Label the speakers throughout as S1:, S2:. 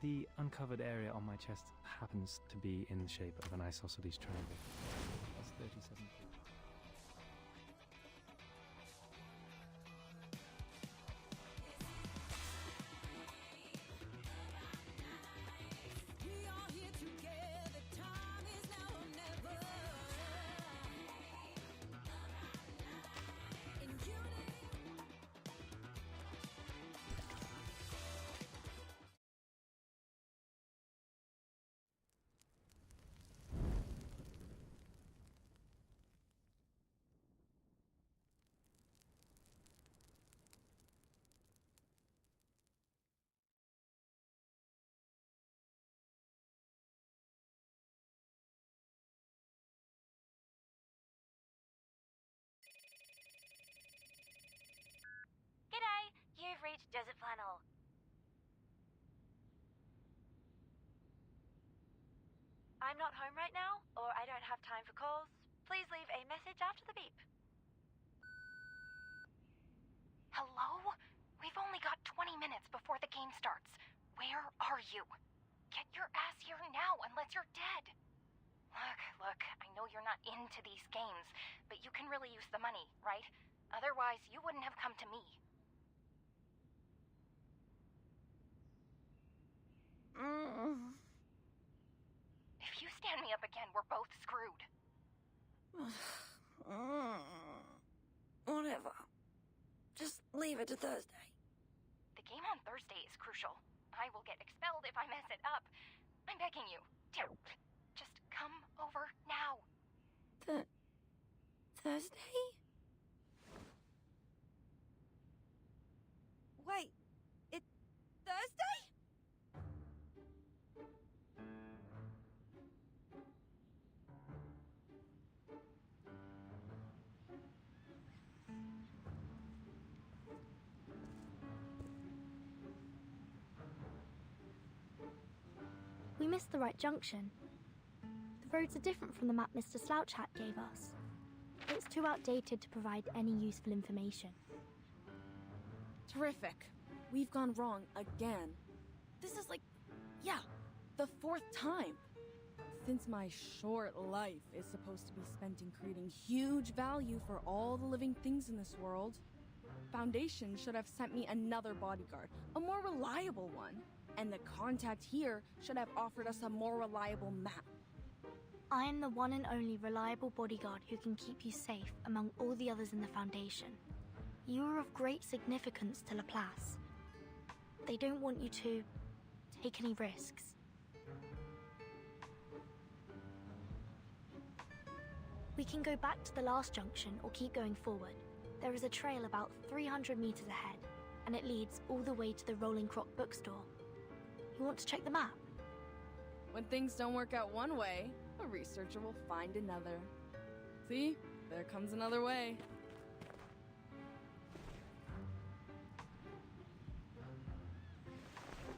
S1: The uncovered area on my chest happens to be in the shape of an isosceles triangle. That's 37.
S2: G'day, you've reached Desert Flannel. I'm not home right now, or I don't have time for calls. Please leave a message after the beep.
S3: Hello? We've only got 20 minutes before the game starts. Where are you? Get your ass here now, unless you're dead. Look, I know you're not into these games, but you can really use the money, right? Otherwise, you wouldn't have come to me. If you stand me up again, we're both screwed.
S4: Whatever. Just leave it to Thursday.
S3: The game on Thursday is crucial. I will get expelled if I mess it up. I'm begging you. Just come over now.
S4: Thursday? Wait, it's Thursday?
S5: We missed the right junction. The roads are different from the map Mr. Slouch Hat gave us. It's too outdated to provide any useful information.
S4: Terrific. We've gone wrong again. This is the 4th time. Since my short life is supposed to be spent in creating huge value for all the living things in this world, Foundation should have sent me another bodyguard, a more reliable one. And the contact here should have offered us a more reliable map.
S5: I am the one and only reliable bodyguard who can keep you safe among all the others in the Foundation. You are of great significance to Laplace. They don't want you to take any risks. We can go back to the last junction or keep going forward. There is a trail about 300 meters ahead, and it leads all the way to the Rolling Croc bookstore. You want to check the map?
S4: When things don't work out one way, a researcher will find another. See? There comes another way.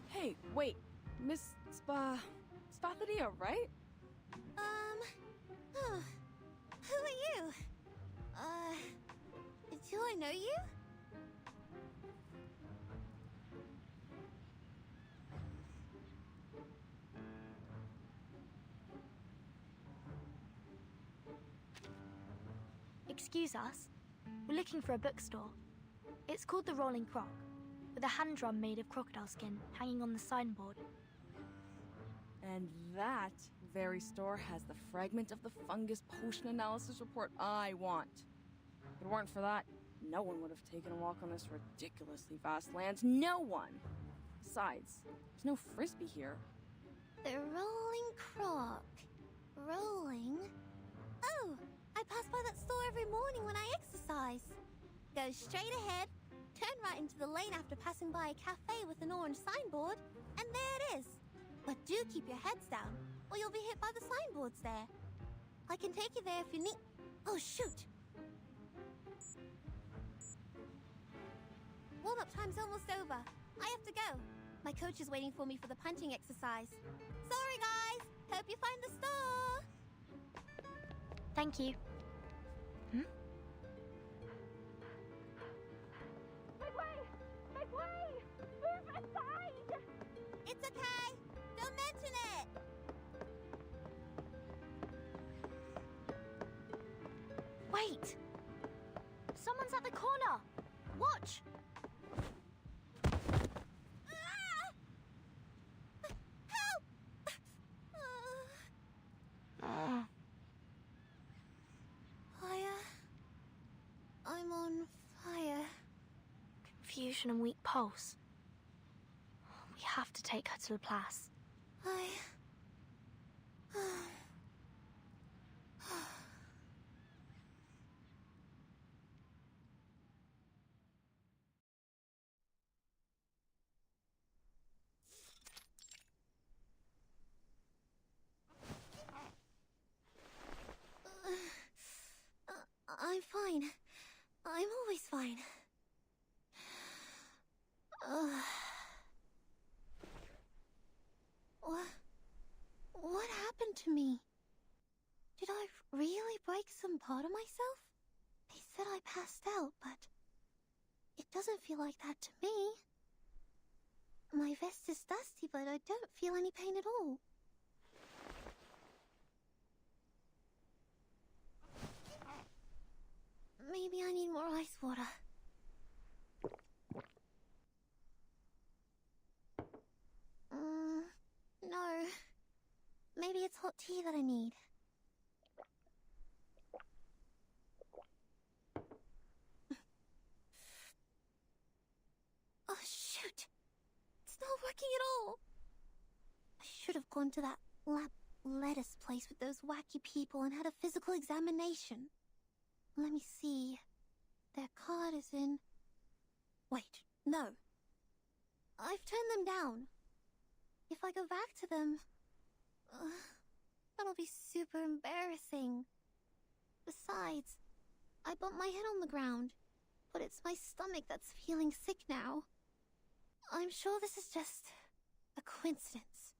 S4: Hey, wait. Miss Spathadia, right?
S6: Who are you? Do I know you?
S5: Excuse us. We're looking for a bookstore. It's called the Rolling Croc, with a hand drum made of crocodile skin hanging on the signboard.
S4: And that very store has the fragment of the fungus potion analysis report I want. If it weren't for that, no one would have taken a walk on this ridiculously vast land. No one! Besides, there's no frisbee here.
S6: The Rolling Croc. Rolling? Oh, I pass by that store every morning when I exercise. Go straight ahead, turn right into the lane after passing by a cafe with an orange signboard, and there it is. But do keep your heads down, or you'll be hit by the signboards there. I can take you there if you need... Oh, shoot! Warm-up time's almost over. I have to go. My coach is waiting for me for the punching exercise. Sorry, guys. Hope you find the store.
S5: Thank you.
S2: Make way! Make way! Move aside!
S6: It's okay. Don't mention it!
S5: Wait! Someone's at the corner! Watch!
S6: Ah! Help! Fire. I'm on fire.
S5: Confusion and weak pulse. We have to take her to Laplace.
S6: I'm fine. I'm always fine. What happened to me? Did I really break some part of myself? They said I passed out, but it doesn't feel like that to me. My vest is dusty, but I don't feel any pain at all. Maybe I need more ice water. No. Maybe it's hot tea that I need. Oh, shoot. It's not working at all. I should have gone to that lettuce place with those wacky people and had a physical examination. Let me see. Their card is in... Wait, no. I've turned them down. If I go back to them... that'll be super embarrassing. Besides, I bumped my head on the ground, but it's my stomach that's feeling sick now. I'm sure this is just a coincidence.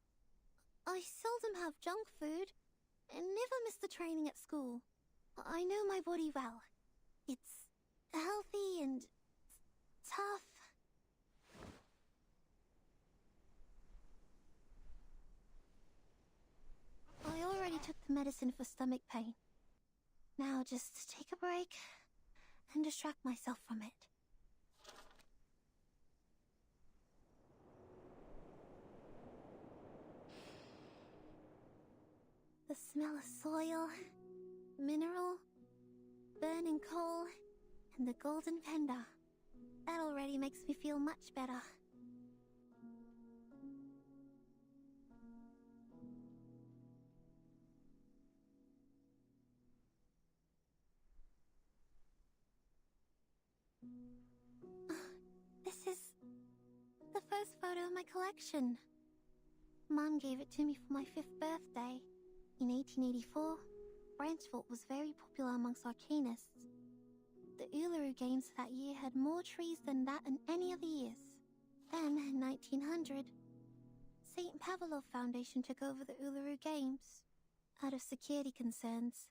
S6: I seldom have junk food and never miss the training at school. I know my body well. It's healthy and tough. I already took the medicine for stomach pain. Now just take a break and distract myself from it. The smell of soil, mineral, burning coal, and the golden panda. That already makes me feel much better. This is the first photo of my collection. Mom gave it to me for my 5th birthday. In 1884, Branchville was very popular amongst arcanists. The Uluru Games that year had more trees than that in any other years. Then, in 1900, St. Pavlov Foundation took over the Uluru Games. Out of security concerns,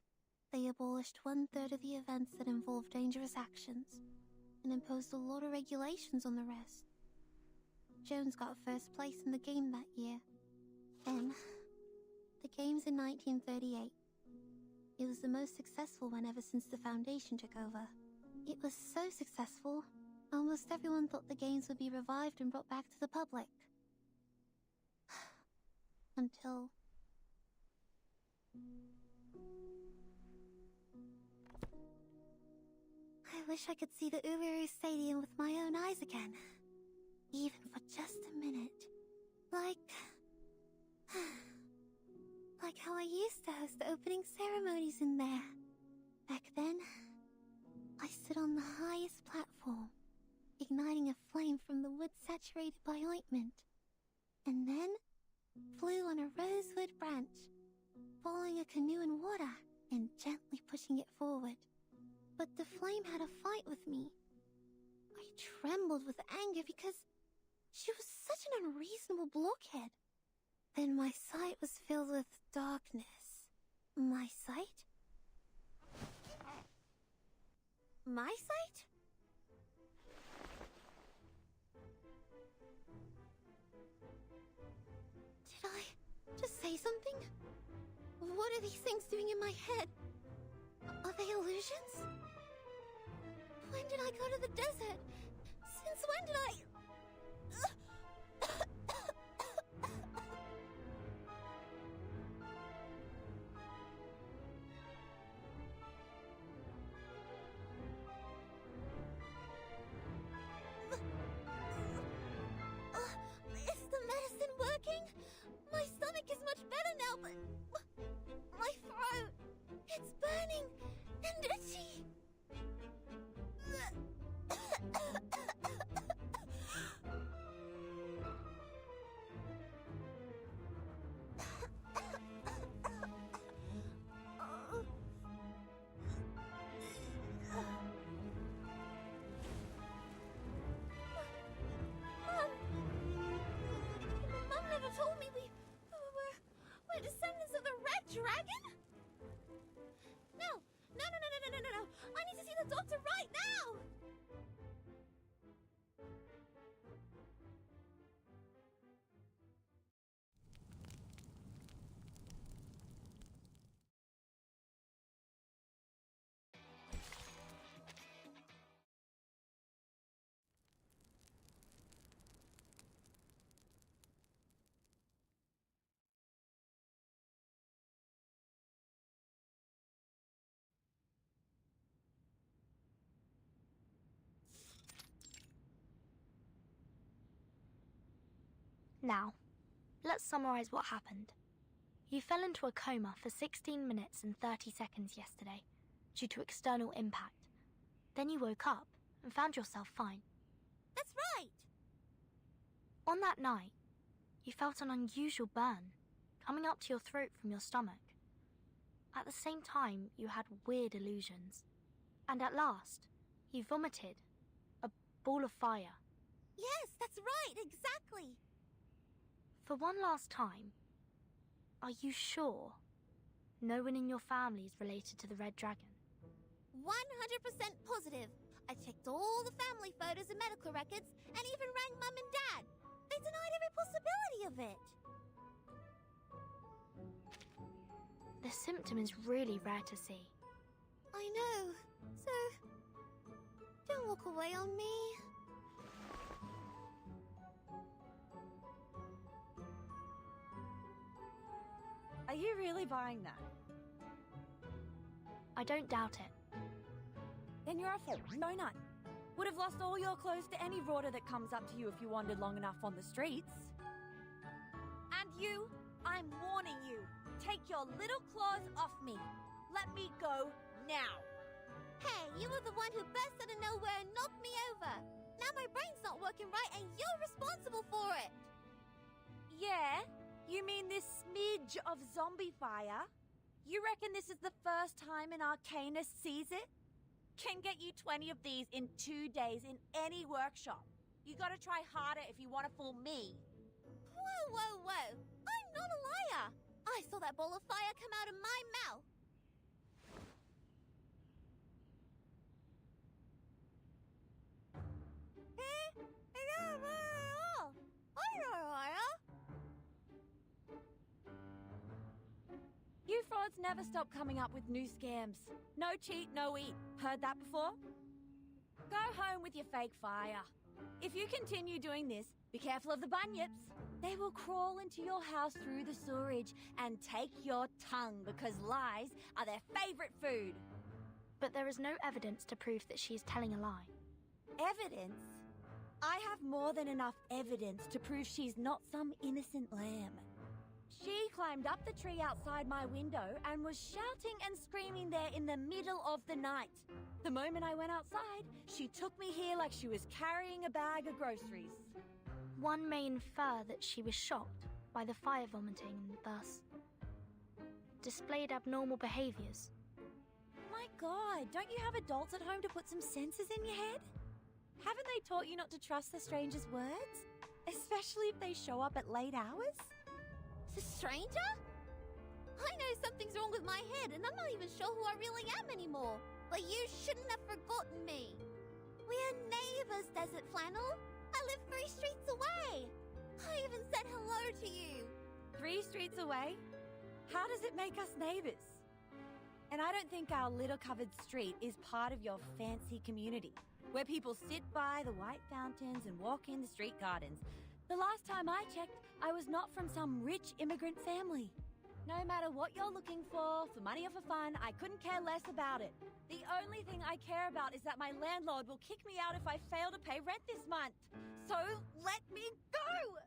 S6: they abolished 1/3 of the events that involved dangerous actions, and imposed a lot of regulations on the rest. Jones got first place in the game that year. Then, the Games in 1938. It was the most successful one ever since the Foundation took over. It was so successful, almost everyone thought the Games would be revived and brought back to the public. Until... I wish I could see the Uluru Stadium with my own eyes again. Even for just a minute. Like how I used to host the opening ceremonies in there. Back then, I stood on the highest platform, igniting a flame from the wood saturated by ointment, and then flew on a rosewood branch, following a canoe in water and gently pushing it forward. But the flame had a fight with me. I trembled with anger because she was such an unreasonable blockhead. Then my sight was filled with darkness. My sight? My sight? Did I these things doing in my head? Are they illusions? When did I go to the desert? Since when did I... Is the medicine working? My stomach is much better now, but my throat, it's burning and itchy. Mum never told me we're descendants of the Red Dragon? No! I need to see the doctor right now!
S5: Now, let's summarize what happened. You fell into a coma for 16 minutes and 30 seconds yesterday, due to external impact. Then you woke up and found yourself fine.
S6: That's right!
S5: On that night, you felt an unusual burn coming up to your throat from your stomach. At the same time, you had weird illusions. And at last, you vomited a ball of fire.
S6: Yes, that's right, exactly!
S5: For one last time, are you sure no one in your family is related to the Red Dragon?
S6: 100% positive. I checked all the family photos and medical records and even rang Mum and Dad. They denied every possibility of it.
S5: The symptom is really rare to see.
S6: I know. So, don't walk away on me.
S7: Are you really buying that?
S5: I don't doubt it.
S7: Then you're a fool. No none. Would have lost all your clothes to any rorter that comes up to you if you wandered long enough on the streets. And you, I'm warning you. Take your little claws off me. Let me go now.
S6: Hey, you were the one who burst out of nowhere and knocked me over. Now my brain's not working right and you're responsible for it.
S7: Yeah? You mean this smidge of zombie fire? You reckon this is the first time an arcanist sees it? Can get you 20 of these in 2 days in any workshop. You gotta try harder if you want to fool me.
S6: Whoa. I'm not a liar. I saw that ball of fire come out of my mouth.
S7: You frauds never stop coming up with new scams. No cheat, no eat. Heard that before? Go home with your fake fire. If you continue doing this, be careful of the bunyips. They will crawl into your house through the sewerage and take your tongue because lies are their favorite food.
S5: But there is no evidence to prove that she is telling a lie.
S7: Evidence? I have more than enough evidence to prove she's not some innocent lamb. She climbed up the tree outside my window and was shouting and screaming there in the middle of the night. The moment I went outside, she took me here like she was carrying a bag of groceries.
S5: One may infer that she was shocked by the fire vomiting and thus displayed abnormal behaviors.
S7: My God, don't you have adults at home to put some senses in your head? Haven't they taught you not to trust the stranger's words? Especially if they show up at late hours?
S6: The stranger? I know something's wrong with my head and I'm not even sure who I really am anymore. But you shouldn't have forgotten me. We're neighbors, Desert Flannel. I live 3 streets away. I even said hello to you.
S7: 3 streets away? How does it make us neighbors? And I don't think our litter-covered street is part of your fancy community, where people sit by the white fountains and walk in the street gardens. The last time I checked, I was not from some rich immigrant family. No matter what you're looking for money or for fun, I couldn't care less about it. The only thing I care about is that my landlord will kick me out if I fail to pay rent this month. So, let me go!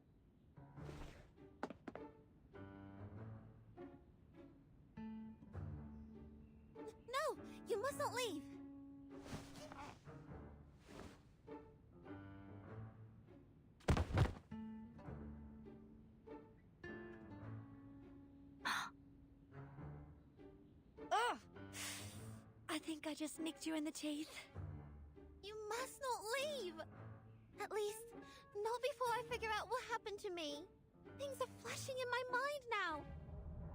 S6: No, you must not leave.
S7: Ugh! I think I just nicked you in the teeth.
S6: You must not leave. At least, not before I figure out what happened to me. Things are flashing in my mind now.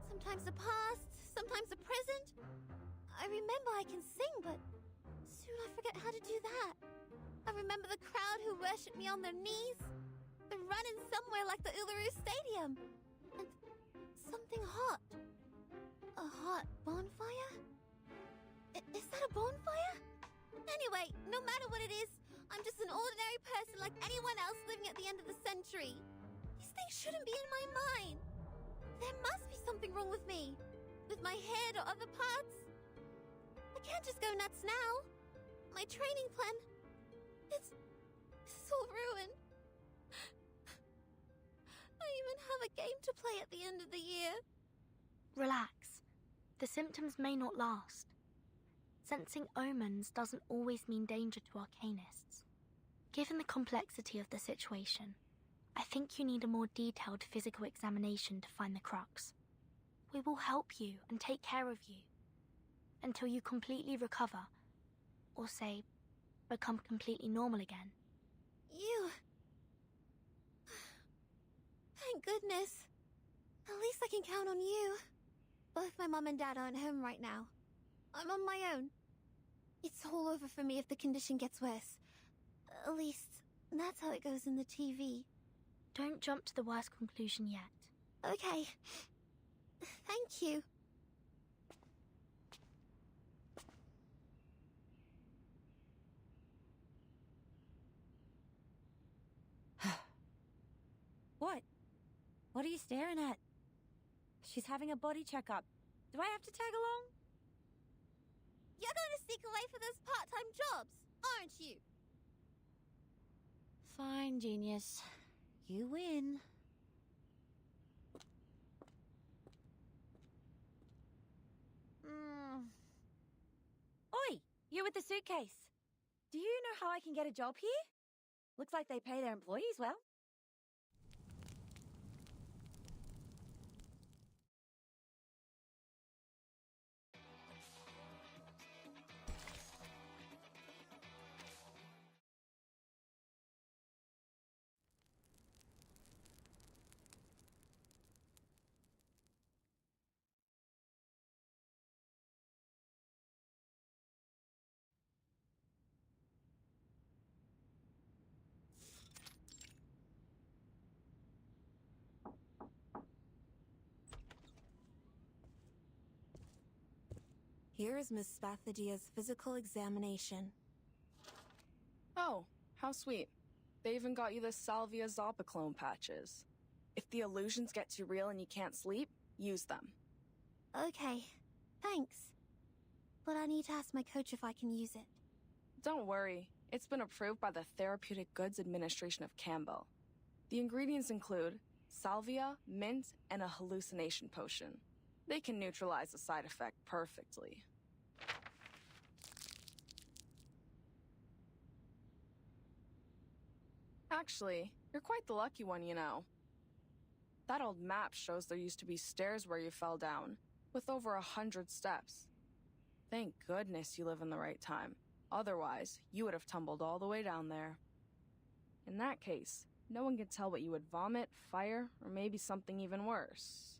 S6: Sometimes the past, sometimes the present. I remember I can sing, but soon I forget how to do that. I remember the crowd who worshipped me on their knees, the run-in somewhere like the Uluru Stadium, and something hot. A hot bonfire? Is that a bonfire? Anyway, no matter what it is, I'm just an ordinary person like anyone else living at the end of the century. These things shouldn't be in my mind. There must be something wrong with me. With my head or other parts. I can't just go nuts now. My training plan... It's all ruined. I even have a game to play at the end of the year.
S5: Relax. The symptoms may not last. Sensing omens doesn't always mean danger to arcanists. Given the complexity of the situation, I think you need a more detailed physical examination to find the crux. We will help you and take care of you until you completely recover, or say, become completely normal again.
S6: You... Thank goodness. At least I can count on you. Both my mum and dad aren't home right now. I'm on my own. It's all over for me if the condition gets worse. At least, that's how it goes in the TV.
S5: Don't jump to the worst conclusion yet.
S6: Okay. Thank you.
S7: What? What are you staring at? She's having a body checkup. Do I have to tag along?
S6: You're going to sneak away for those part-time jobs, aren't you?
S7: Fine, genius. You win. Oi, you with the suitcase. Do you know how I can get a job here? Looks like they pay their employees well.
S8: Here is Miss Spathadia's physical examination.
S9: Oh, how sweet. They even got you the Salvia Zopiclone patches. If the illusions get too real and you can't sleep, use them.
S6: Okay, thanks. But I need to ask my coach if I can use it.
S9: Don't worry, it's been approved by the Therapeutic Goods Administration of Campbell. The ingredients include salvia, mint, and a hallucination potion. They can neutralize the side effect perfectly. Actually, you're quite the lucky one, you know. That old map shows there used to be stairs where you fell down, with over 100 steps. Thank goodness you live in the right time. Otherwise, you would have tumbled all the way down there. In that case, no one can tell what you would vomit, fire, or maybe something even worse.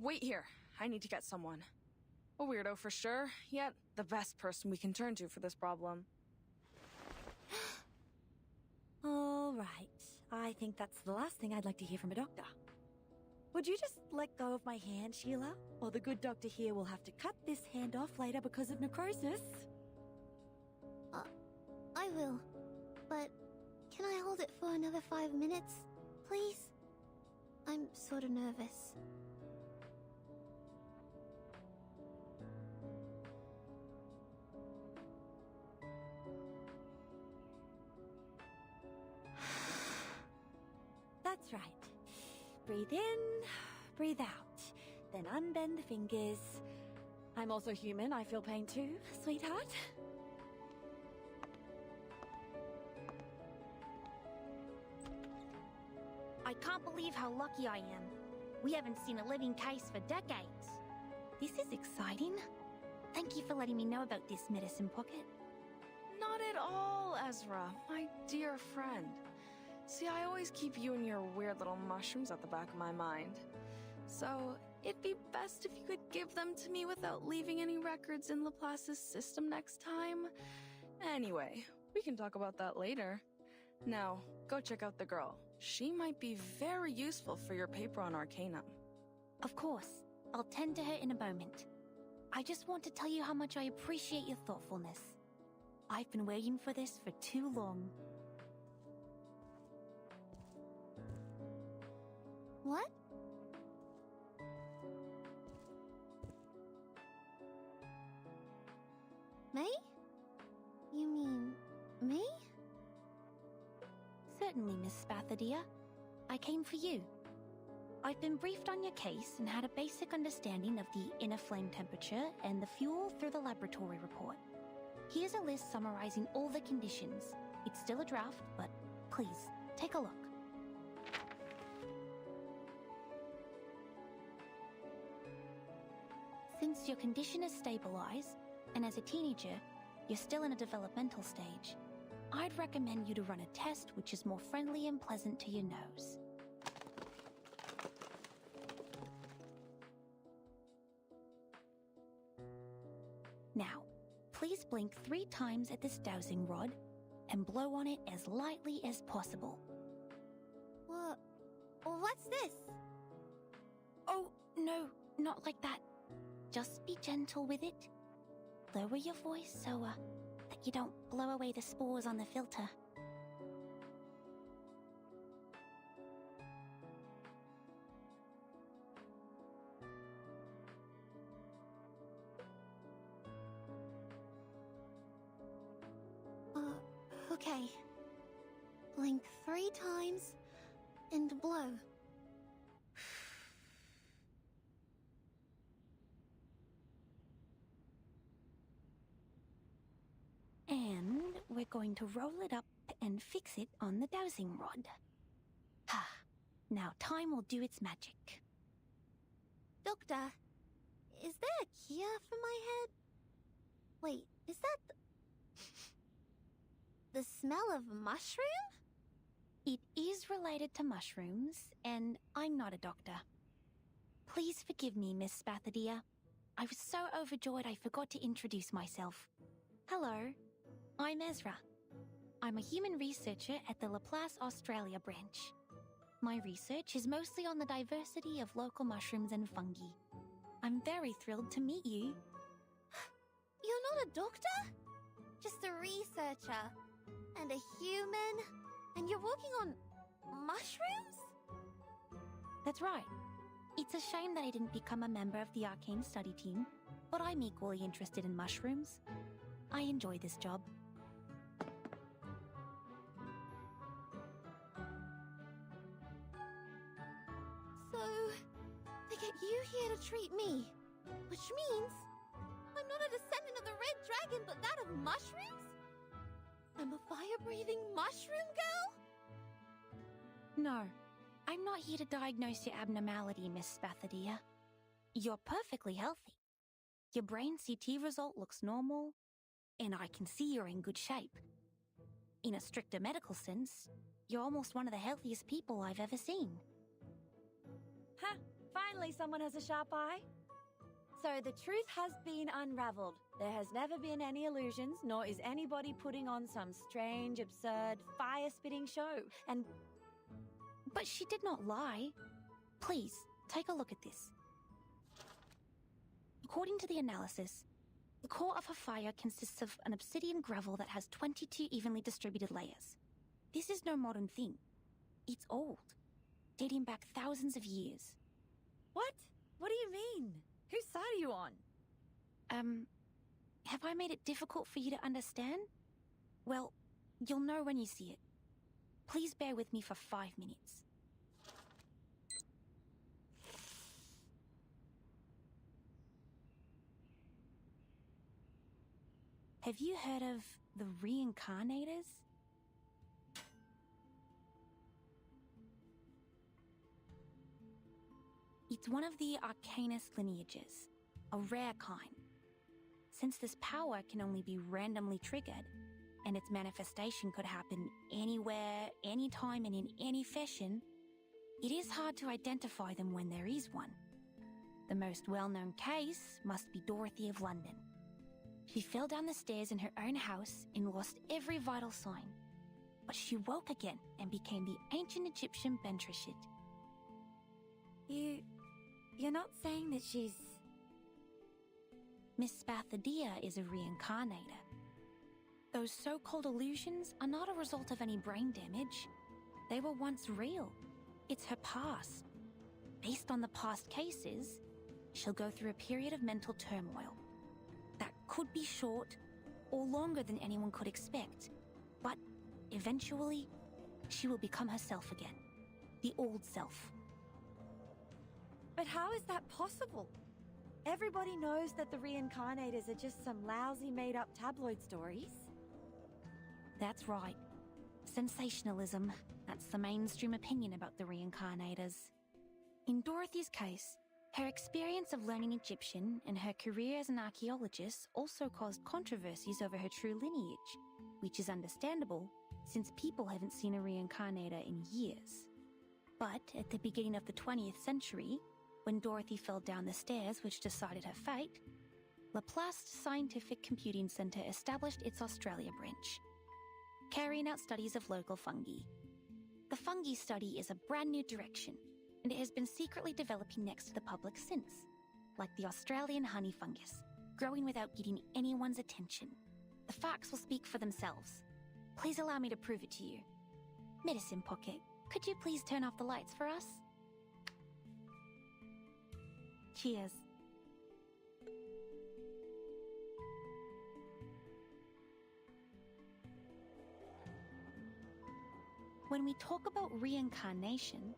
S9: Wait here. I need to get someone. A weirdo for sure, yet the best person we can turn to for this problem.
S7: All right. I think that's the last thing I'd like to hear from a doctor. Would you just let go of my hand, Sheila? Or the good doctor here will have to cut this hand off later because of necrosis.
S6: I will. But can I hold it for another 5 minutes, please? I'm sort of nervous.
S7: That's right. Breathe in, breathe out. Then unbend the fingers. I'm also human, I feel pain too, sweetheart.
S10: I can't believe how lucky I am. We haven't seen a living case for decades. This is exciting. Thank you for letting me know about this medicine pocket.
S9: Not at all, Ezra, my dear friend. See, I always keep you and your weird little mushrooms at the back of my mind. So, it'd be best if you could give them to me without leaving any records in Laplace's system next time. Anyway, we can talk about that later. Now, go check out the girl. She might be very useful for your paper on Arcanum.
S10: Of course. I'll tend to her in a moment. I just want to tell you how much I appreciate your thoughtfulness. I've been waiting for this for too long.
S6: What? May? You mean me?
S10: Certainly, Miss Spathadia. I came for you. I've been briefed on your case and had a basic understanding of the inner flame temperature and the fuel through the laboratory report. Here's a list summarizing all the conditions. It's still a draft, but please, take a look. Since your condition is stabilized, and as a teenager, you're still in a developmental stage, I'd recommend you to run a test which is more friendly and pleasant to your nose. Now, please blink 3 times at this dowsing rod and blow on it as lightly as possible.
S6: What's this?
S10: Oh, no, not like that. Just be gentle with it. Lower your voice so, that you don't blow away the spores on the filter.
S6: Okay. Blink 3 times and blow.
S10: And we're going to roll it up and fix it on the dowsing rod. Now time will do its magic.
S6: Doctor, is there a cure for my head? Wait, is that the smell of mushroom?
S10: It is related to mushrooms, and I'm not a doctor. Please forgive me, Miss Spathadia. I was so overjoyed I forgot to introduce myself. Hello, I'm Ezra. I'm a human researcher at the Laplace Australia branch. My research is mostly on the diversity of local mushrooms and fungi. I'm very thrilled to meet you.
S6: You're not a doctor? Just a researcher. And a human? And you're working on mushrooms?
S10: That's right. It's a shame that I didn't become a member of the arcane study team, but I'm equally interested in mushrooms. I enjoy this job.
S6: So, they get you here to treat me, which means I'm not a descendant of the Red Dragon, but that of mushrooms? I'm a fire-breathing mushroom girl?
S10: No, I'm not here to diagnose your abnormality, Miss Spathadia. You're perfectly healthy. Your brain CT result looks normal, and I can see you're in good shape. In a stricter medical sense, you're almost one of the healthiest people I've ever seen.
S7: Ha! Finally someone has a sharp eye. So the truth has been unraveled. There has never been any illusions, nor is anybody putting on some strange, absurd, fire-spitting show. And
S10: But she did not lie. Please, take a look at this. According to the analysis, the core of her fire consists of an obsidian gravel that has 22 evenly distributed layers. This is no modern thing. It's old, dating back thousands of years.
S7: what? What do you mean? Whose side are you on?
S10: Have I made it difficult for you to understand? Well, you'll know when you see it. Please bear with me for 5 minutes. Have you heard of the reincarnators? It's one of the Arcanist lineages, a rare kind. Since this power can only be randomly triggered, and its manifestation could happen anywhere, anytime, and in any fashion, it is hard to identify them when there is one. The most well-known case must be Dorothy of London. She fell down the stairs in her own house and lost every vital sign. But she woke again and became the ancient Egyptian Bentreshit.
S7: You're not saying that she's...
S10: Miss Spathadia is a reincarnator. Those so-called illusions are not a result of any brain damage. They were once real. It's her past. Based on the past cases, she'll go through a period of mental turmoil. That could be short or longer than anyone could expect. But eventually, she will become herself again. The old self.
S7: But how is that possible? Everybody knows that the reincarnators are just some lousy made-up tabloid stories.
S10: That's right. Sensationalism. That's the mainstream opinion about the reincarnators. In Dorothy's case, her experience of learning Egyptian and her career as an archaeologist also caused controversies over her true lineage, which is understandable since people haven't seen a reincarnator in years. But at the beginning of the 20th century, when Dorothy fell down the stairs which decided her fate, Laplace Scientific Computing Centre established its Australia branch, carrying out studies of local fungi. The fungi study is a brand new direction, and it has been secretly developing next to the public since, like the Australian honey fungus, growing without getting anyone's attention. The facts will speak for themselves. Please allow me to prove it to you. Medicine Pocket, could you please turn off the lights for us? Cheers. When we talk about reincarnation,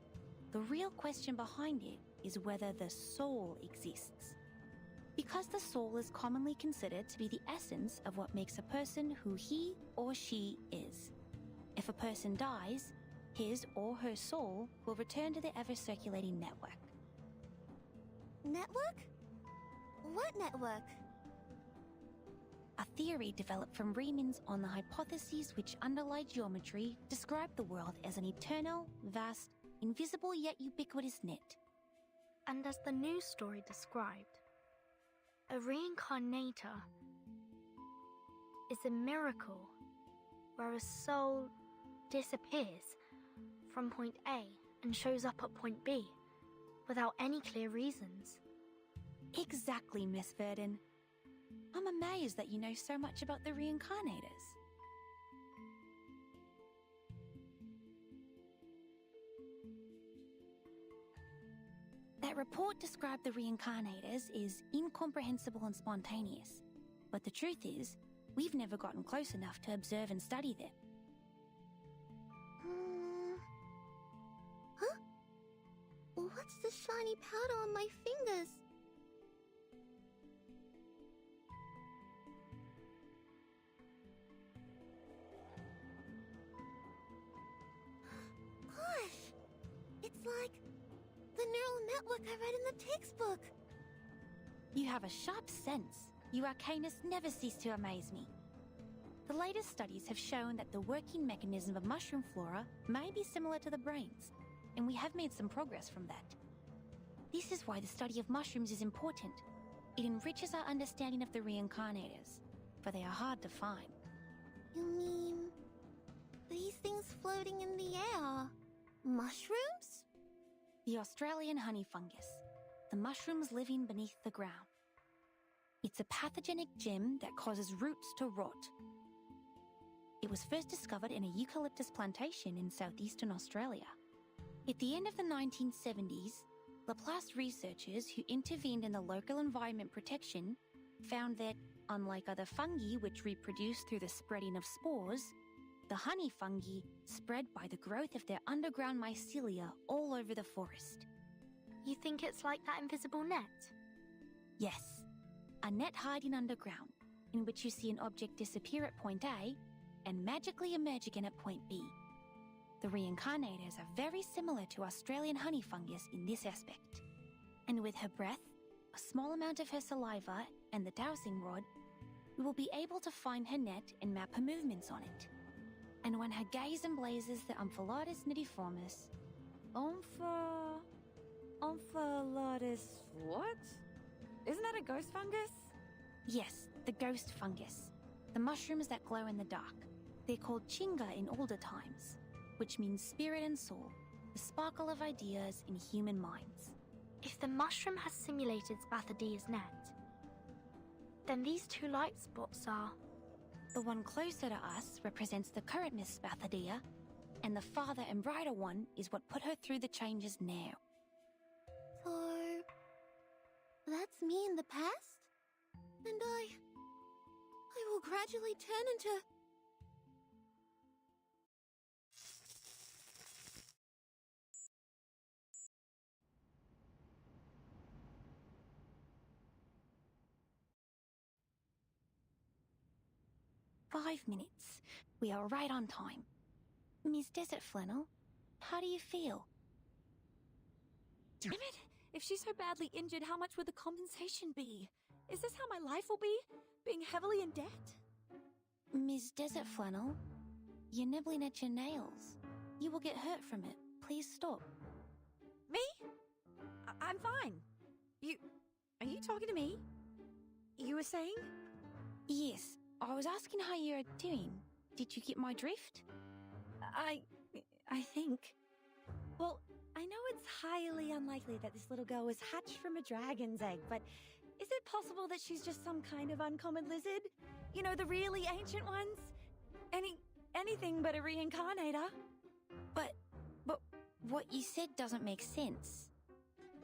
S10: the real question behind it is whether the soul exists. Because the soul is commonly considered to be the essence of what makes a person who he or she is. If a person dies, his or her soul will return to the ever-circulating network.
S6: Network? What network?
S10: A theory developed from Riemann's on the hypotheses which underlie geometry describe the world as an eternal, vast, invisible yet ubiquitous net.
S5: And as the news story described, a reincarnator is a miracle where a soul disappears from point A and shows up at point B without any clear reasons.
S10: Exactly, Miss Verdon. I'm amazed that you know so much about the reincarnators. That report described the reincarnators is incomprehensible and spontaneous. But the truth is, we've never gotten close enough to observe and study them.
S6: Huh? What's the shiny powder on my fingers? Gosh! It's like the neural network I read in the textbook.
S10: You have a sharp sense. You arcanists never cease to amaze me. The latest studies have shown that the working mechanism of mushroom flora may be similar to the brain's, and we have made some progress from that. This is why the study of mushrooms is important. It enriches our understanding of the reincarnators, for they are hard to find.
S6: You mean these things floating in the air? Mushrooms?
S10: The Australian honey fungus, the mushrooms living beneath the ground. It's a pathogenic gem that causes roots to rot. It was first discovered in a eucalyptus plantation in southeastern Australia. At the end of the 1970s, Laplace researchers who intervened in the local environment protection found that, unlike other fungi which reproduce through the spreading of spores, the honey fungi spread by the growth of their underground mycelia all over the forest.
S5: You think it's like that invisible net?
S10: Yes, a net hiding underground, in which you see an object disappear at point A and magically emerge again at point B. The reincarnators are very similar to Australian honey fungus in this aspect. And with her breath, a small amount of her saliva, and the dowsing rod, we will be able to find her net and map her movements on it. And when her gaze emblazes the Omphalotus nidiformis...
S7: Omphalotus what? Isn't that a ghost fungus?
S10: Yes, the ghost fungus. The mushrooms that glow in the dark. They're called chinga in older times, which means spirit and soul, the sparkle of ideas in human minds.
S5: If the mushroom has simulated Spathadia's net, then these two light spots are...
S10: The one closer to us represents the current Miss Spathadia, and the farther and brighter one is what put her through the changes now.
S6: So, that's me in the past? And I will gradually turn into...
S10: "5 minutes. We are right on time. Miss Desert Flannel, how do you feel?"
S7: Damn it! If she's so badly injured, how much would the compensation be? Is this how my life will be? Being heavily in debt?
S10: Miss Desert Flannel, you're nibbling at your nails. You will get hurt from it. Please stop.
S7: Me? I'm fine. Are you talking to me? You were saying?
S10: Yes, I was asking how you're doing. Did you get my drift?
S7: I think. Well, I know it's highly unlikely that this little girl was hatched from a dragon's egg, but is it possible that she's just some kind of uncommon lizard? You know, the really ancient ones? Anything but a reincarnator?
S10: But what you said doesn't make sense.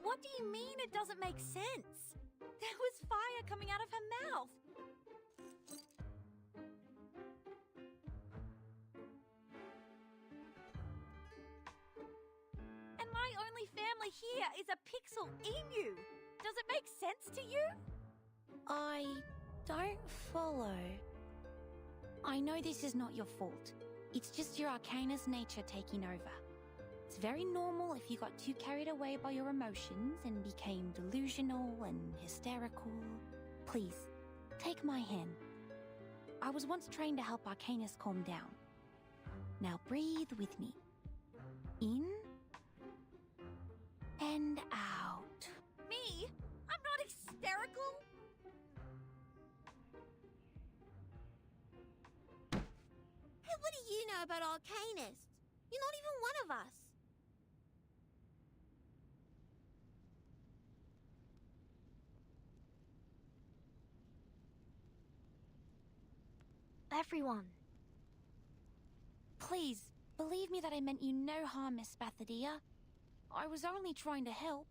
S7: What do you mean it doesn't make sense? There was fire coming out of her mouth. And my only family here is a pixel emu. Does it make sense to you?
S10: I don't follow. I know this is not your fault. It's just your Arcanus nature taking over. It's very normal if you got too carried away by your emotions and became delusional and hysterical. Please, take my hand. I was once trained to help Arcanus calm down. Now breathe with me. In and out.
S7: Me? I'm not hysterical.
S6: Hey, what do you know about Arcanus? You're not even one of us.
S5: Everyone.
S10: Please, believe me that I meant you no harm, Miss Spathadia. I was only trying to help.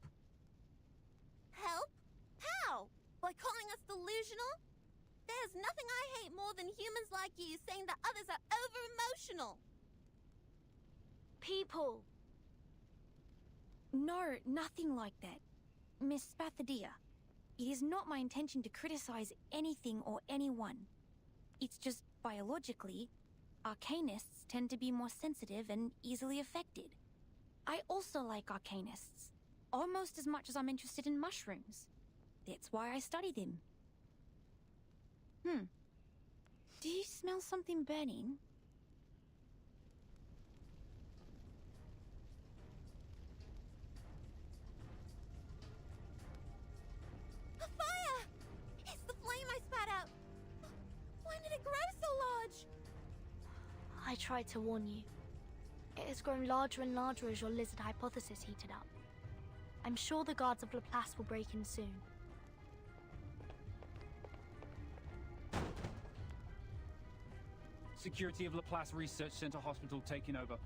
S6: Help? How? By calling us delusional? There's nothing I hate more than humans like you saying that others are over-emotional.
S5: People.
S10: No, nothing like that. Miss Spathadia, it is not my intention to criticize anything or anyone. It's just biologically, Arcanists tend to be more sensitive and easily affected. I also like Arcanists, almost as much as I'm interested in mushrooms. That's why I study them. Do you smell something burning?
S6: A fire!
S5: I tried to warn you. It has grown larger and larger as your lizard hypothesis heated up. I'm sure the guards of Laplace will break in soon.
S11: Security of Laplace Research Center Hospital taking over.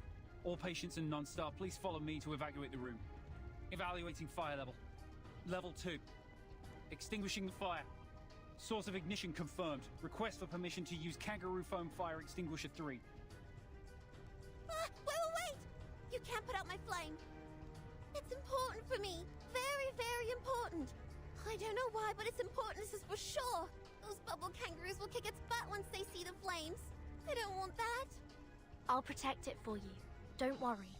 S11: All patients and non-staff, please follow me to evacuate the room. Evaluating fire level. Level 2. Extinguishing the fire. Source of ignition confirmed. Request for permission to use Kangaroo Foam Fire Extinguisher 3.
S6: Wait! You can't put out my flame. It's important for me. Very, very important. I don't know why, but it's important, this is for sure. Those bubble kangaroos will kick its butt once they see the flames. I don't want that.
S5: I'll protect it for you. Don't worry.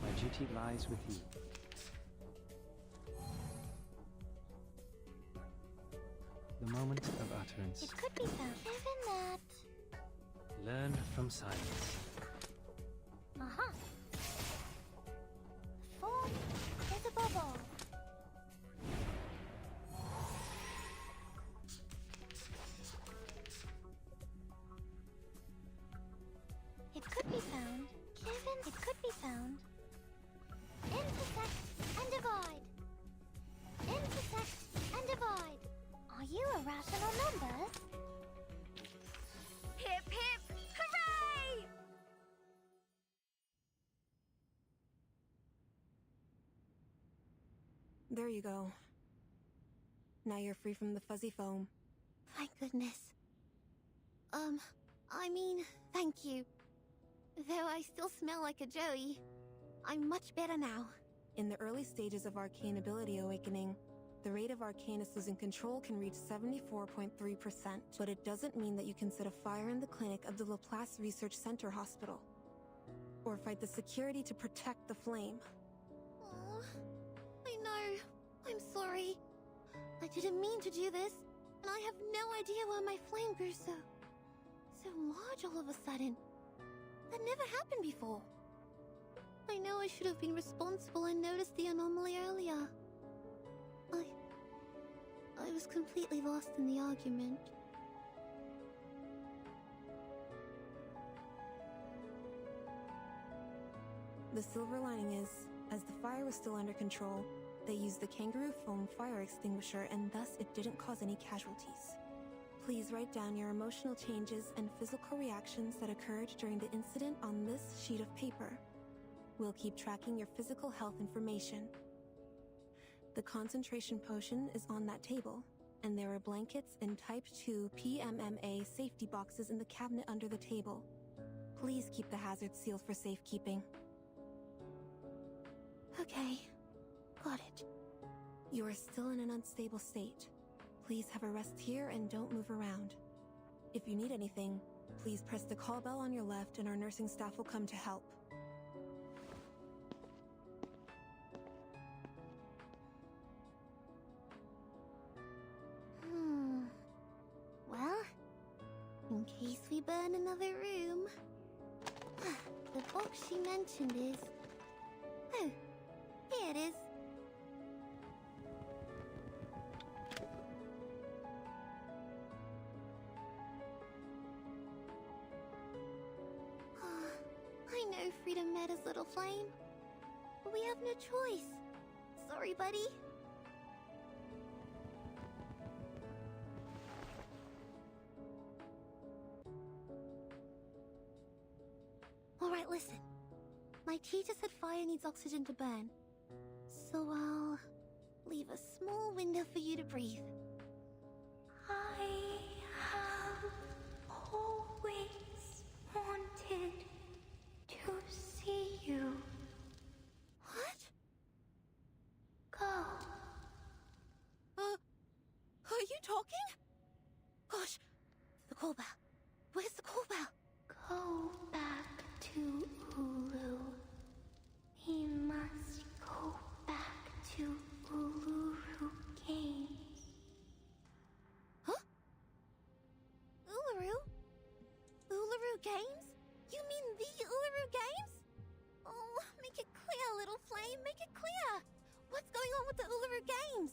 S1: My duty lies with you. The moment of utterance.
S6: It could be found. Given that...
S1: Learn from silence.
S6: Uh-huh. Form is a bubble. It could be found. Given it could be found. Intersect and divide. Intersect and divide. Are you irrational numbers? Hip hip hooray!
S8: There you go. Now you're free from the fuzzy foam.
S6: Thank goodness. Thank you. Though I still smell like a Joey, I'm much better now.
S8: In the early stages of arcane ability awakening, the rate of Arcanus losing control can reach 74.3%, but it doesn't mean that you can set a fire in the clinic of the Laplace Research Center Hospital, or fight the security to protect the flame.
S6: Oh, I know. I'm sorry. I didn't mean to do this, and I have no idea why my flame grew so large all of a sudden. That never happened before. I know I should have been responsible and noticed the anomaly earlier. I was completely lost in the argument.
S8: The silver lining is, as the fire was still under control, they used the Kangaroo Foam Fire Extinguisher and thus it didn't cause any casualties. Please write down your emotional changes and physical reactions that occurred during the incident on this sheet of paper. We'll keep tracking your physical health information. The concentration potion is on that table, and there are blankets and Type 2 PMMA safety boxes in the cabinet under the table. Please keep the hazard sealed for safekeeping.
S6: Okay, got it.
S8: You are still in an unstable state. Please have a rest here and don't move around. If you need anything, please press the call bell on your left and our nursing staff will come to help.
S6: Well, in case we burn another room... The box she mentioned is... Oh, here it is. I know freedom matters, little flame. But we have no choice. Sorry, buddy. Alright, listen. My teacher said fire needs oxygen to burn. So I'll leave a small window for you to breathe.
S5: I have always wanted
S6: talking? Gosh, the call bell. Where's the call bell?
S5: Go back to Ulu. We must go back to Uluru Games.
S6: Huh? Uluru? Uluru Games? You mean the Uluru Games? Oh, make it clear, little flame, make it clear. What's going on with the Uluru Games?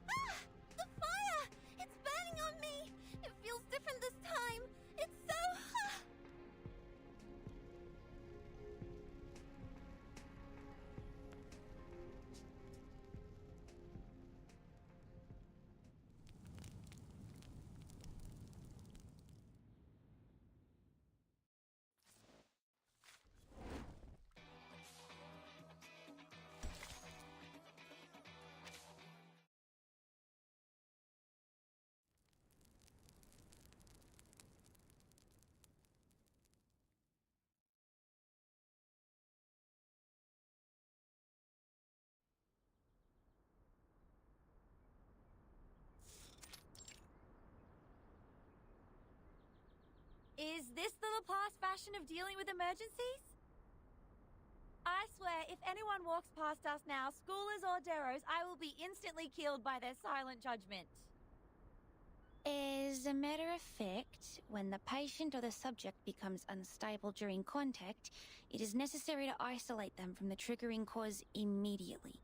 S6: Ah! The fire! It's burning on me! It feels different this time. It's so...
S7: Is this the Laplace fashion of dealing with emergencies? I swear, if anyone walks past us now, schoolers or deros, I will be instantly killed by their silent judgment.
S10: As a matter of fact, when the patient or the subject becomes unstable during contact, it is necessary to isolate them from the triggering cause immediately.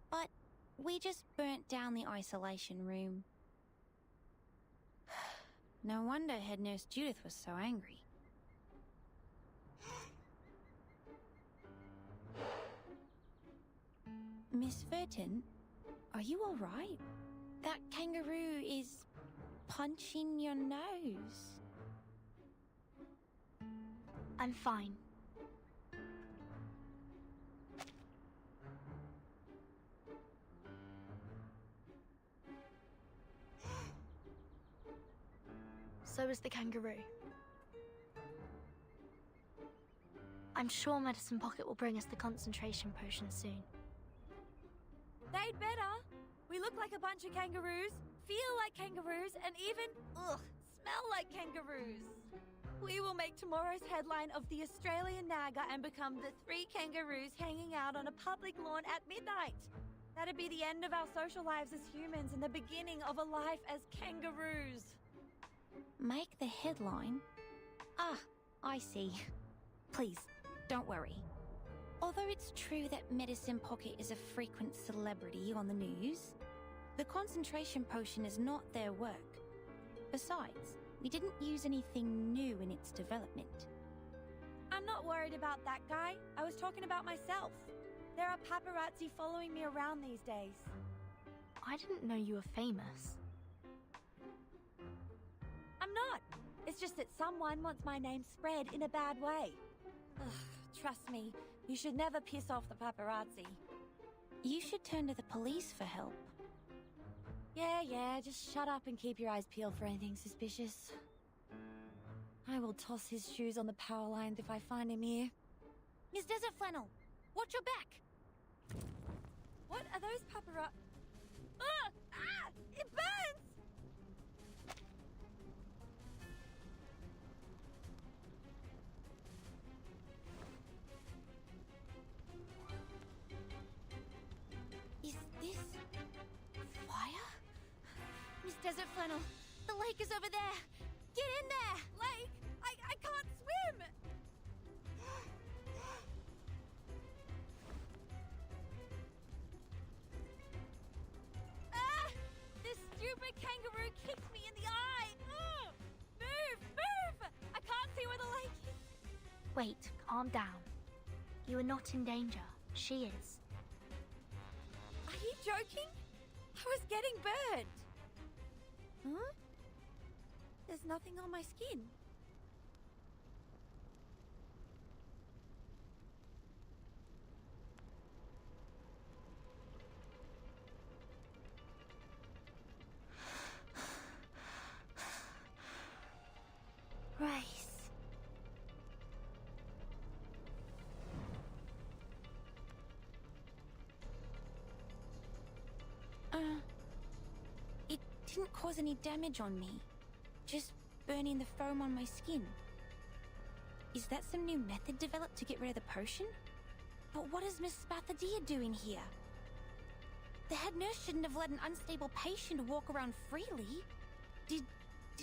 S10: But we just burnt down the isolation room. No wonder Head Nurse Judith was so angry. Miss Furton, are you all right? That kangaroo is punching your nose.
S5: I'm fine. So is the kangaroo. I'm sure Medicine Pocket will bring us the concentration potion soon.
S7: They'd better. We look like a bunch of kangaroos, feel like kangaroos, and even, smell like kangaroos. We will make tomorrow's headline of the Australian Naga and become the 3 kangaroos hanging out on a public lawn at midnight. That'd be the end of our social lives as humans and the beginning of a life as kangaroos.
S10: Make the headline? Ah, I see. Please, don't worry. Although it's true that Medicine Pocket is a frequent celebrity on the news, the concentration potion is not their work. Besides, we didn't use anything new in its development.
S7: I'm not worried about that guy. I was talking about myself. There are paparazzi following me around these days.
S5: I didn't know you were famous.
S7: I'm not. It's just that someone wants my name spread in a bad way. Ugh, trust me, you should never piss off the paparazzi.
S10: You should turn to the police for help.
S7: Yeah, just shut up and keep your eyes peeled for anything suspicious. I will toss his shoes on the power lines if I find him here.
S10: Miss Desert Flannel, watch your back!
S7: What are those paparazzi? It burns!
S10: Is this fire? Miss Desert Flannel, the lake is over there. Get in there!
S7: Lake, I can't swim! This stupid kangaroo kicked me in the eye! Move! I can't see where the lake is!
S5: Wait, calm down. You are not in danger. She is.
S7: Are you joking? I was getting burned! Huh? There's nothing on my skin.
S5: Race.
S10: didn't cause any damage on me. Just burning the foam on my skin. Is that some new method developed to get rid of the potion? But what is Miss Spathadia doing here? The head nurse shouldn't have let an unstable patient walk around freely. Did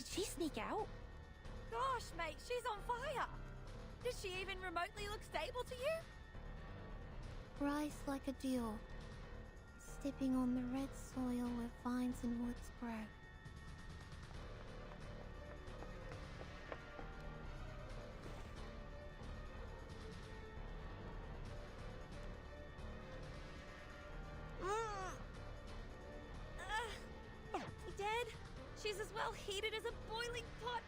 S10: she sneak out?
S7: Gosh, mate, she's on fire! Did she even remotely look stable to you?
S6: Rise like a deer, stepping on the red soil where vines and woods grow.
S7: Dead? She's as well heated as a boiling pot.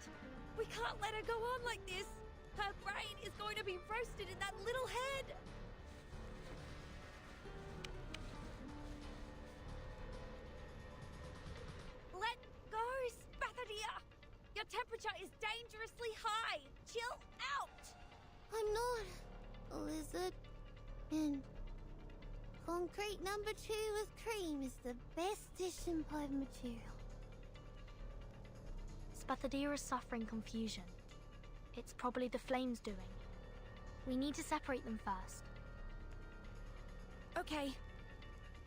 S7: We can't let her go on like this. Her brain is going to be roasted in that little head. Let go, Spathadia. Your temperature is dangerously high. Chill out.
S6: I'm not a lizard. And concrete number 2 with cream is the best dish in pipe material.
S5: Spathadia is suffering confusion. It's probably the flames doing. We need to separate them first.
S10: Okay.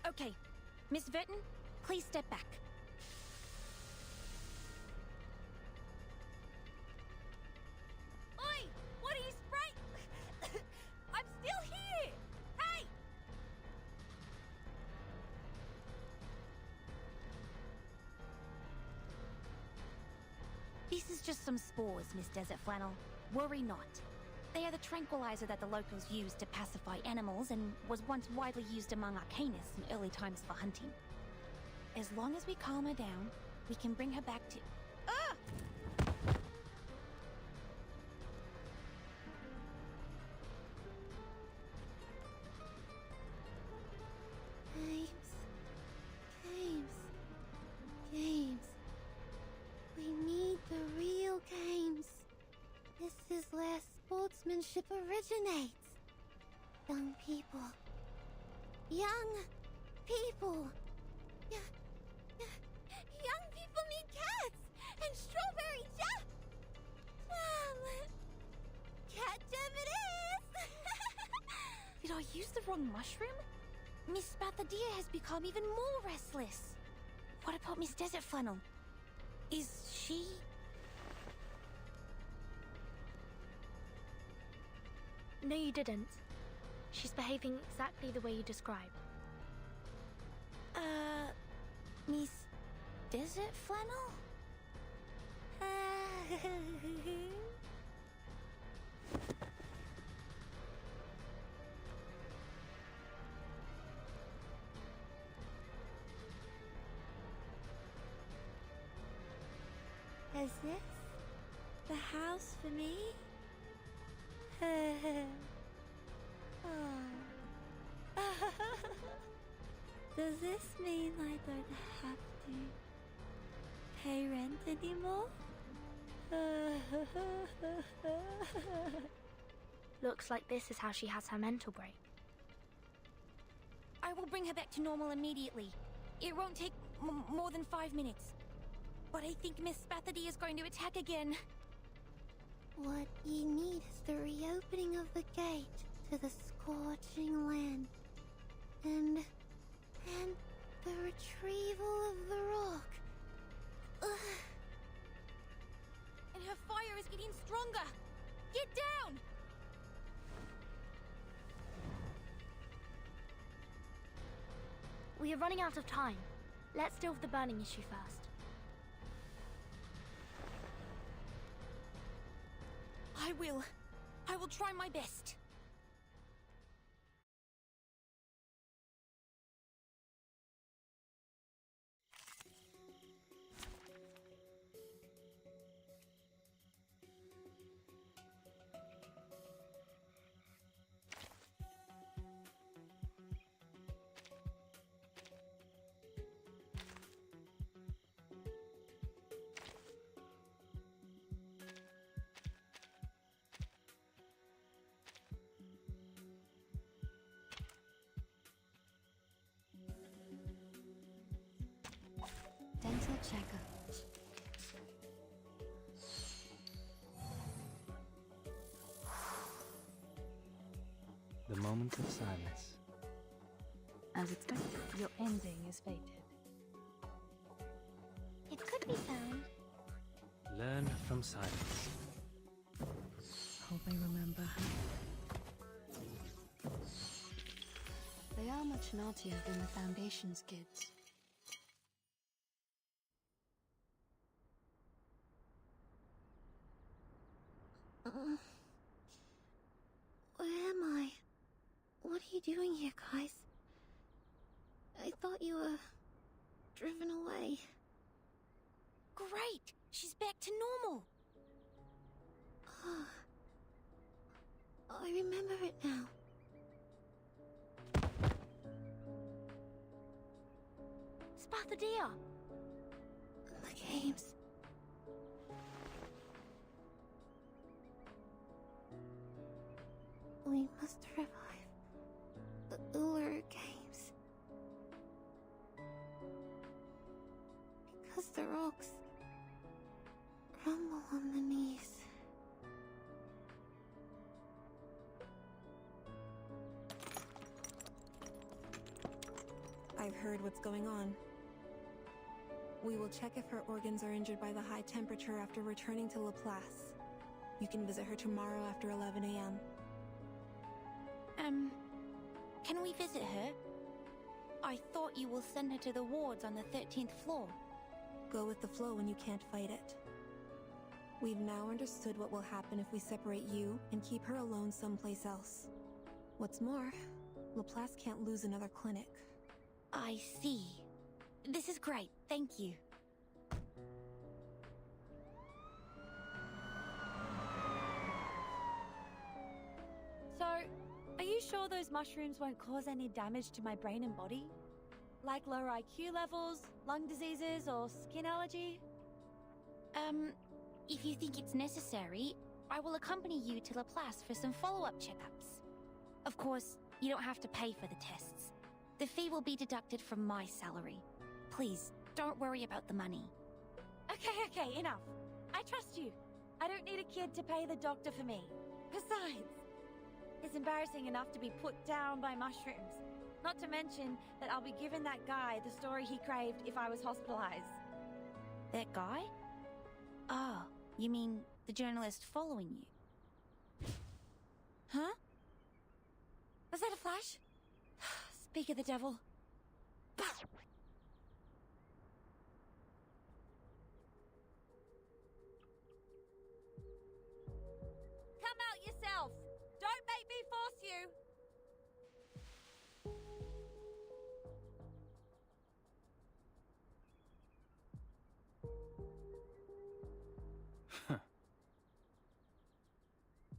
S10: Okay. Miss Verton, please step back.
S7: Oi! What are you spraying? I'm still here! Hey!
S10: This is just some spores, Miss Desert Flannel. Worry not. They are the tranquilizer that the locals use to pacify animals and was once widely used among Arcanists in early times for hunting. As long as we calm her down, we can bring her back to... Ah!
S6: Games. We need the real games. This is where sportsmanship originates. Young people. Young people need cats and strawberry jam. Cat jam it is.
S10: Did I use the wrong mushroom? Miss Spathadia has become even more restless. What about Miss Desert Flannel? Is she...
S5: No, you didn't. She's behaving exactly the way you described.
S10: Miss Desert Flannel?
S6: Is this the house for me? Does this mean I don't have to pay rent anymore?
S5: Looks like this is how she has her mental break.
S10: I will bring her back to normal immediately. It won't take more than 5 minutes. But I think Miss Spathadia is going to attack again.
S6: What you need is the reopening of the gate to the scorching land. And the retrieval of the rock. Ugh.
S10: And her fire is getting stronger. Get down!
S5: We are running out of time. Let's deal with the burning issue first.
S10: I will try my best. Dental checker.
S1: The moment of silence.
S4: As expected, your ending is fated.
S10: It could be found.
S1: Learn from silence.
S4: Hope I remember her.
S10: They are much naughtier than the Foundation's kids.
S6: Where am I? What are you doing here, guys? I thought you were driven away.
S7: Great! She's back to normal!
S6: I remember it now.
S7: Spathadia!
S6: The games. We must revive the Uluru games. Because the rocks rumble on the knees.
S8: I've heard what's going on. We will check if her organs are injured by the high temperature after returning to Laplace. You can visit her tomorrow after 11 a.m.
S10: Can we visit her? I thought you will send her to the wards on the 13th floor.
S8: Go with the flow when you can't fight it. We've now understood what will happen if we separate you and keep her alone someplace else. What's more, Laplace can't lose another clinic.
S10: I see. This is great, thank you.
S7: So, are you sure those mushrooms won't cause any damage to my brain and body? Like lower IQ levels, lung diseases, or skin allergy?
S10: If you think it's necessary, I will accompany you to Laplace for some follow-up checkups. Of course, you don't have to pay for the tests. The fee will be deducted from my salary. Please, don't worry about the money.
S7: Okay, enough. I trust you. I don't need a kid to pay the doctor for me. Besides, it's embarrassing enough to be put down by mushrooms. Not to mention that I'll be giving that guy the story he craved if I was hospitalized.
S10: That guy? Oh, you mean the journalist following you?
S7: Huh? Was that a flash? Speak of the devil. Come out yourself! Don't make me force you!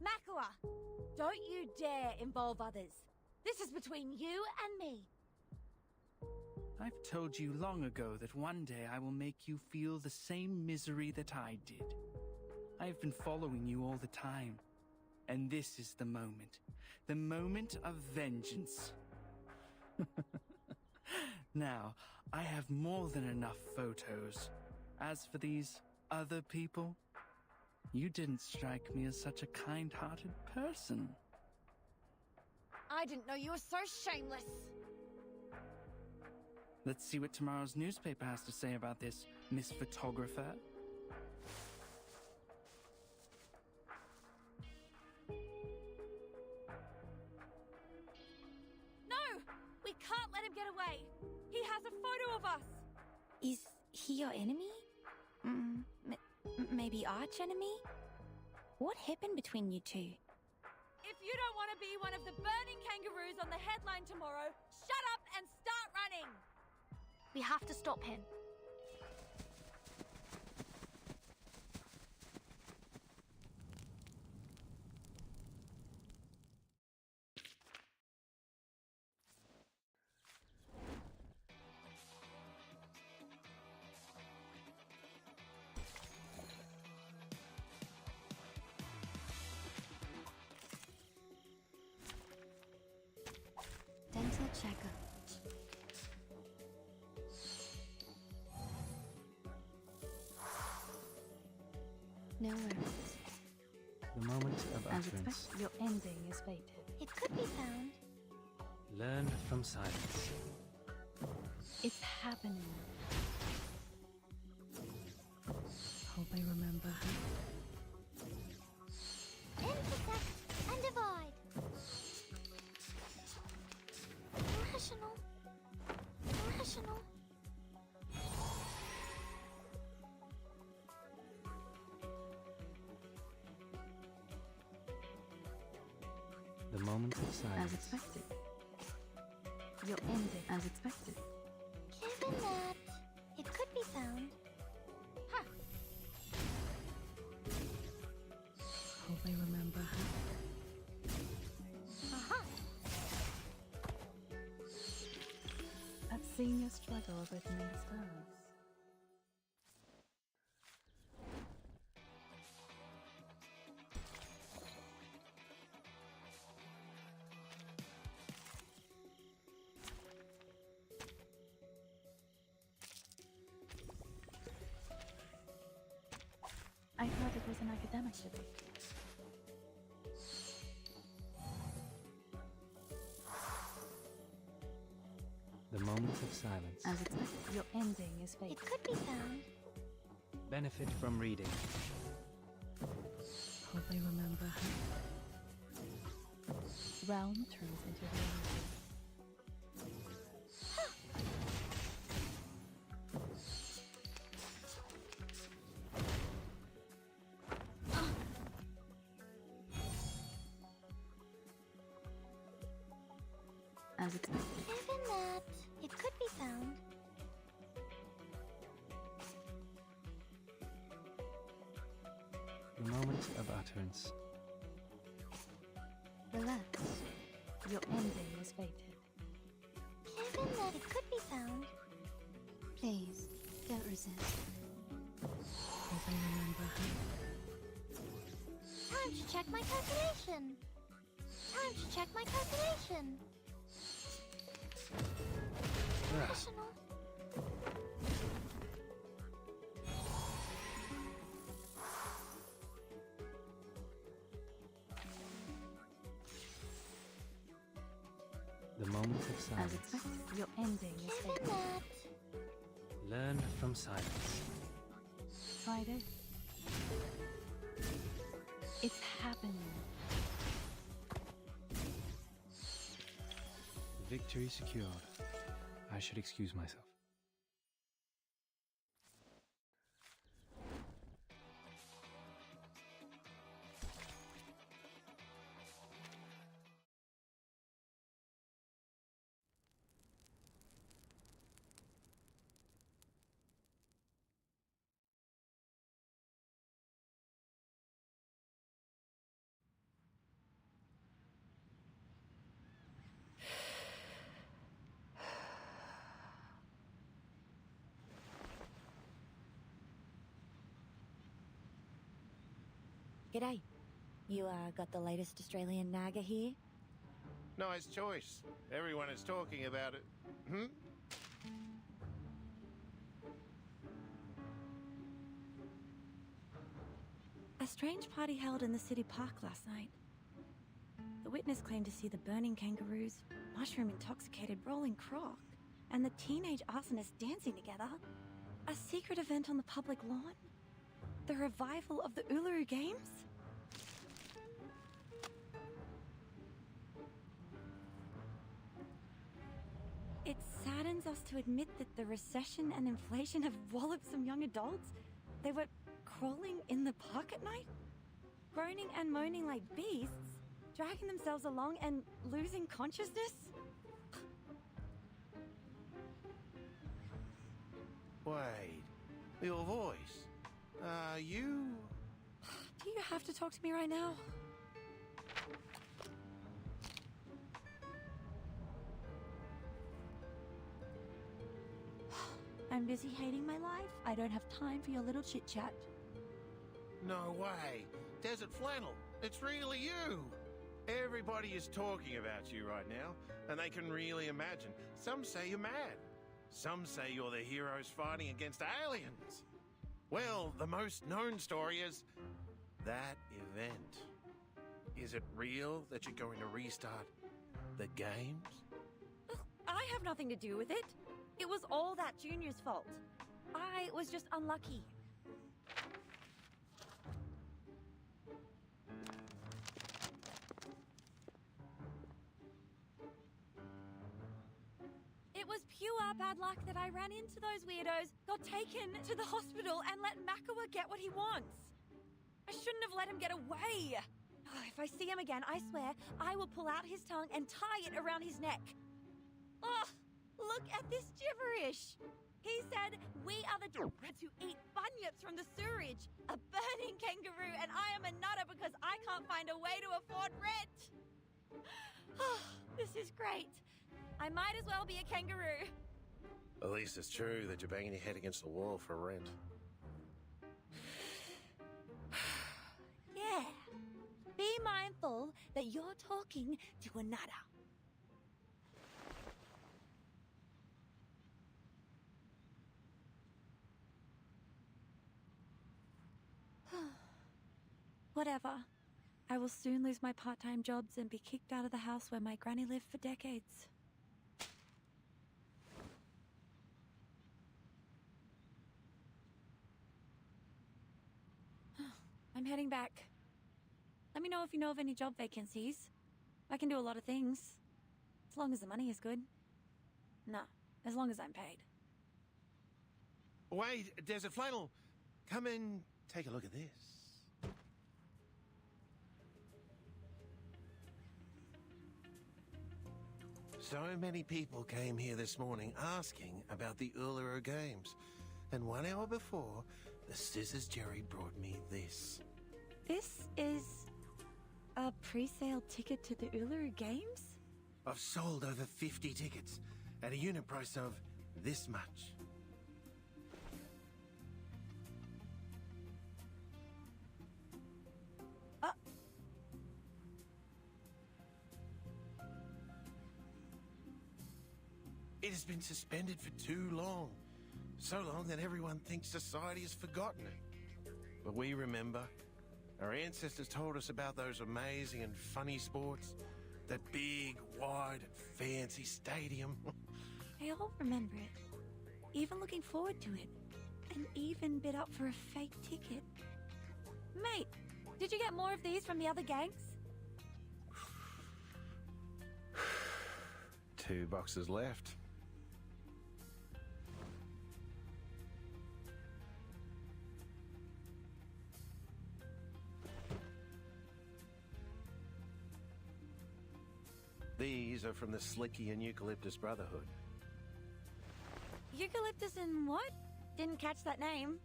S7: Makua, don't you dare involve others. This is between you and me.
S12: I've told you long ago that one day I will make you feel the same misery that I did. I've been following you all the time. And this is the moment of vengeance. Now, I have more than enough photos. As for these other people, you didn't strike me as such a kind-hearted person.
S7: I didn't know you were so shameless.
S12: Let's see what tomorrow's newspaper has to say about this, Miss Photographer.
S7: No! We can't let him get away! He has a photo of us!
S10: Is he your enemy? Maybe arch-enemy? What happened between you two?
S7: If you don't want to be one of the burning kangaroos on the headline tomorrow, shut up and start running!
S5: We have to stop him.
S10: Dental checker. No worries.
S1: The moment of
S10: As
S1: utterance.
S10: expected, your ending is fated.
S6: It could be found.
S1: Learn from silence.
S10: It's happening. Hope I remember her.
S6: Intersect and divide. Rational. Rational.
S1: The moment of silence.
S10: As expected. Your ending as expected.
S6: Given that, it could be found. Ha!
S10: Hope I remember her.
S6: Aha!
S10: I've seen your struggle of opening the stars. I heard it was an academic debate.
S1: The moment of silence.
S10: As expected, your ending is fated.
S6: It could be found.
S1: Benefit from reading.
S10: Hope I remember her. Realm turns into reality. As expected.
S6: Given that, it could be found.
S1: The moment of utterance.
S10: Relax. Your ending is fated.
S6: Given that, it could be found.
S10: Please, don't resist. Hope I remember her.
S6: Time to check my calculation. Time to check my calculation. Rational.
S1: The moment of
S10: As
S1: silence.
S10: expected, your ending is
S6: Given
S10: fated.
S6: that,
S1: Learn from silence.
S10: Friday. It's happening.
S1: Victory secured. I should excuse myself.
S7: G'day. You got the latest Australian Naga here?
S13: Nice choice. Everyone is talking about it. Hmm?
S7: A strange party held in the city park last night. The witness claimed to see the burning kangaroos, mushroom-intoxicated rolling croc, and the teenage arsonists dancing together. A secret event on the public lawn? The revival of the Uluru Games? It saddens us to admit that the recession and inflation have walloped some young adults. They were crawling in the park at night, groaning and moaning like beasts, dragging themselves along and losing consciousness.
S13: Wait, your voice. You...
S7: Do you have to talk to me right now? I'm busy hating my life. I don't have time for your little chit-chat.
S13: No way. Desert Flannel, it's really you. Everybody is talking about you right now, and they can really imagine. Some say you're mad. Some say you're the heroes fighting against aliens. Well, the most known story is that event. Is it real that you're going to restart the games?
S7: I have nothing to do with it. It was all that Junior's fault. I was just unlucky. It was pure bad luck that I ran into those weirdos, got taken to the hospital, and let Makawa get what he wants. I shouldn't have let him get away. Oh, if I see him again, I swear, I will pull out his tongue and tie it around his neck. Oh, look at this gibberish. He said, we are the rats who eat bunyips from the sewerage. A burning kangaroo, and I am a nutter because I can't find a way to afford rent. Oh, this is great. I might as well be a kangaroo.
S13: At least it's true that you're banging your head against the wall for rent.
S7: Yeah. Be mindful that you're talking to another. Whatever. I will soon lose my part-time jobs and be kicked out of the house where my granny lived for decades. I'm heading back. Let me know if you know of any job vacancies. I can do a lot of things. As long as the money is good. No, as long as I'm paid.
S13: Wait, Desert Flannel. Come and take a look at this. So many people came here this morning asking about the Uluru Games. And 1 hour before, the Scissors Jerry brought me this.
S7: This is a pre-sale ticket to the Uluru Games?
S13: I've sold over 50 tickets at a unit price of this much. It has been suspended for too long. So long that everyone thinks society has forgotten it. But we remember. Our ancestors told us about those amazing and funny sports. That big, wide, fancy stadium.
S7: I all remember it. Even looking forward to it. And even bid up for a fake ticket. Mate, did you get more of these from the other gangs?
S13: 2 boxes left. These are from the Slicky and Eucalyptus Brotherhood.
S7: Eucalyptus and what? Didn't catch that name.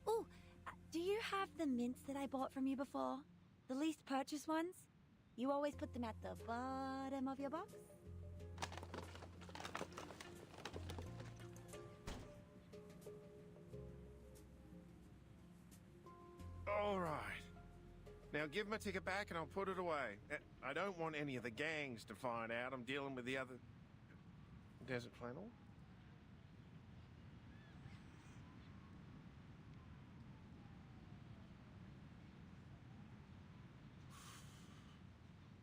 S7: Ooh, do you have the mints that I bought from you before? The least purchased ones? You always put them at the bottom of your box?
S13: All right. Now give my ticket back and I'll put it away. I don't want any of the gangs to find out I'm dealing with the other... Desert Flannel?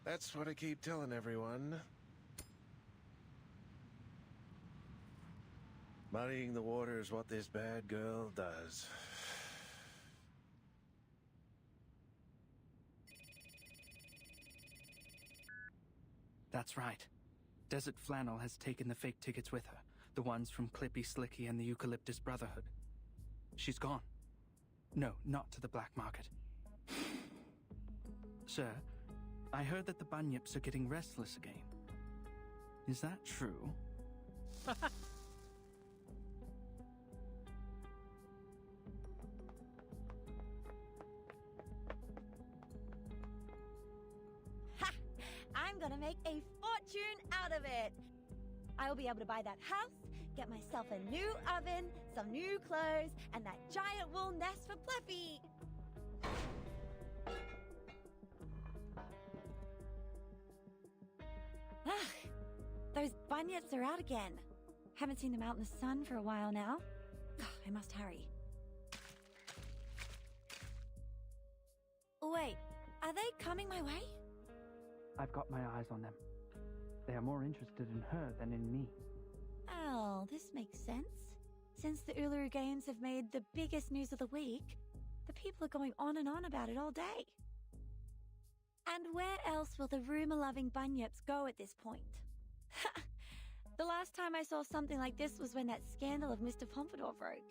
S13: That's what I keep telling everyone. Muddying the water is what this bad girl does.
S12: That's right. Desert Flannel has taken the fake tickets with her. The ones from Clippy, Slicky, and the Eucalyptus Brotherhood. She's gone. No, not to the black market. Sir, I heard that the bunyips are getting restless again. Is that true?
S7: I'm gonna make a fortune out of it. I'll be able to buy that house, get myself a new oven, some new clothes, and that giant wool nest for Fluffy. Those bunyips are out again. Haven't seen them out in the sun for a while now. I must hurry. Oh wait, are they coming my way?
S12: I've got my eyes on them. They are more interested in her than in me.
S7: Oh, this makes sense. Since the Uluru Games have made the biggest news of the week, the people are going on and on about it all day. And where else will the rumour-loving bunyips go at this point? The last time I saw something like this was when that scandal of Mr. Pompadour broke.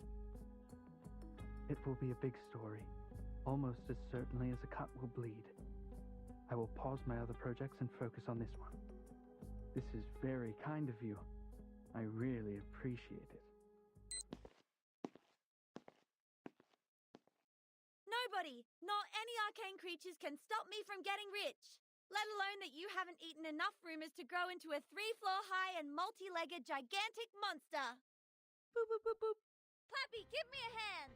S12: It will be a big story, almost as certainly as a cut will bleed. I will pause my other projects and focus on this one. This is very kind of you. I really appreciate it.
S7: Nobody, not any arcane creatures, can stop me from getting rich. Let alone that you haven't eaten enough rumors to grow into a 3-floor high and multi-legged gigantic monster. Boop, boop, boop, boop. Clappy, give me a hand.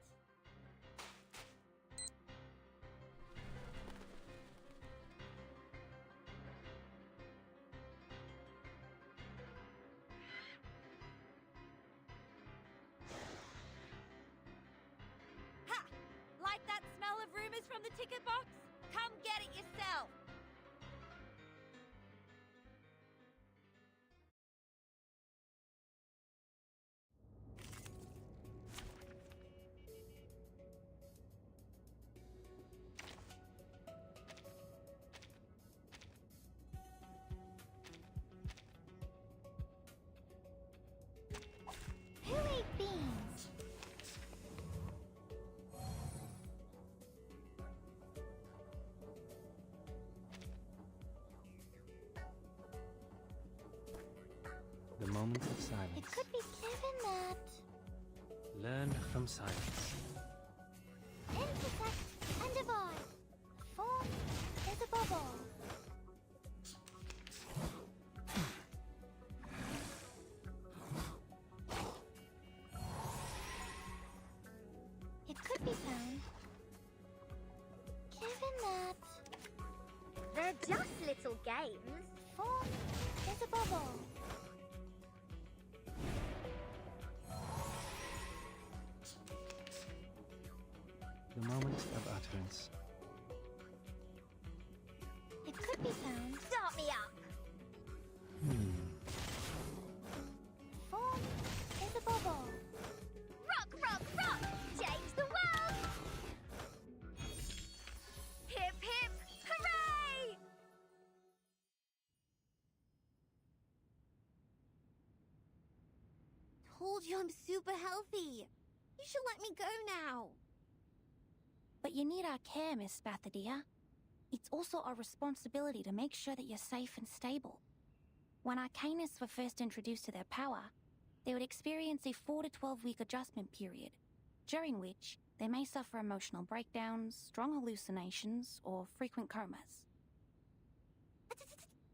S7: Ha! Like that smell of rumors from the ticket box? Come get it yourself.
S6: Who ate beans?
S1: The moment of silence.
S6: It could be Kevin that...
S1: Learn from silence.
S6: Intersect and divide. Form is a bubble. It could be found. Given that...
S14: They're just little games.
S6: Form is a bubble.
S1: The moment of utterance.
S6: It could be found.
S14: Start me up.
S6: Form is a bubble.
S14: Rock, rock, rock! Change the world! Hip, hip, hooray!
S6: Told you I'm super healthy. You should let me go now.
S10: But you need our care, Miss Spathadia. It's also our responsibility to make sure that you're safe and stable. When Arcanists were first introduced to their power, they would experience a 4 to 12-week adjustment period, during which they may suffer emotional breakdowns, strong hallucinations, or frequent comas.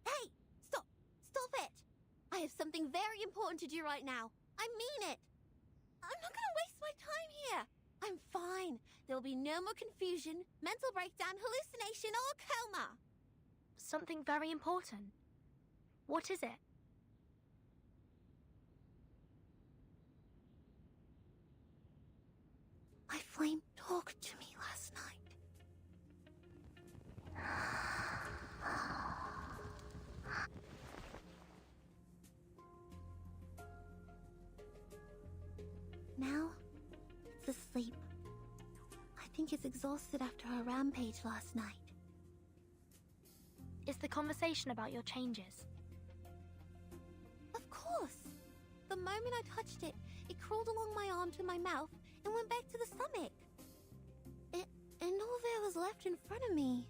S6: Hey! Stop! Stop it! I have something very important to do right now. I mean it. I'm not gonna waste my time here. I'm fine. There'll be no more confusion, mental breakdown, hallucination, or coma.
S5: Something very important. What is it?
S6: My flame talked to me last night. Now, it's asleep. I think it's exhausted after our rampage last night.
S5: Is the conversation about your changes?
S6: Of course! The moment I touched it, it crawled along my arm to my mouth and went back to the stomach. And all there was left in front of me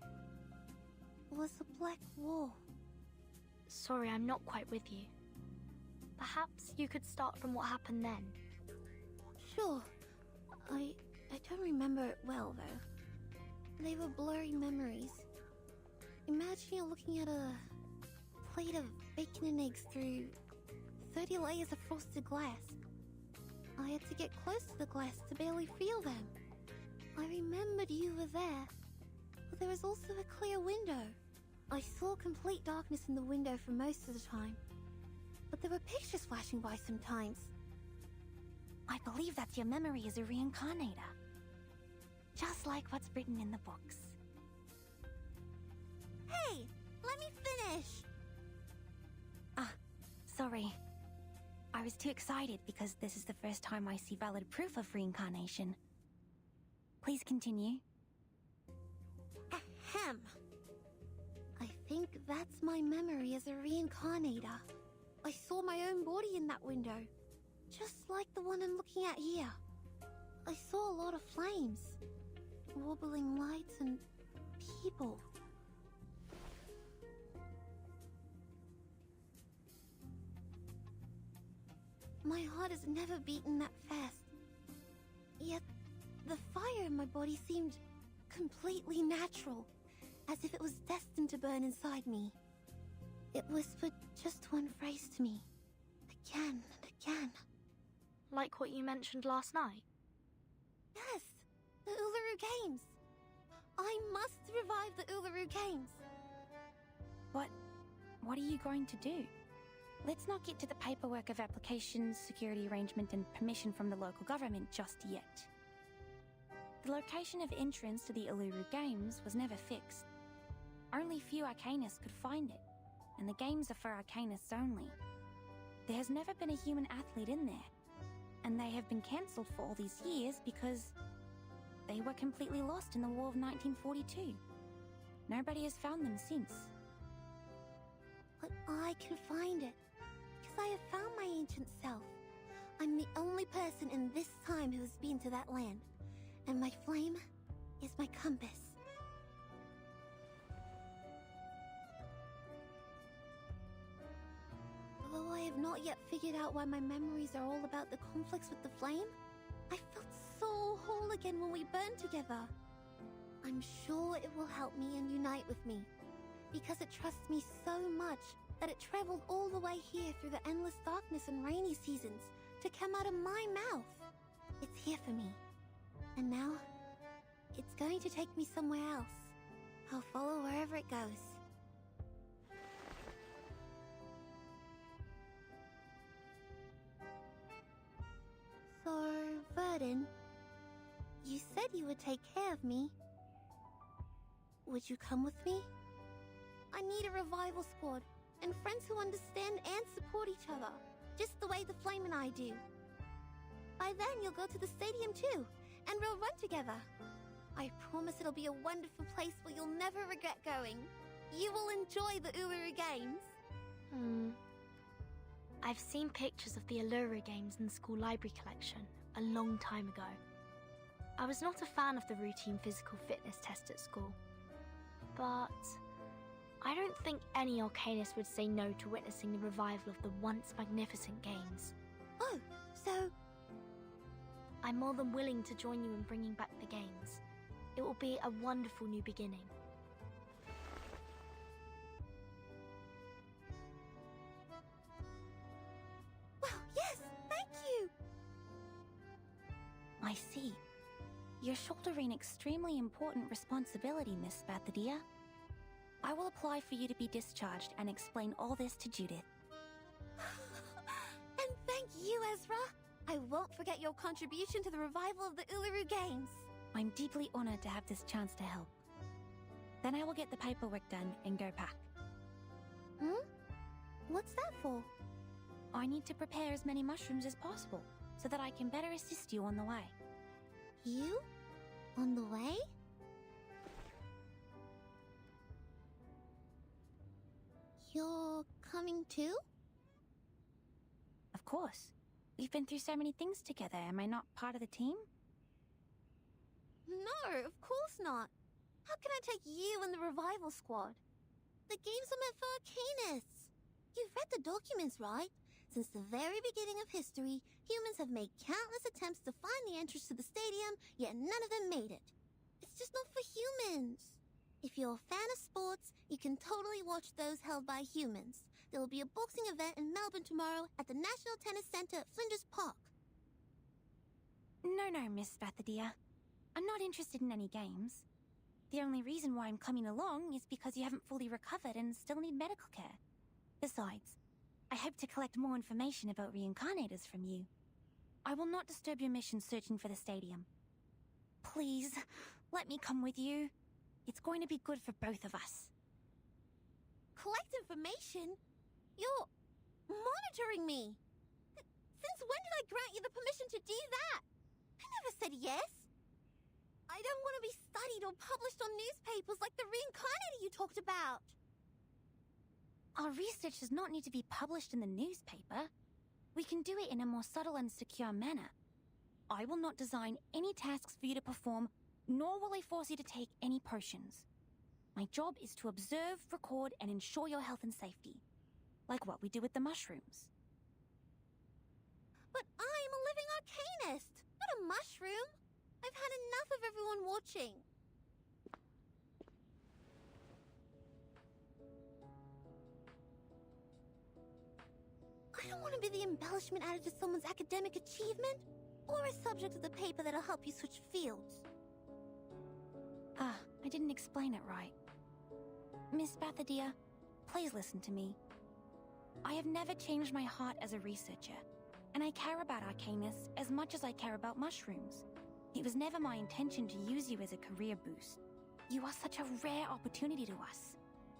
S6: was a black wall.
S5: Sorry, I'm not quite with you. Perhaps you could start from what happened then.
S6: Sure. I don't remember it well, though. They were blurry memories. Imagine you're looking at a plate of bacon and eggs through 30 layers of frosted glass. I had to get close to the glass to barely feel them. I remembered you were there, but there was also a clear window. I saw complete darkness in the window for most of the time, but there were pictures flashing by sometimes.
S10: I believe that your memory is a reincarnator. Just like what's written in the books.
S6: Hey, let me finish!
S10: Sorry. I was too excited because this is the first time I see valid proof of reincarnation. Please continue.
S6: Ahem. I think that's my memory as a reincarnator. I saw my own body in that window, just like the one I'm looking at here. I saw a lot of flames, wobbling lights, and people. My heart has never beaten that fast. Yet, the fire in my body seemed completely natural, as if it was destined to burn inside me. It whispered just one phrase to me, again and again.
S5: Like what you mentioned last night?
S6: Yes, the Uluru Games. I must revive the Uluru Games.
S10: What are you going to do? Let's not get to the paperwork of applications, security arrangement, and permission from the local government just yet. The location of entrance to the Uluru Games was never fixed. Only few Arcanists could find it, and the games are for Arcanists only. There has never been a human athlete in there, and they have been cancelled for all these years because they were completely lost in the War of 1942. Nobody has found them since.
S6: But I can find it, because I have found my ancient self. I'm the only person in this time who has been to that land, and my flame is my compass. Although I have not yet figured out why my memories are all about the conflicts with the flame, I felt so whole again when we burned together. I'm sure it will help me and unite with me, because it trusts me so much that it traveled all the way here through the endless darkness and rainy seasons to come out of my mouth. It's here for me. And now, it's going to take me somewhere else. I'll follow wherever it goes. So, Verdun, you said you would take care of me. Would you come with me? I need a revival squad, and friends who understand and support each other, just the way the Flame and I do. By then, you'll go to the stadium too, and we'll run together. I promise it'll be a wonderful place where you'll never regret going. You will enjoy the Uluru Games.
S5: I've seen pictures of the Uluru Games in the school library collection a long time ago. I was not a fan of the routine physical fitness test at school, but I don't think any Arcanist would say no to witnessing the revival of the once magnificent games.
S6: Oh, so...
S5: I'm more than willing to join you in bringing back the games. It will be a wonderful new beginning.
S6: Well, yes, thank you!
S10: I see. You're shouldering extremely important responsibility, Miss Bathadia. I will apply for you to be discharged and explain all this to Judith.
S6: And thank you, Ezra! I won't forget your contribution to the revival of the Uluru Games.
S10: I'm deeply honored to have this chance to help. Then I will get the paperwork done and go back.
S6: What's that for?
S10: I need to prepare as many mushrooms as possible so that I can better assist you on the way.
S6: You? On the way? You're coming too?
S10: Of course. We've been through so many things together. Am I not part of the team?
S6: No, of course not. How can I take you and the revival squad? The games are meant for Arcanists. You've read the documents, right? Since the very beginning of history, humans have made countless attempts to find the entrance to the stadium, yet none of them made it. It's just not for humans. If you're a fan of sports, you can totally watch those held by humans. There will be a boxing event in Melbourne tomorrow at the National Tennis Centre at Flinders Park.
S10: No, Miss Bathadia. I'm not interested in any games. The only reason why I'm coming along is because you haven't fully recovered and still need medical care. Besides, I hope to collect more information about reincarnators from you. I will not disturb your mission searching for the stadium. Please, let me come with you. It's going to be good for both of us.
S6: collect information? You're monitoring me. Since when did I grant you the permission to do that? I never said yes. I don't want to be studied or published on newspapers like the reincarnator you talked about.
S10: Our research does not need to be published in the newspaper. We can do it in a more subtle and secure manner. I will not design any tasks for you to perform, nor will I force you to take any potions. My job is to observe, record, and ensure your health and safety. Like what we do with the mushrooms.
S6: But I'm a living arcanist, not a mushroom. I've had enough of everyone watching. I don't want to be the embellishment added to someone's academic achievement, or a subject of the paper that'll help you switch fields.
S10: I didn't explain it right. Miss Bathadia, please listen to me. I have never changed my heart as a researcher, and I care about Arcanus as much as I care about mushrooms. It was never my intention to use you as a career boost. You are such a rare opportunity to us,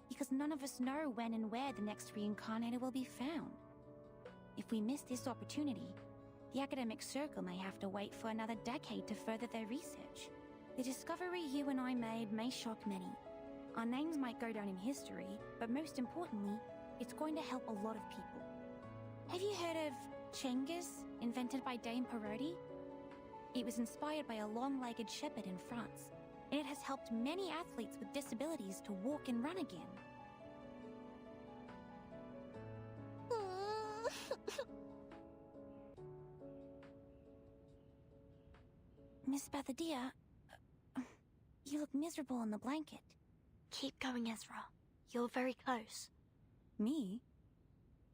S10: because none of us know when and where the next reincarnator will be found. If we miss this opportunity, the academic circle may have to wait for another decade to further their research. The discovery you and I made may shock many. Our names might go down in history, but most importantly, it's going to help a lot of people. Have you heard of Chengiz, invented by Dame Parodi? It was inspired by a long-legged shepherd in France, and it has helped many athletes with disabilities to walk and run again. Miss Bathadia, you look miserable in the blanket.
S5: Keep going, Ezra. You're very close.
S10: Me?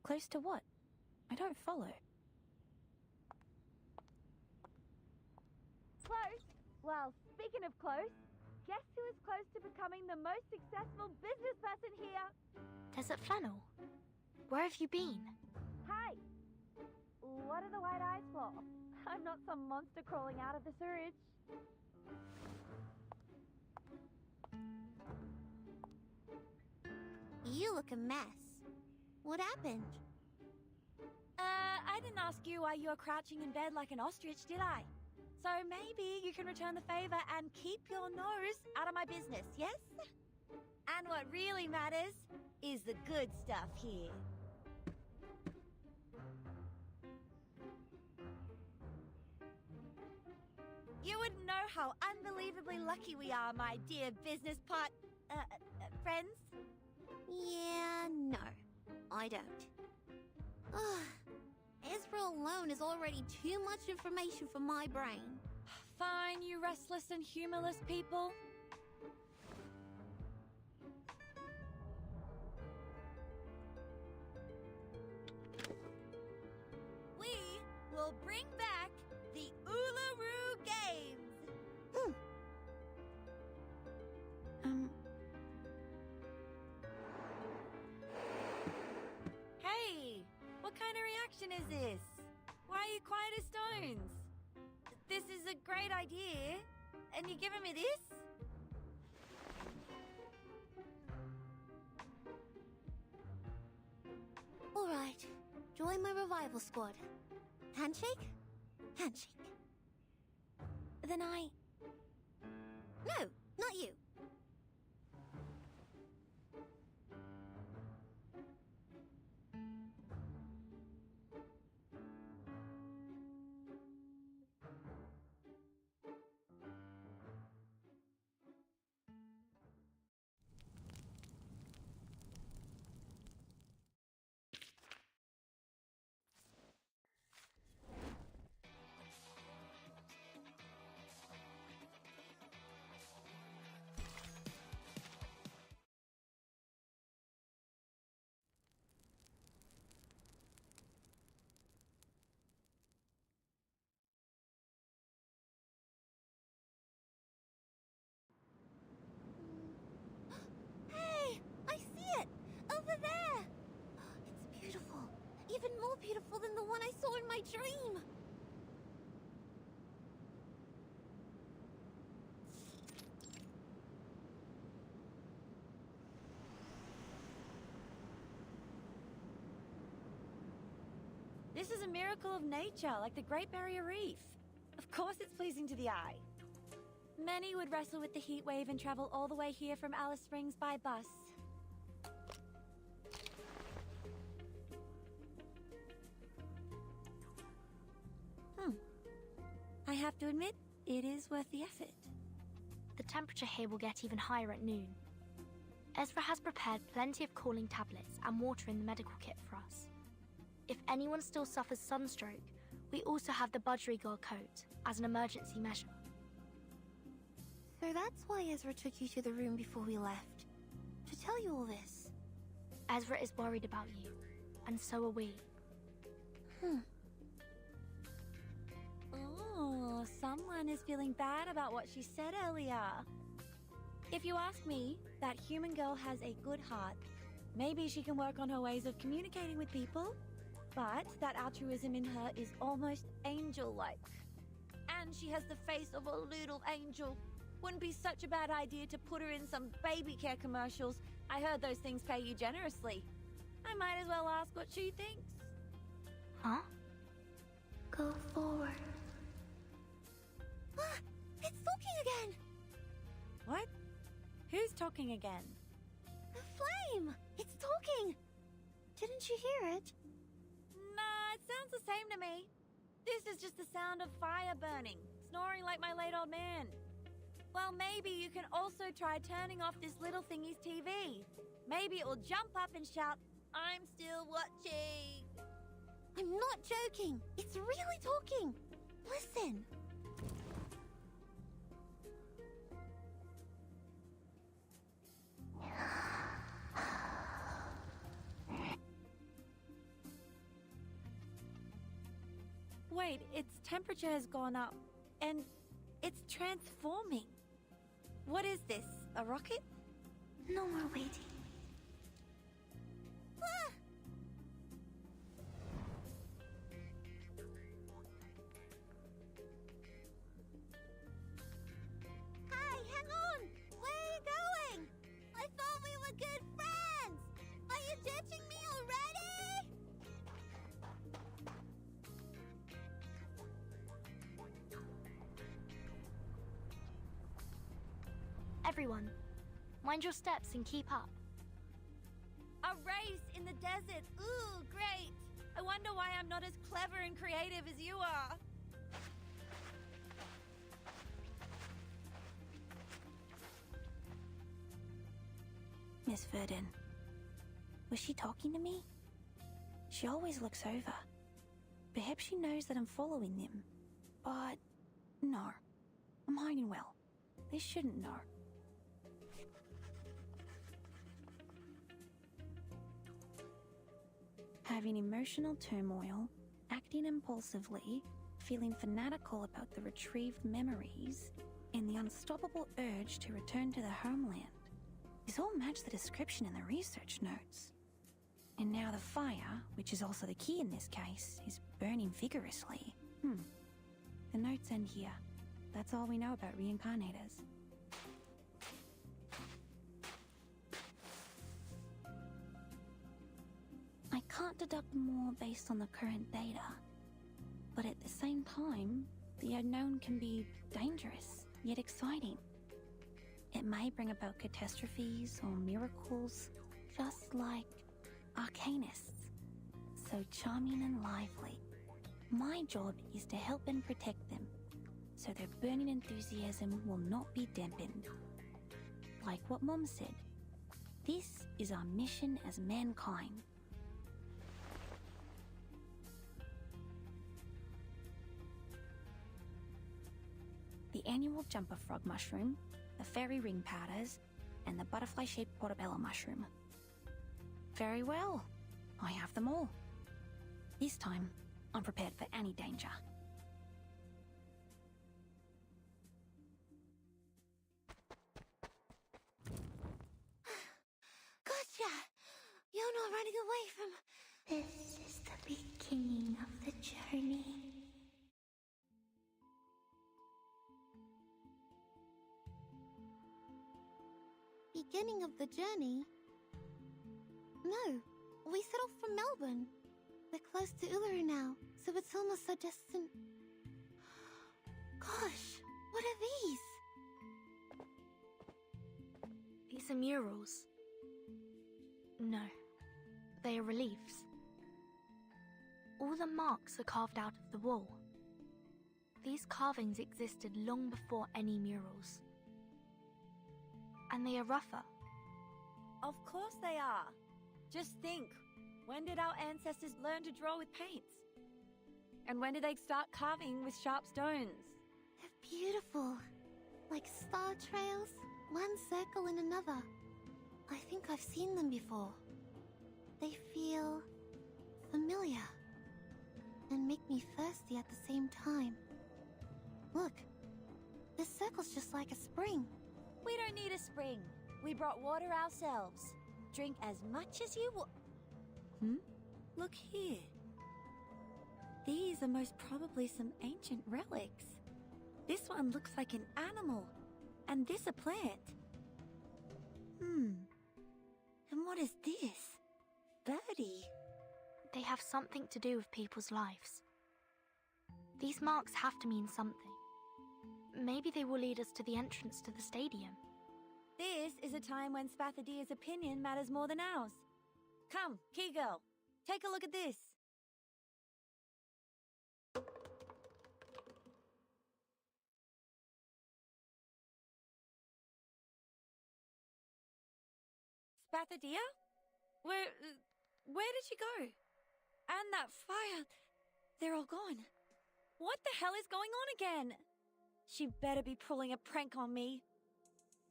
S10: Close to what? I don't follow.
S7: Close? Well, speaking of close, guess who is close to becoming the most successful business person here?
S5: Desert Flannel. Where have you been?
S7: Hey! What are the white eyes for? I'm not some monster crawling out of the sewage.
S6: You look a mess. What happened?
S7: I didn't ask you why you were crouching in bed like an ostrich, did I? So maybe you can return the favor and keep your nose out of my business, yes? And what really matters is the good stuff here. You wouldn't know how unbelievably lucky we are, my dear business friends.
S6: Yeah, no, I don't. Ezra alone is already too much information for my brain.
S7: Fine, you restless and humorless people. We will bring back the Uluru Games. Hey, what kind of reaction is this? Why are you quiet as stones? This is a great idea, and you're giving me this?
S6: All right, join my revival squad. Handshake? Handshake.
S10: Then I...
S6: No, not you. Even more beautiful than the one I saw in my dream.
S7: This is a miracle of nature, like the Great Barrier Reef. Of course it's pleasing to the eye. Many would wrestle with the heat wave and travel all the way here from Alice Springs by bus. I have to admit, it is worth the effort.
S5: The temperature here will get even higher at noon. Ezra has prepared plenty of cooling tablets and water in the medical kit for us. If anyone still suffers sunstroke, we also have the Budgerigar coat as an emergency measure.
S6: So that's why Ezra took you to the room before we left. To tell you all this.
S5: Ezra is worried about you, and so are we.
S7: Oh, someone is feeling bad about what she said earlier. If you ask me, that human girl has a good heart. Maybe she can work on her ways of communicating with people, but that altruism in her is almost angel-like. And she has the face of a little angel. Wouldn't be such a bad idea to put her in some baby care commercials. I heard those things pay you generously. I might as well ask what she thinks.
S5: Huh?
S6: Go forward. Ah, it's talking again!
S7: What? Who's talking again?
S6: The flame! It's talking! Didn't you hear it?
S7: Nah, it sounds the same to me. This is just the sound of fire burning, snoring like my late old man. Well, maybe you can also try turning off this little thingy's TV. Maybe it will jump up and shout, "I'm still watching."
S6: I'm not joking. It's really talking. Listen.
S7: Wait, its temperature has gone up, and it's transforming. What is this, a rocket?
S6: No more waiting. Ah! Hey, hang on! Where are you going? I thought we were good friends! Are you ditching me already?
S5: Everyone, mind your steps and keep up.
S7: A race in the desert. Ooh, great. I wonder why I'm not as clever and creative as you are.
S10: Miss Verdon, was she talking to me? She always looks over. Perhaps she knows that I'm following them. But no, I'm hiding well. They shouldn't know. Having emotional turmoil, acting impulsively, feeling fanatical about the retrieved memories, and the unstoppable urge to return to the homeland. These all match the description in the research notes. And now the fire, which is also the key in this case, is burning vigorously. The notes end here. That's all we know about reincarnators. I can't deduct more based on the current data. But at the same time, the unknown can be dangerous, yet exciting. It may bring about catastrophes or miracles, just like arcanists. So charming and lively. My job is to help and protect them, so their burning enthusiasm will not be dampened. Like what Mom said, this is our mission as mankind. The annual jumper frog mushroom, the fairy ring powders, and the butterfly-shaped portobello mushroom. Very well, I have them all. This time, I'm prepared for any danger.
S6: Gotcha! You're not running away from... This is the beginning of the journey. Beginning of the journey? No, we set off from Melbourne. We're close to Uluru now, so it's almost so distant. Gosh, what are these?
S5: These are murals. No, they are reliefs. All the marks are carved out of the wall. These carvings existed long before any murals. And they are rougher.
S7: Of course they are. Just think, when did our ancestors learn to draw with paints? And when did they start carving with sharp stones?
S6: They're beautiful. Like star trails, one circle in another. I think I've seen them before. They feel familiar and make me thirsty at the same time. Look, this circle's just like a spring.
S7: We don't need a spring. We brought water ourselves. Drink as much as you want. Look here. These are most probably some ancient relics. This one looks like an animal, and this a plant. And what is this? Birdie.
S5: They have something to do with people's lives. These marks have to mean something. Maybe they will lead us to the entrance to the stadium.
S7: This is a time when Spathadia's opinion matters more than ours. Come, Key Girl, take a look at this. Spathadia? Where did she go? And that fire, they're all gone. What the hell is going on again? She better be pulling a prank on me.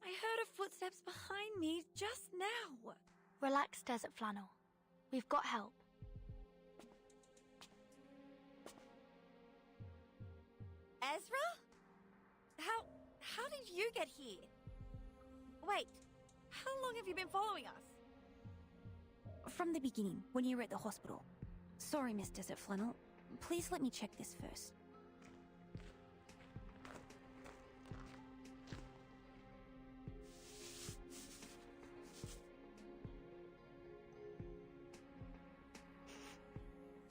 S7: I heard her footsteps behind me just now.
S5: Relax, Desert Flannel. We've got help.
S7: Ezra? How did you get here? Wait, how long have you been following us?
S10: From the beginning, when you were at the hospital. Sorry, Miss Desert Flannel. Please let me check this first.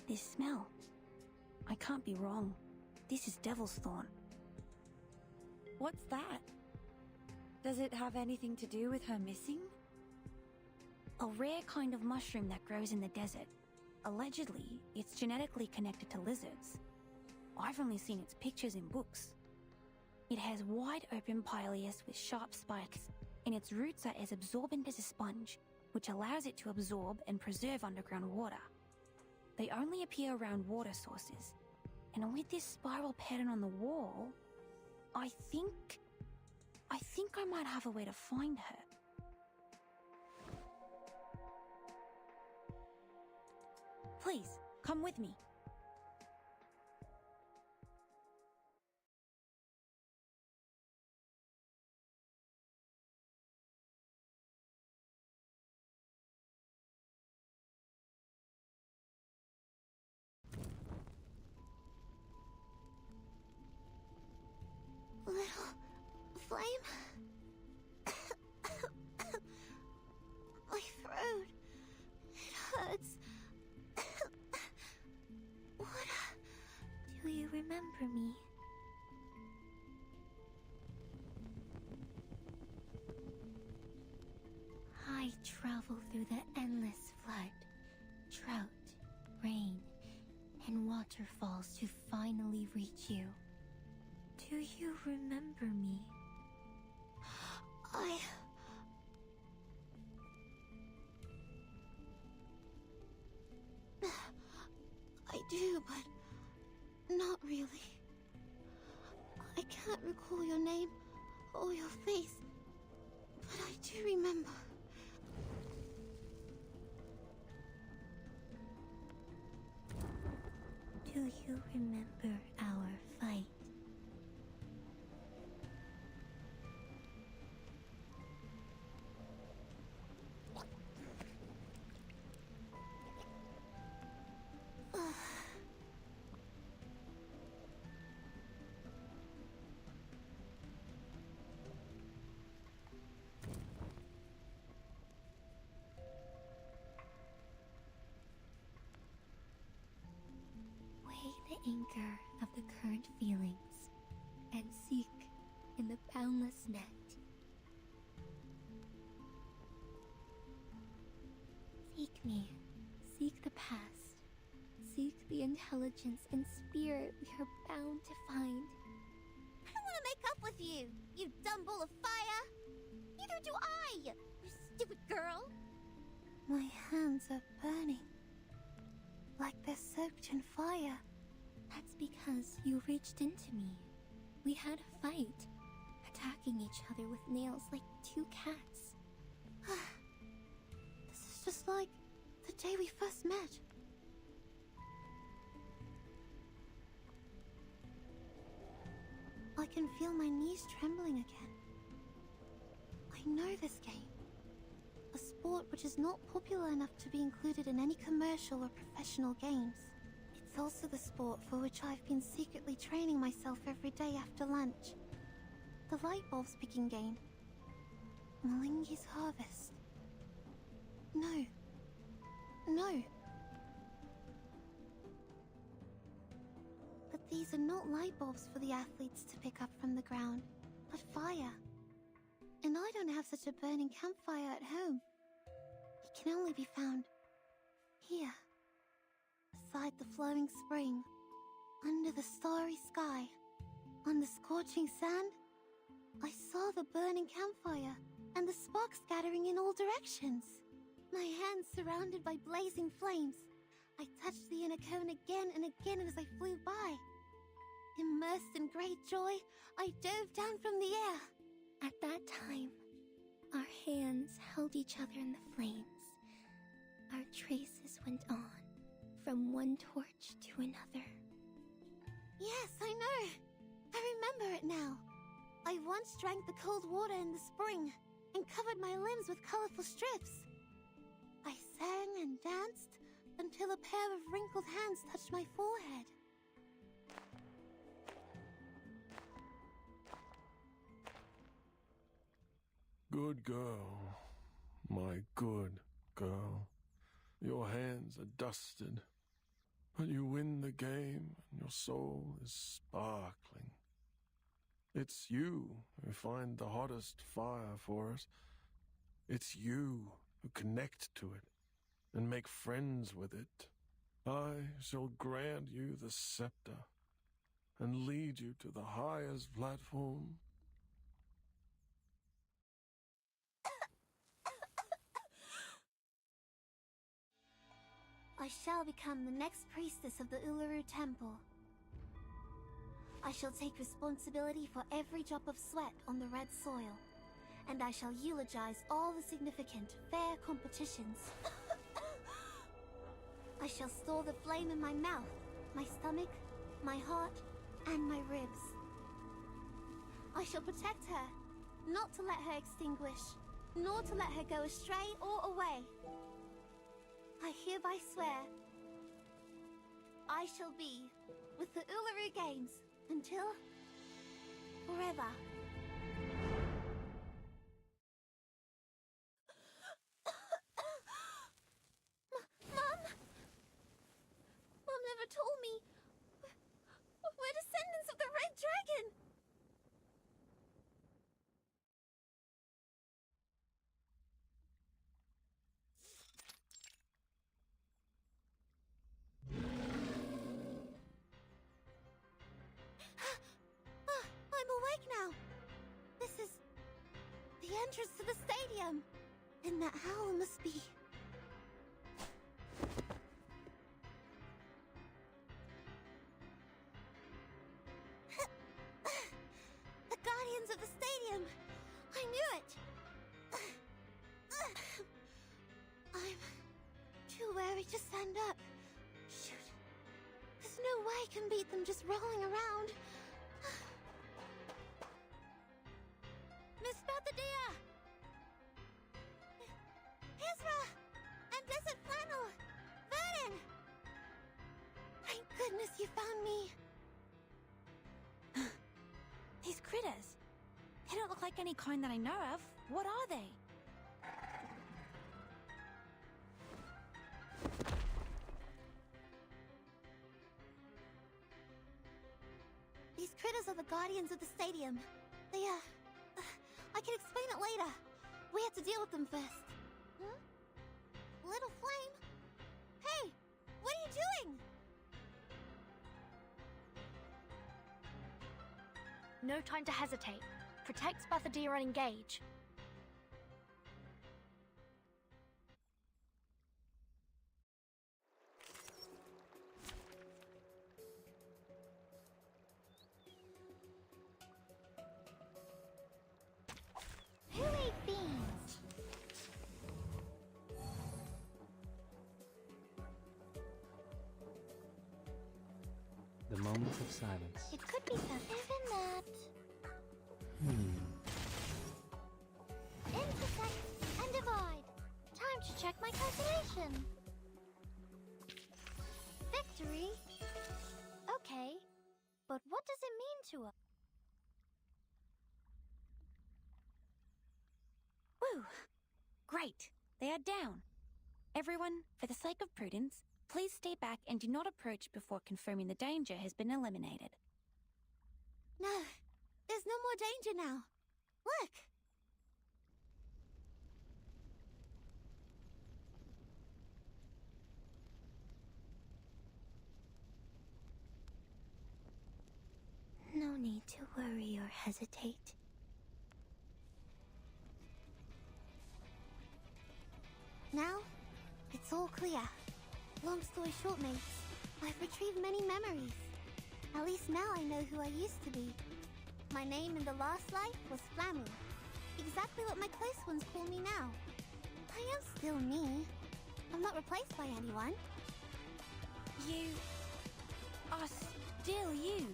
S10: This smell. I can't be wrong. This is Devil's Thorn.
S7: What's that? Does it have anything to do with her missing?
S10: A rare kind of mushroom that grows in the desert. Allegedly, it's genetically connected to lizards. I've only seen its pictures in books. It has wide open pileus with sharp spikes, and its roots are as absorbent as a sponge, which allows it to absorb and preserve underground water. They only appear around water sources, and with this spiral pattern on the wall, I think I might have a way to find her. Please, come with me.
S6: Little flame? My throat. It hurts. What?
S10: Do you remember me? I travel through the endless flood, drought, rain, and waterfalls to finally reach you. Do you remember me?
S6: I do, but not really. I can't recall your name or your face, but I do remember.
S10: Do you remember our fight?
S5: anchor of the current feelings, and seek in the boundless net. Seek me. Seek the past. Seek the intelligence and spirit we are bound to find.
S6: I don't want to make up with you, you dumb ball of fire! Neither do I, you stupid girl!
S5: My hands are burning. Like they're soaked in fire. That's because you reached into me. We had a fight, attacking each other with nails like two cats. This is just like the day we first met. I can feel my knees trembling again. I know this game. A sport which is not popular enough to be included in any commercial or professional games. It's also the sport for which I've been secretly training myself every day after lunch. The light bulb picking game. Malingi's Harvest. No. No. But these are not light bulbs for the athletes to pick up from the ground, but fire. And I don't have such a burning campfire at home. It can only be found here, beside the flowing spring, under the starry sky, on the scorching sand. I saw the burning campfire and the sparks scattering in all directions. My hands surrounded by blazing flames. I touched the inner cone again and again as I flew by. Immersed in great joy, I dove down from the air. At that time, our hands held each other in the flames. Our traces went on, from one torch to another.
S6: Yes, I know. I remember it now. I once drank the cold water in the spring and covered my limbs with colorful strips. I sang and danced until a pair of wrinkled hands touched my forehead.
S13: Good girl. My good girl. Your hands are dusted, but you win the game and your soul is sparkling. It's you who find the hottest fire for us. It's you who connect to it and make friends with it. I shall grant you the scepter and lead you to the highest platform.
S6: I shall become the next priestess of the Uluru Temple. I shall take responsibility for every drop of sweat on the red soil, and I shall eulogize all the significant, fair competitions. I shall store the flame in my mouth, my stomach, my heart, and my ribs. I shall protect her, not to let her extinguish, nor to let her go astray or away. I hereby swear, I shall be with the Uluru Games until forever. Mom? Mom never told me. We're descendants of the Red Dragon. I'm awake now. This is the entrance to the stadium. And that howl must be... the Guardians of the Stadium. I knew it. I'm too wary to stand up. Shoot. There's no way I can beat them just rolling around. Miss Bethadea! Ezra! And Desert Flannel! Vernon! Thank goodness you found me.
S7: These critters. They don't look like any kind that I know of. What are they?
S6: critters are the guardians of the stadium. They, I can explain it later. We have to deal with them first. Huh? Little Flame? Hey! What are you doing?
S5: No time to hesitate. Protect Spathadia and engage.
S14: Who ate beans?
S1: The moments of silence.
S14: It could be something in that. Intersect and divide. Time to check my calculation. Victory? Okay, but what does it mean to us?
S10: Woo! Great. They are down. Everyone, for the sake of prudence, please stay back and do not approach before confirming the danger has been eliminated.
S6: No, there's no more danger now. Look!
S14: No need to worry or hesitate.
S6: Now, it's all clear. Long story short, mates, I've retrieved many memories. At least now I know who I used to be. My name in the last life was Flammy. Exactly what my close ones call me now. I am still me. I'm not replaced by anyone.
S10: You are still you.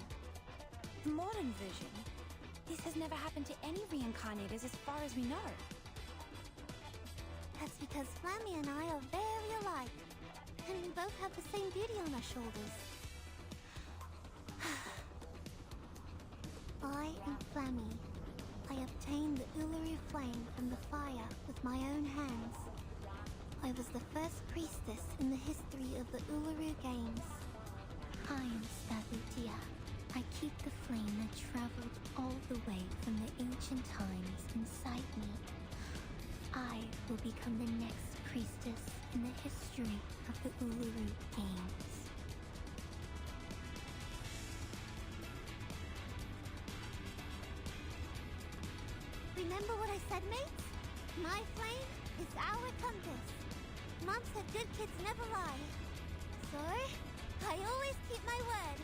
S10: The modern version. This has never happened to any reincarnators as far as we know.
S6: That's because Flammy and I are very alike. And we both have the same beauty on our shoulders. I am Flammy. I obtained the Uluru flame from the fire with my own hands. I was the first priestess in the history of the Uluru Games.
S14: I am Spathadia. I keep the flame that traveled all the way from the ancient times inside me. I will become the next priestess in the history of the Uluru Games.
S6: Remember what I said, mates? My flame is our compass. Mom said good kids never lie. So, I always keep my word.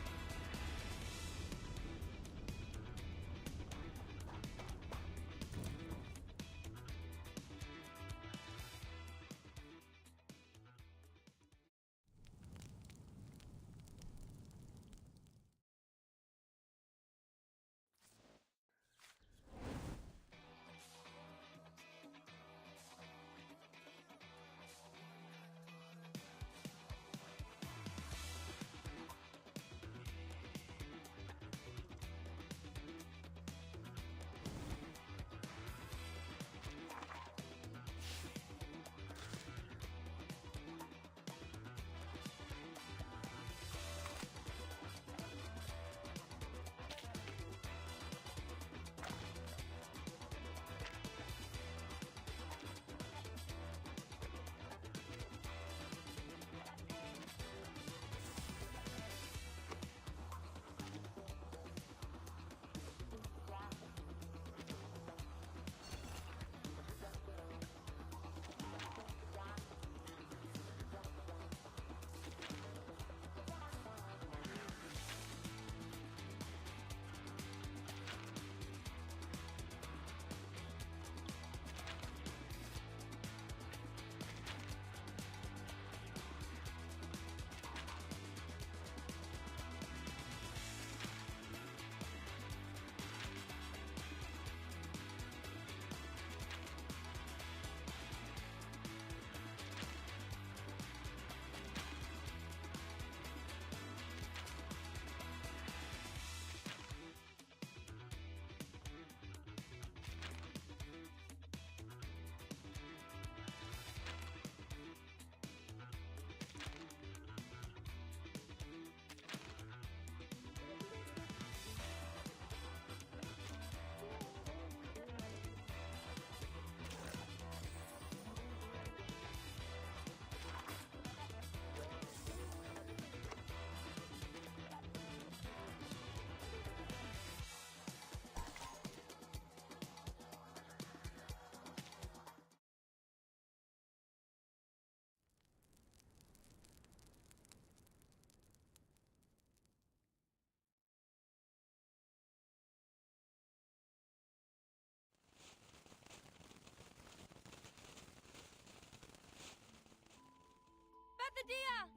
S4: Bethadia!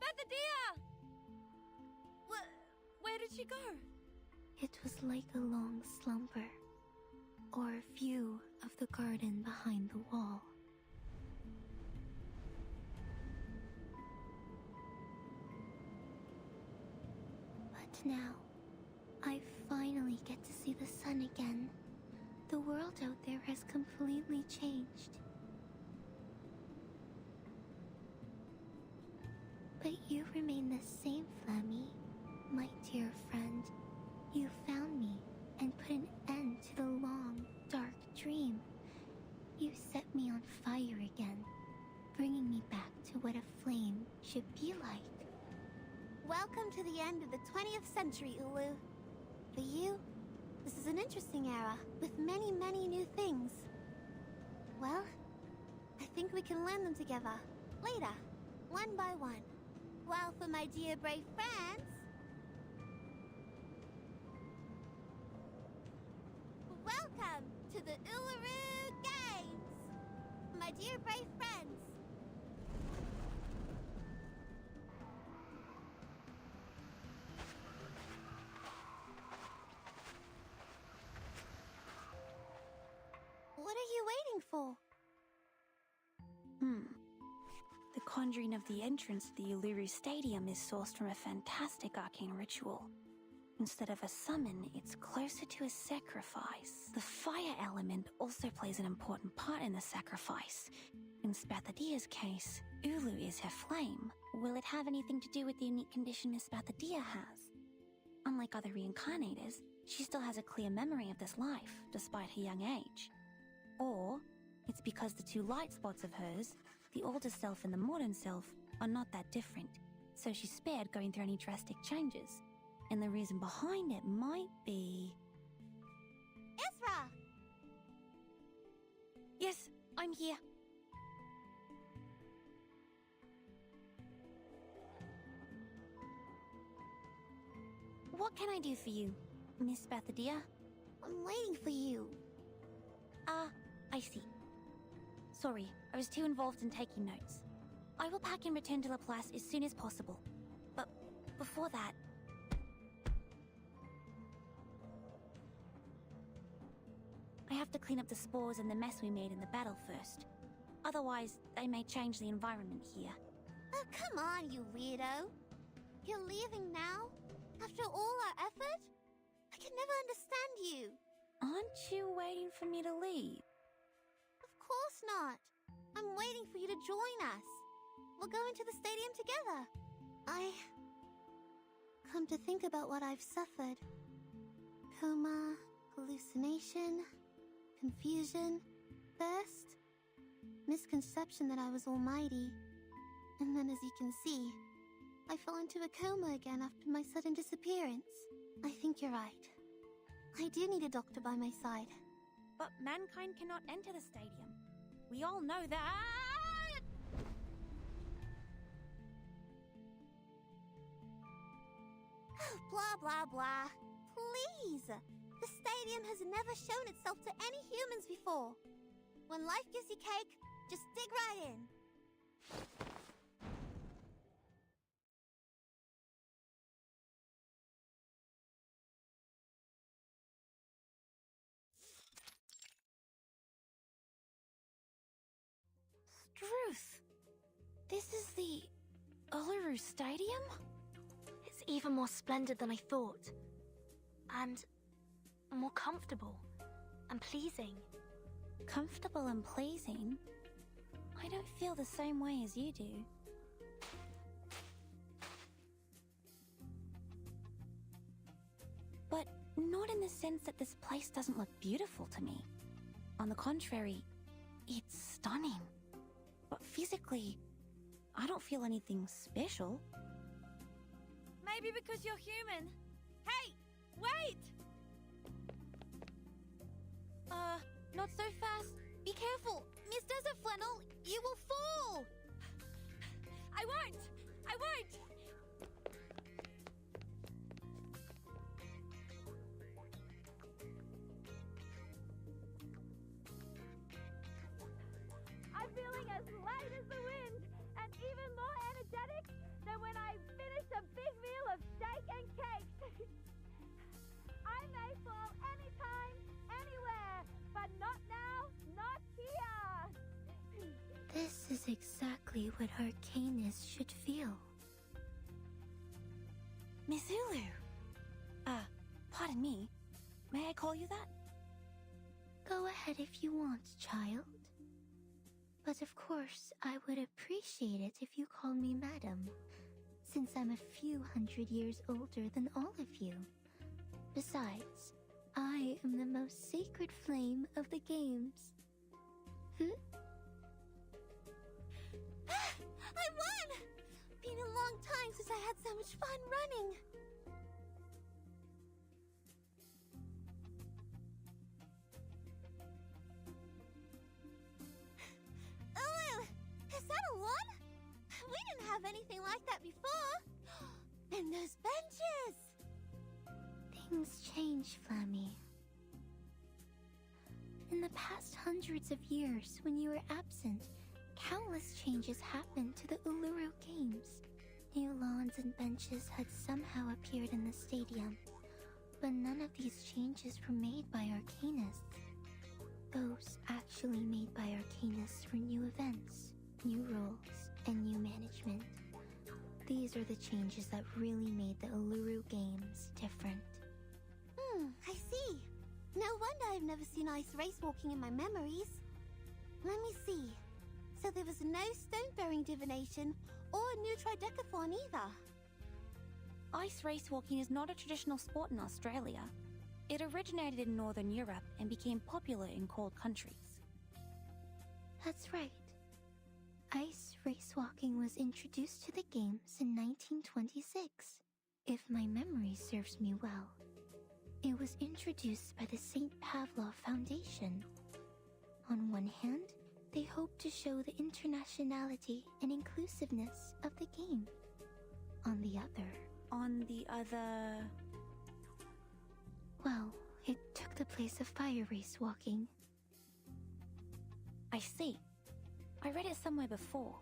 S4: Bethadia! Where did she go?
S14: It was like a long slumber, or a view of the garden behind the wall. But now, I finally get to see the sun again. The world out there has completely changed. But you remain the same, Flammy. My dear friend, you found me and put an end to the long, dark dream. You set me on fire again, bringing me back to what a flame should be like.
S6: Welcome to the end of the 20th century, Ulu. For you, this is an interesting era, with many, many new things. Well, I think we can learn them together, later, one by one. While for my dear brave friends... Welcome to the Uluru Games! My dear brave friends! What are you waiting for?
S10: The conjuring of the entrance to the Uluru Stadium is sourced from a fantastic arcane ritual. Instead of a summon, it's closer to a sacrifice. The fire element also plays an important part in the sacrifice. In Spathadia's case, Ulu is her flame. Will it have anything to do with the unique condition Miss Spathadia has? Unlike other reincarnators, she still has a clear memory of this life, despite her young age. Or, it's because the two light spots of hers, the older self and the modern self, are not that different, so she's spared going through any drastic changes. And the reason behind it might be...
S6: Ezra!
S10: Yes, I'm here. What can I do for you, Miss Spathadia?
S6: I'm waiting for you.
S10: I see. Sorry, I was too involved in taking notes. I will pack and return to Laplace as soon as possible. But before that... I have to clean up the spores and the mess we made in the battle first. Otherwise, they may change the environment here.
S6: Oh, come on, you weirdo. You're leaving now? After all our effort? I can never understand you.
S10: Aren't you waiting for me to leave?
S6: Of course not. I'm waiting for you to join us. We'll go into the stadium together. Come to think about what I've suffered. Coma, hallucination, confusion, thirst, misconception that I was almighty. And then, as you can see, I fell into a coma again after my sudden disappearance. I think you're right. I do need a doctor by my side.
S10: But mankind cannot enter the stadium. We all know that!
S6: Blah, blah, blah. Please! The stadium has never shown itself to any humans before. When life gives you cake, just dig right in.
S10: Struth! This is the Uluru Stadium?
S5: It's even more splendid than I thought. And more comfortable and pleasing.
S10: Comfortable and pleasing? I don't feel the same way as you do. But not in the sense that this place doesn't look beautiful to me. On the contrary, it's stunning. But physically, I don't feel anything special.
S4: Maybe because you're human. Hey, wait! Not so fast. Be careful. Miss Desert Flannel, you will fall! I won't! I won't! I'm feeling as light as the wind, and even more energetic
S7: playful anytime, anywhere, but not now, not here.
S14: This is exactly what Arcanus should feel.
S10: Miss Ulu. Pardon me. May I call you that?
S14: Go ahead if you want, child. But of course, I would appreciate it if you call me madam, since I'm a few hundred years older than all of you. Besides, I am the most sacred flame of the games.
S6: I won! Been a long time since I had so much fun running. Ulu, is that a one? We didn't have anything like that before. And those benches!
S14: Things change, Flammy. In the past hundreds of years, when you were absent, countless changes happened to the Uluru Games. New lawns and benches had somehow appeared in the stadium, but none of these changes were made by Arcanus. Those actually made by Arcanus were new events, new rules, and new management. These are the changes that really made the Uluru Games different.
S6: I see. No wonder I've never seen ice race walking in my memories. Let me see. So there was no stone-throwing divination or a new tridecathon either.
S10: Ice race walking is not a traditional sport in Australia. It originated in Northern Europe and became popular in cold countries.
S14: That's right. Ice race walking was introduced to the games in 1926, if my memory serves me well. It was introduced by the St. Pavlov Foundation. On one hand, they hoped to show the internationality and inclusiveness of the game. On the other... Well, it took the place of fire race walking.
S10: I see. I read it somewhere before.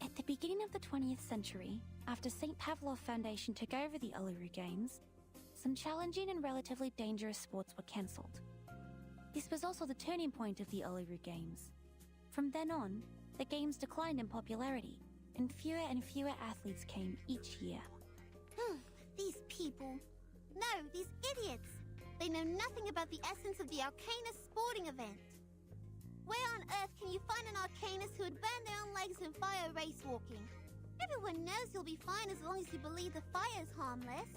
S10: At the beginning of the 20th century, after St. Pavlov Foundation took over the Uluru Games, some challenging and relatively dangerous sports were cancelled. This was also the turning point of the Uluru Games. From then on, the games declined in popularity, and fewer athletes came each year.
S6: These people. No, these idiots. They know nothing about the essence of the Arcanus sporting event. Where on earth can you find an Arcanus who would burn their own legs in fire race walking? Everyone knows you'll be fine as long as you believe the fire's harmless.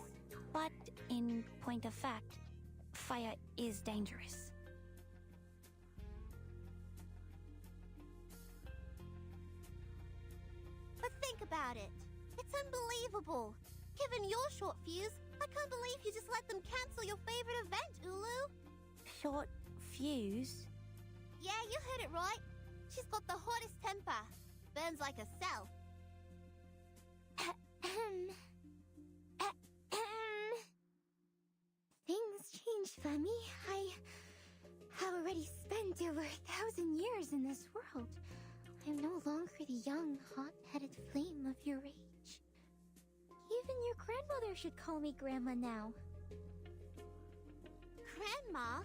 S10: But, in point of fact, fire is dangerous.
S6: But think about it. It's unbelievable. Given your short fuse, I can't believe you just let them cancel your favorite event, Ulu.
S10: Short fuse?
S6: Yeah, you heard it right. She's got the hottest temper. Burns like a cell.
S14: Things change, Flemmy. I have already spent over 1,000 years in this world. I'm no longer the young, hot-headed flame of your age.
S6: Even your grandmother should call me Grandma now. Grandma?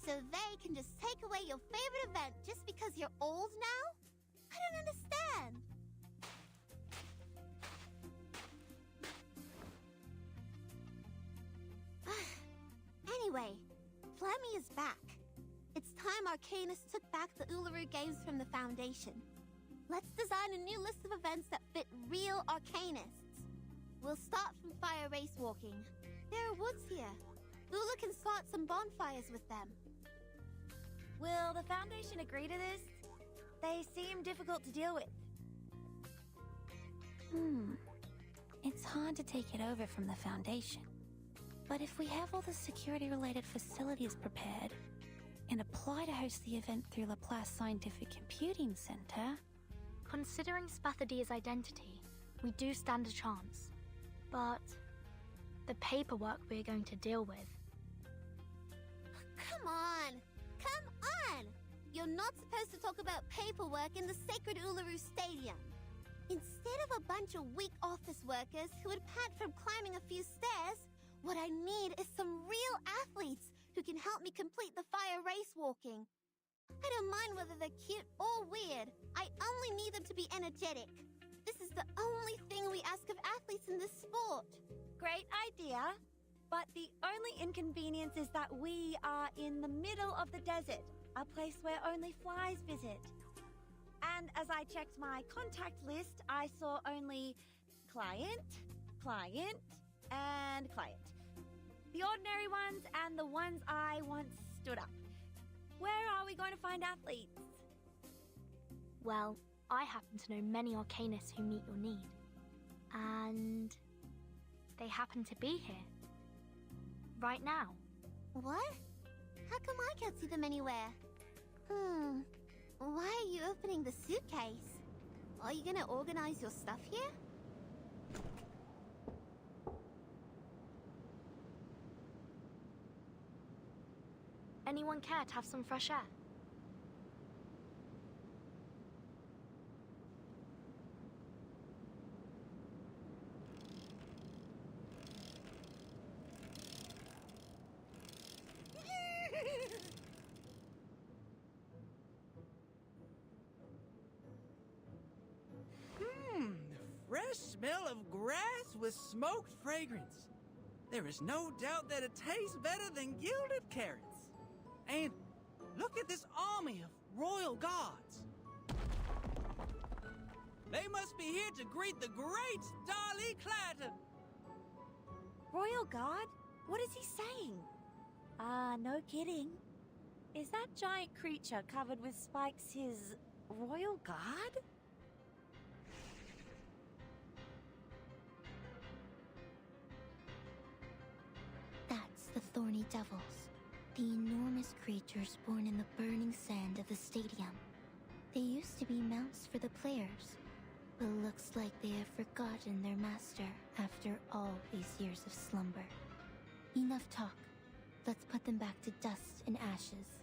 S6: So they can just take away your favorite event just because you're old now? I don't understand. Anyway, Flemmy is back. It's time Arcanus took back the Uluru Games from the Foundation. Let's design a new list of events that fit real Arcanists. We'll start from fire race walking. There are woods here. Lulu can start some bonfires with them.
S7: Will the Foundation agree to this? They seem difficult to deal with.
S10: It's hard to take it over from the Foundation. But if we have all the security-related facilities prepared and apply to host the event through Laplace Scientific Computing Center...
S5: Considering Spathadia's identity, we do stand a chance. But the paperwork we're going to deal with...
S6: Come on! Come on! You're not supposed to talk about paperwork in the sacred Uluru Stadium. Instead of a bunch of weak office workers who would pant from climbing a few stairs, What I need is some real athletes who can help me complete the fire race walking. I don't mind whether they're cute or weird. I only need them to be energetic. This is the only thing we ask of athletes in this sport.
S7: Great idea. But the only inconvenience is that we are in the middle of the desert, a place where only flies visit. And as I checked my contact list, I saw only client, client, and client. The ordinary ones and the ones I once stood up. Where are we going to find athletes?
S5: Well, I happen to know many arcanists who meet your need. And they happen to be here. Right now.
S6: What? How come I can't see them anywhere? Why are you opening the suitcase? Are you gonna organize your stuff here?
S5: Anyone care to have some fresh air?
S12: The fresh smell of grass with smoked fragrance. There is no doubt that it tastes better than gilded carrots. And look at this army of royal guards. They must be here to greet the great Darley Clatton.
S7: Royal Guard? What is he saying? No kidding. Is that giant creature covered with spikes his Royal Guard?
S14: That's the Thorny Devils, the enormous creatures born in the burning sand of the stadium. They used to be mounts for the players, but looks like they have forgotten their master after all these years of slumber. Enough talk. Let's put them back to dust and ashes.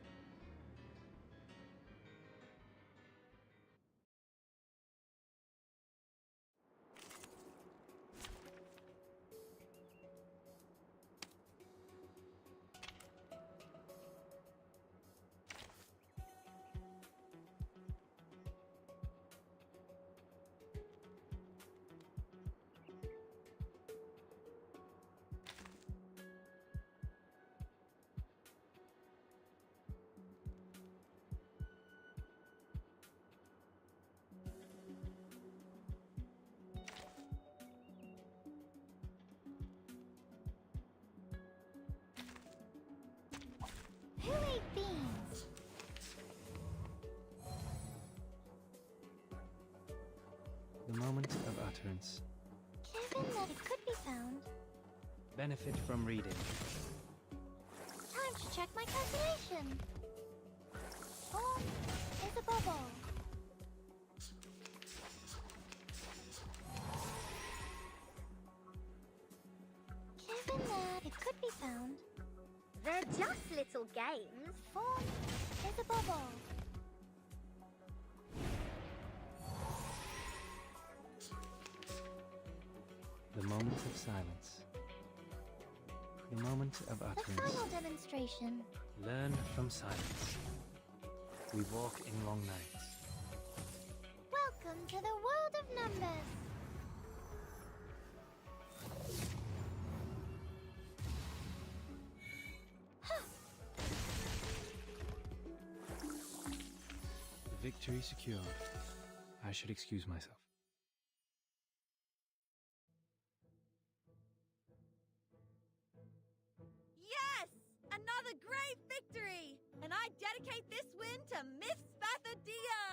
S6: Who ate beans?
S1: The moment of utterance.
S6: Given that it could be found,
S1: Benefit from reading.
S6: time to check my calculation. Form is a bubble. Given that it could be found, they're just little games. Form is a bubble.
S1: The moment of silence. The moment of
S6: The
S1: utterance.
S6: final demonstration.
S1: Learn from silence. We walk in long nights.
S6: Welcome to the world of numbers.
S1: Victory secured. I should excuse myself.
S7: Yes! Another great victory! And I dedicate this win to Miss Spathadia!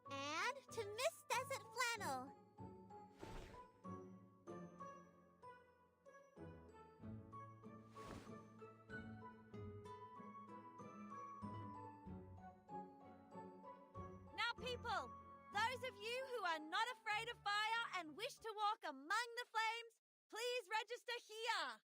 S6: And to Miss Desert Flannel.
S7: Now, people, those of you who are not afraid of fire and wish to walk among the flames, please register here.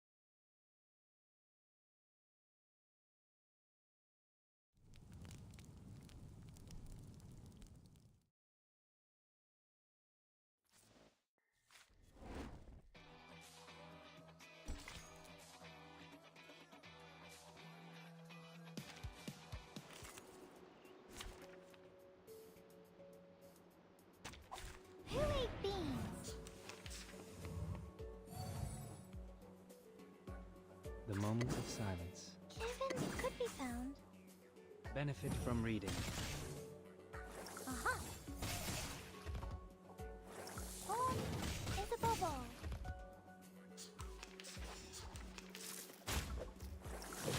S1: The moment of silence.
S14: Kevin could be found.
S1: Benefit from reading.
S14: Aha! Oh, it's a bubble.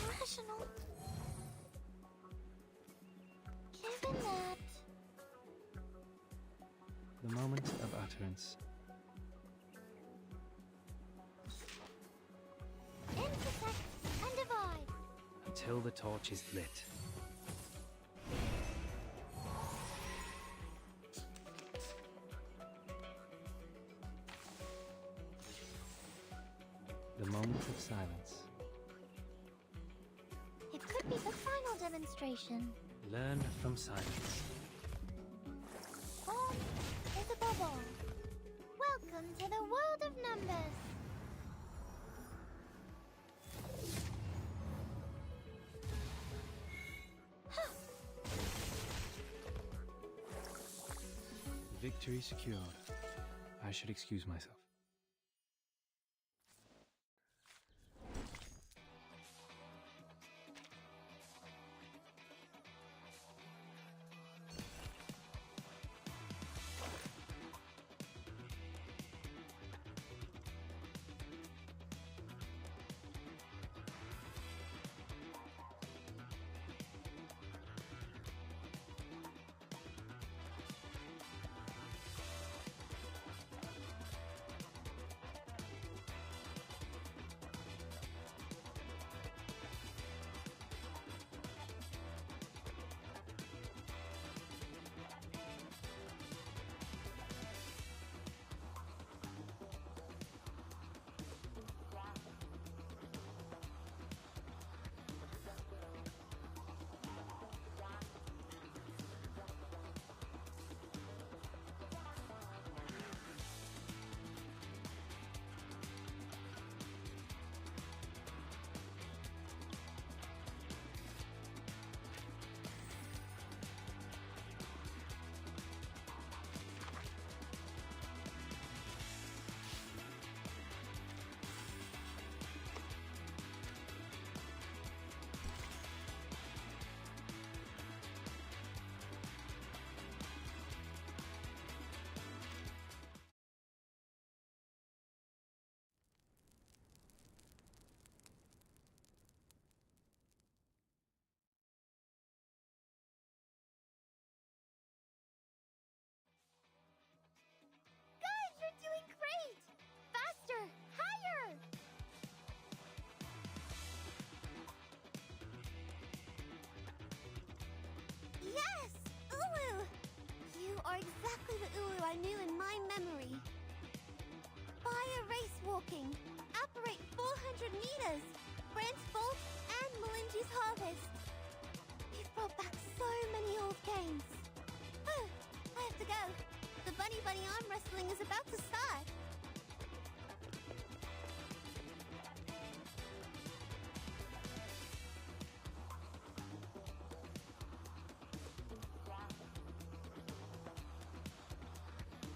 S14: Rational. Given that.
S1: The moment of utterance.
S14: Intersect and divide.
S1: Until the torch is lit. The moment of silence.
S14: It could be the final demonstration.
S1: Learn from silence.
S14: On is a bubble. Welcome to the world of numbers.
S1: Victory secured. I should excuse myself.
S14: You're doing great! Faster! Higher! Yes! Ulu! You are exactly the Ulu I knew in my memory. Fire race walking. Operate 400 meters. Brent's Bolt and Melinji's Harvest. You've brought back so many old games. Oh, I have to go. The bunny arm wrestling is about to start.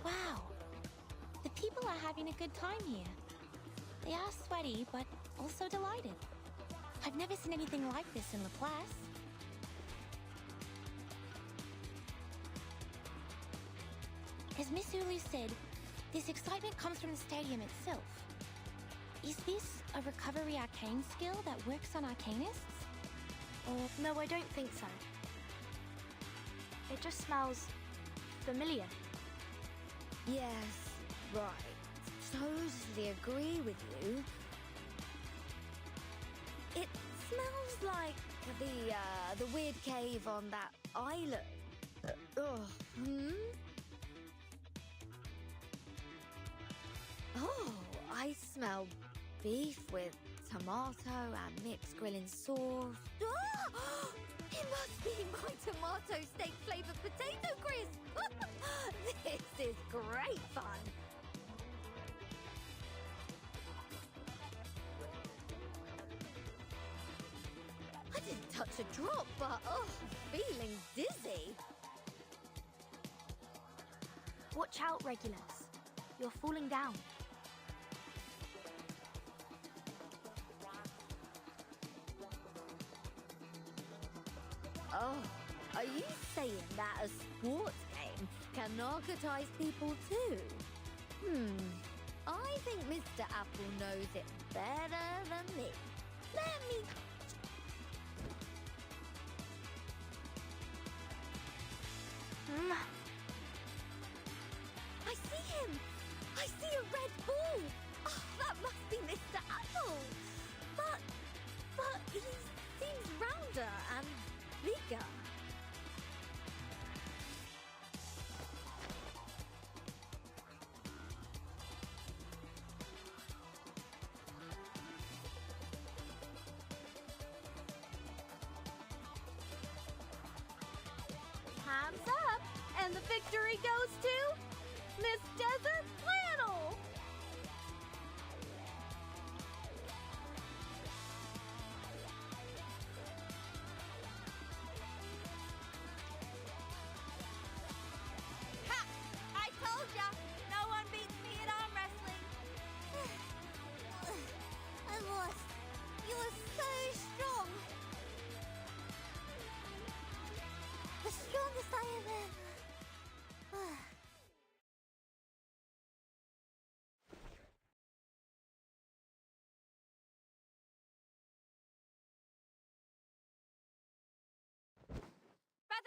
S10: Wow. The people are having a good time here. They are sweaty, but also delighted. I've never seen anything like this in Laplace. As Miss Ulu said, this excitement comes from the stadium itself. Is this a recovery arcane skill that works on arcanists?
S5: Or no, I don't think so. It just smells familiar.
S7: Yes, right. Totally agree with you. It smells like the weird cave on that island. Oh, I smell beef with tomato and mixed grilling sauce. Oh, it must be my tomato steak flavored potato crisp. This is great fun. I didn't touch a drop, but feeling dizzy.
S5: Watch out, Regulus. You're falling down.
S7: Oh, are you saying that a sports game can narcotize people too? I think Mr. Apple knows it better than me. Let me... I see him! I see a red ball! Oh, that must be Mr. Apple! But he seems rounder and bigger. Hands up! And the victory goes to Miss Desert Flannel! Ha! I told ya! No one beats me at arm wrestling! I lost. You were so strong! The strongest I have ever...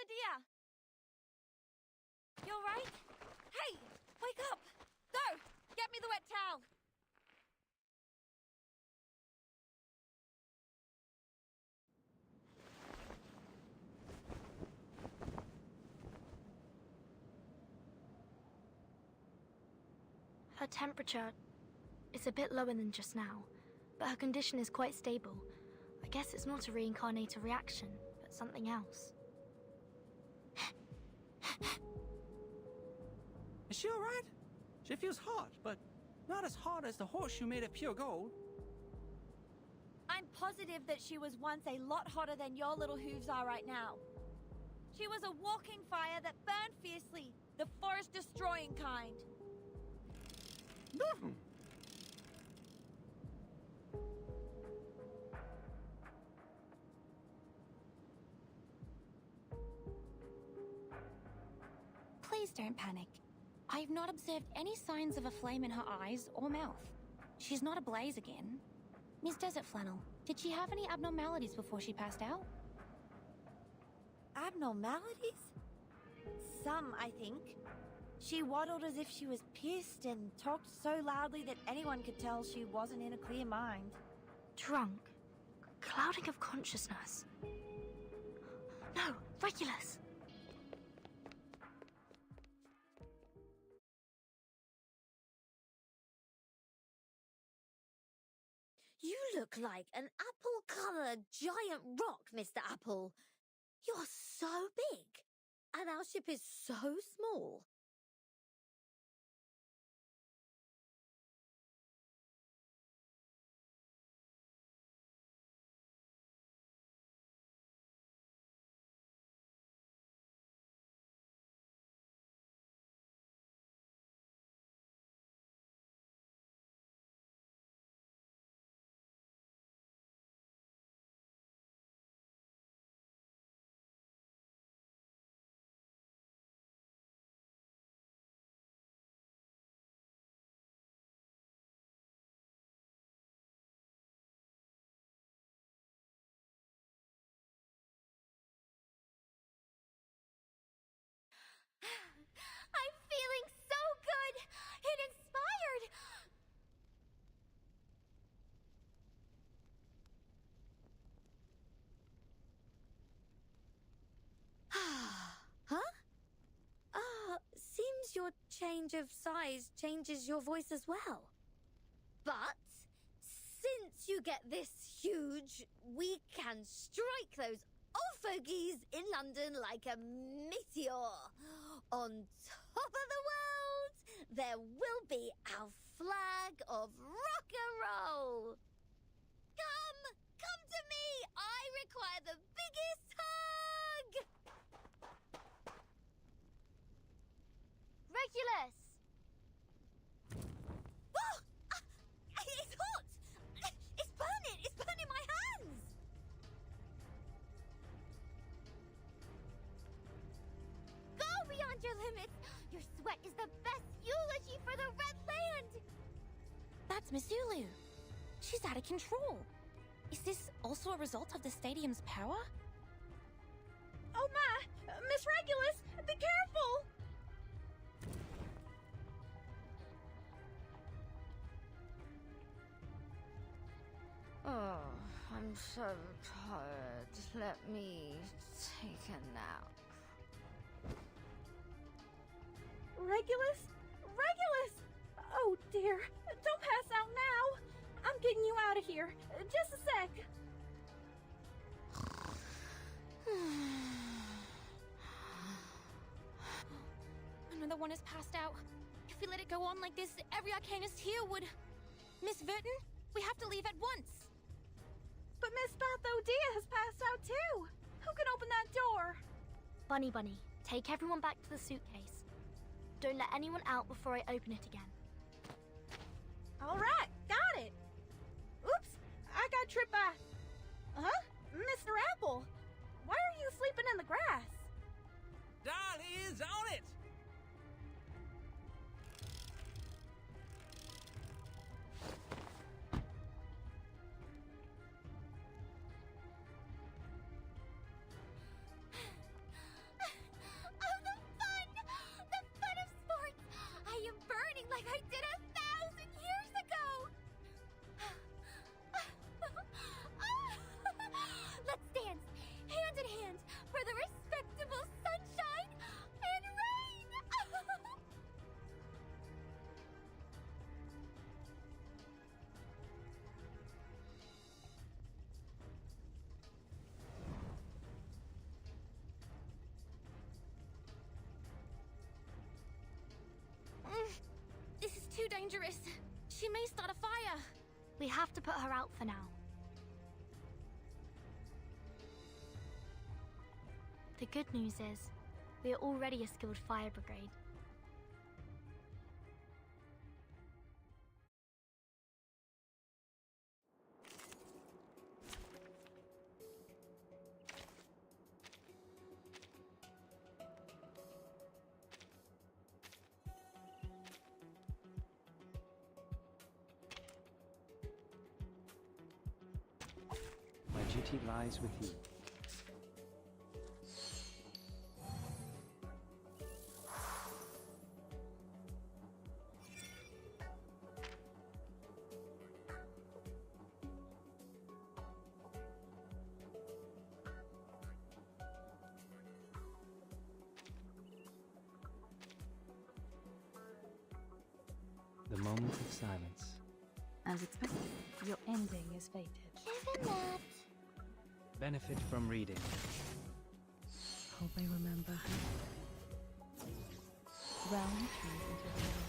S7: Dear, you all right? Hey, wake up! Go! Get me the wet towel!
S5: Her temperature is a bit lower than just now, but her condition is quite stable. I guess it's not a reincarnator reaction, but something else.
S12: Is she alright? She feels hot, but not as hot as the horseshoe made of pure gold.
S7: I'm positive that she was once a lot hotter than your little hooves are right now. She was a walking fire that burned fiercely, the forest-destroying kind.
S10: Please don't panic. I've not observed any signs of a flame in her eyes or mouth. She's not ablaze again. Miss Desert Flannel, did she have any abnormalities before she passed out?
S7: Abnormalities? Some, I think. She waddled as if she was pissed and talked so loudly that anyone could tell she wasn't in a clear mind.
S5: Drunk. Clouding of consciousness. No, Regulus!
S7: You look like an apple-colored giant rock, Mr. Apple. You're so big, and our ship is so small. I'm feeling so good! It inspired! Huh? Seems your change of size changes your voice as well. But since you get this huge, we can strike those old fogies in London like a meteor. On top of the world, there will be our flag of rock and roll. Come to me. I require the biggest hug.
S5: Regulus!
S7: Oh! It's hot! It's burning! It's burning my hands!
S10: It's Missoulu. She's out of control. Is this also a result of the stadium's power?
S7: Oh my! Miss Regulus, be careful!
S15: Oh, I'm so tired. Let me take a nap.
S7: Regulus? Regulus! Oh dear, don't pass out now! I'm getting you out of here. Just a sec.
S10: Another one has passed out. If we let it go on like this, every arcanist here would... Miss Verton, we have to leave at once.
S7: But Miss Bathodea has passed out too. Who can open that door?
S5: Bunny, take everyone back to the suitcase. Don't let anyone out before I open it again.
S7: Alright, got it. Oops, I got tripped by... Huh? Mr. Apple, why are you sleeping in the grass?
S12: Dolly is on it!
S6: Oh, the fun of sports! I am burning like I did 1,000 years ago! Let's dance, hand in hand, for the respectable sunshine and rain!
S10: This is too dangerous. She may start a fire.
S5: We have to put her out for now. The good news is, we are already a skilled fire brigade.
S1: My duty lies with you. The moment of silence.
S16: As expected, your ending is fated.
S6: Isn't that...
S1: Benefit from reading.
S16: Hope I remember her. Round trees into the river.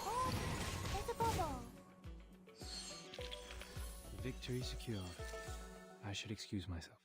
S6: Oh, there's a bubble.
S1: Victory secured. I should excuse myself.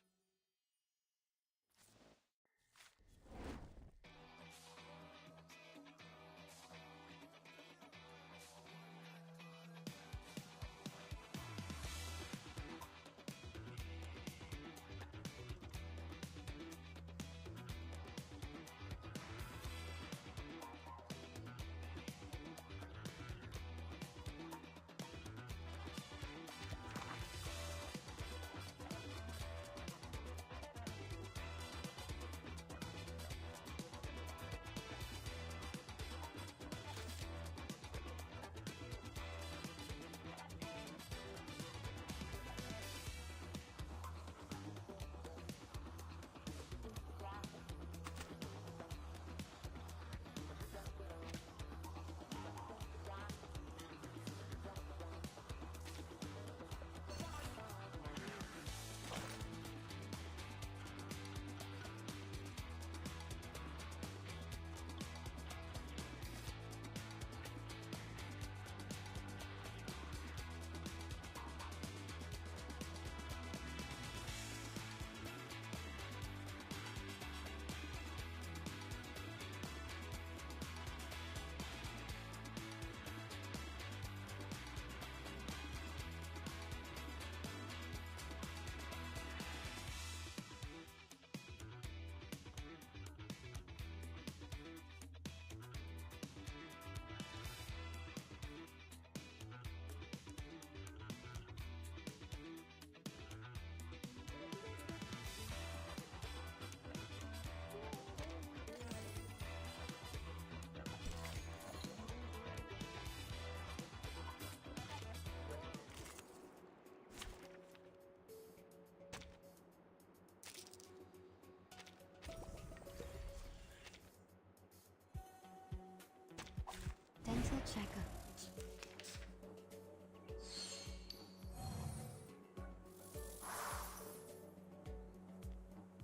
S5: Gentle checkup.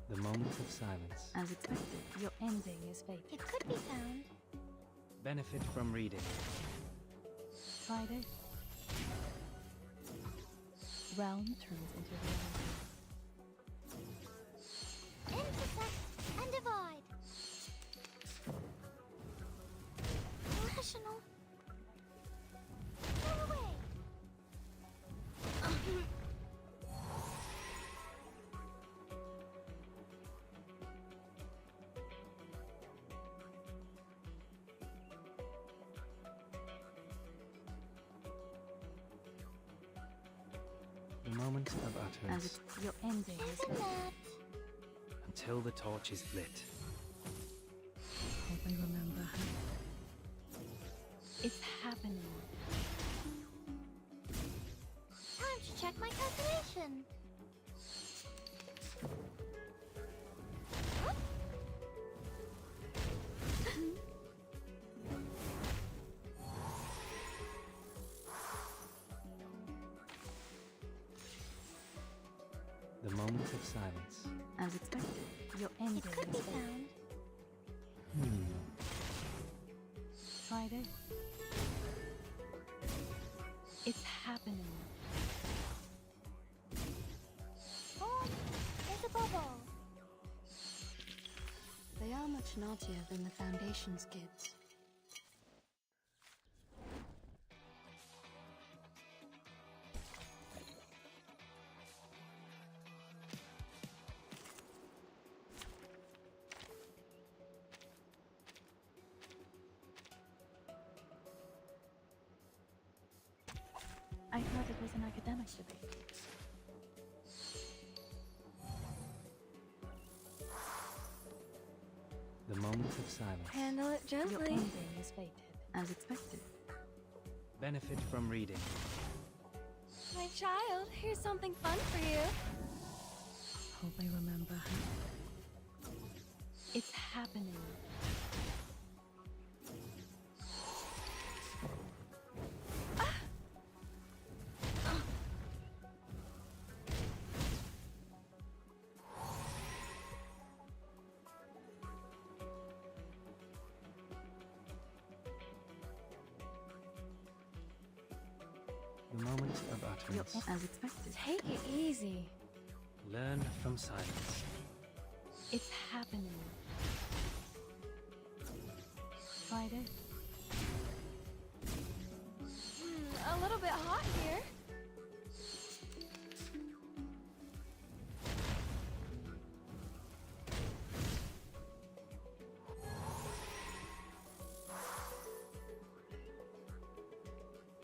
S1: The moment of silence.
S16: As expected, your ending is fate.
S14: It could be found.
S1: Benefit from reading.
S16: Friday. Realm turns into reality.
S14: Intersect and divide. Rational. Go away.
S1: The moment of
S16: As
S1: utterance.
S16: your ending is
S14: Isn't
S16: fate.
S14: that?
S1: Until the torch is lit.
S16: Hope I remember her. It's happening.
S14: Time to check my calculation. Huh?
S1: The moment of silence.
S16: As expected, your ending
S14: It could be
S16: is fate.
S14: found.
S16: Friday. It's happening.
S14: Oh, there's a bubble.
S5: They are much naughtier than the Foundation's kids.
S16: I thought it was an academic debate.
S1: The moment of silence.
S4: Handle it
S16: Your
S4: gently.
S16: ending is fated. As expected.
S1: Benefit from reading.
S4: My child, here's something fun for you.
S16: Hope I remember her. It's happening.
S1: The moment of utterance.
S16: As expected.
S4: Take it easy.
S1: Learn from silence.
S16: It's happening. Friday.
S4: A little bit hot here.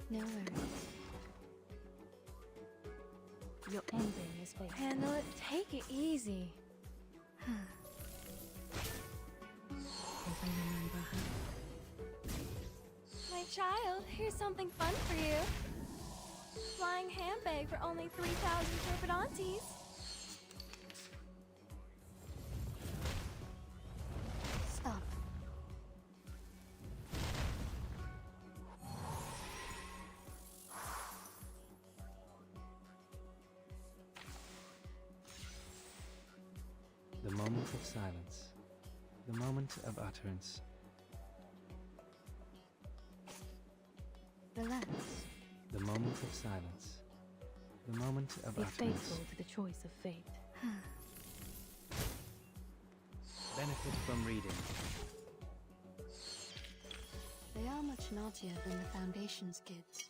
S5: No worries.
S16: Your ending is fated.
S4: Handle it. Take it easy.
S16: Hope I remember her.
S4: My child, here's something fun for you. Flying handbag for only 3,000 turbidantes.
S5: Stop.
S1: The moment of silence. The moment of utterance.
S5: Relax.
S1: The moment of silence. The moment of
S16: Be
S1: utterance.
S16: faithful to the choice of fate.
S1: Benefit from reading.
S5: They are much naughtier than the Foundation's kids.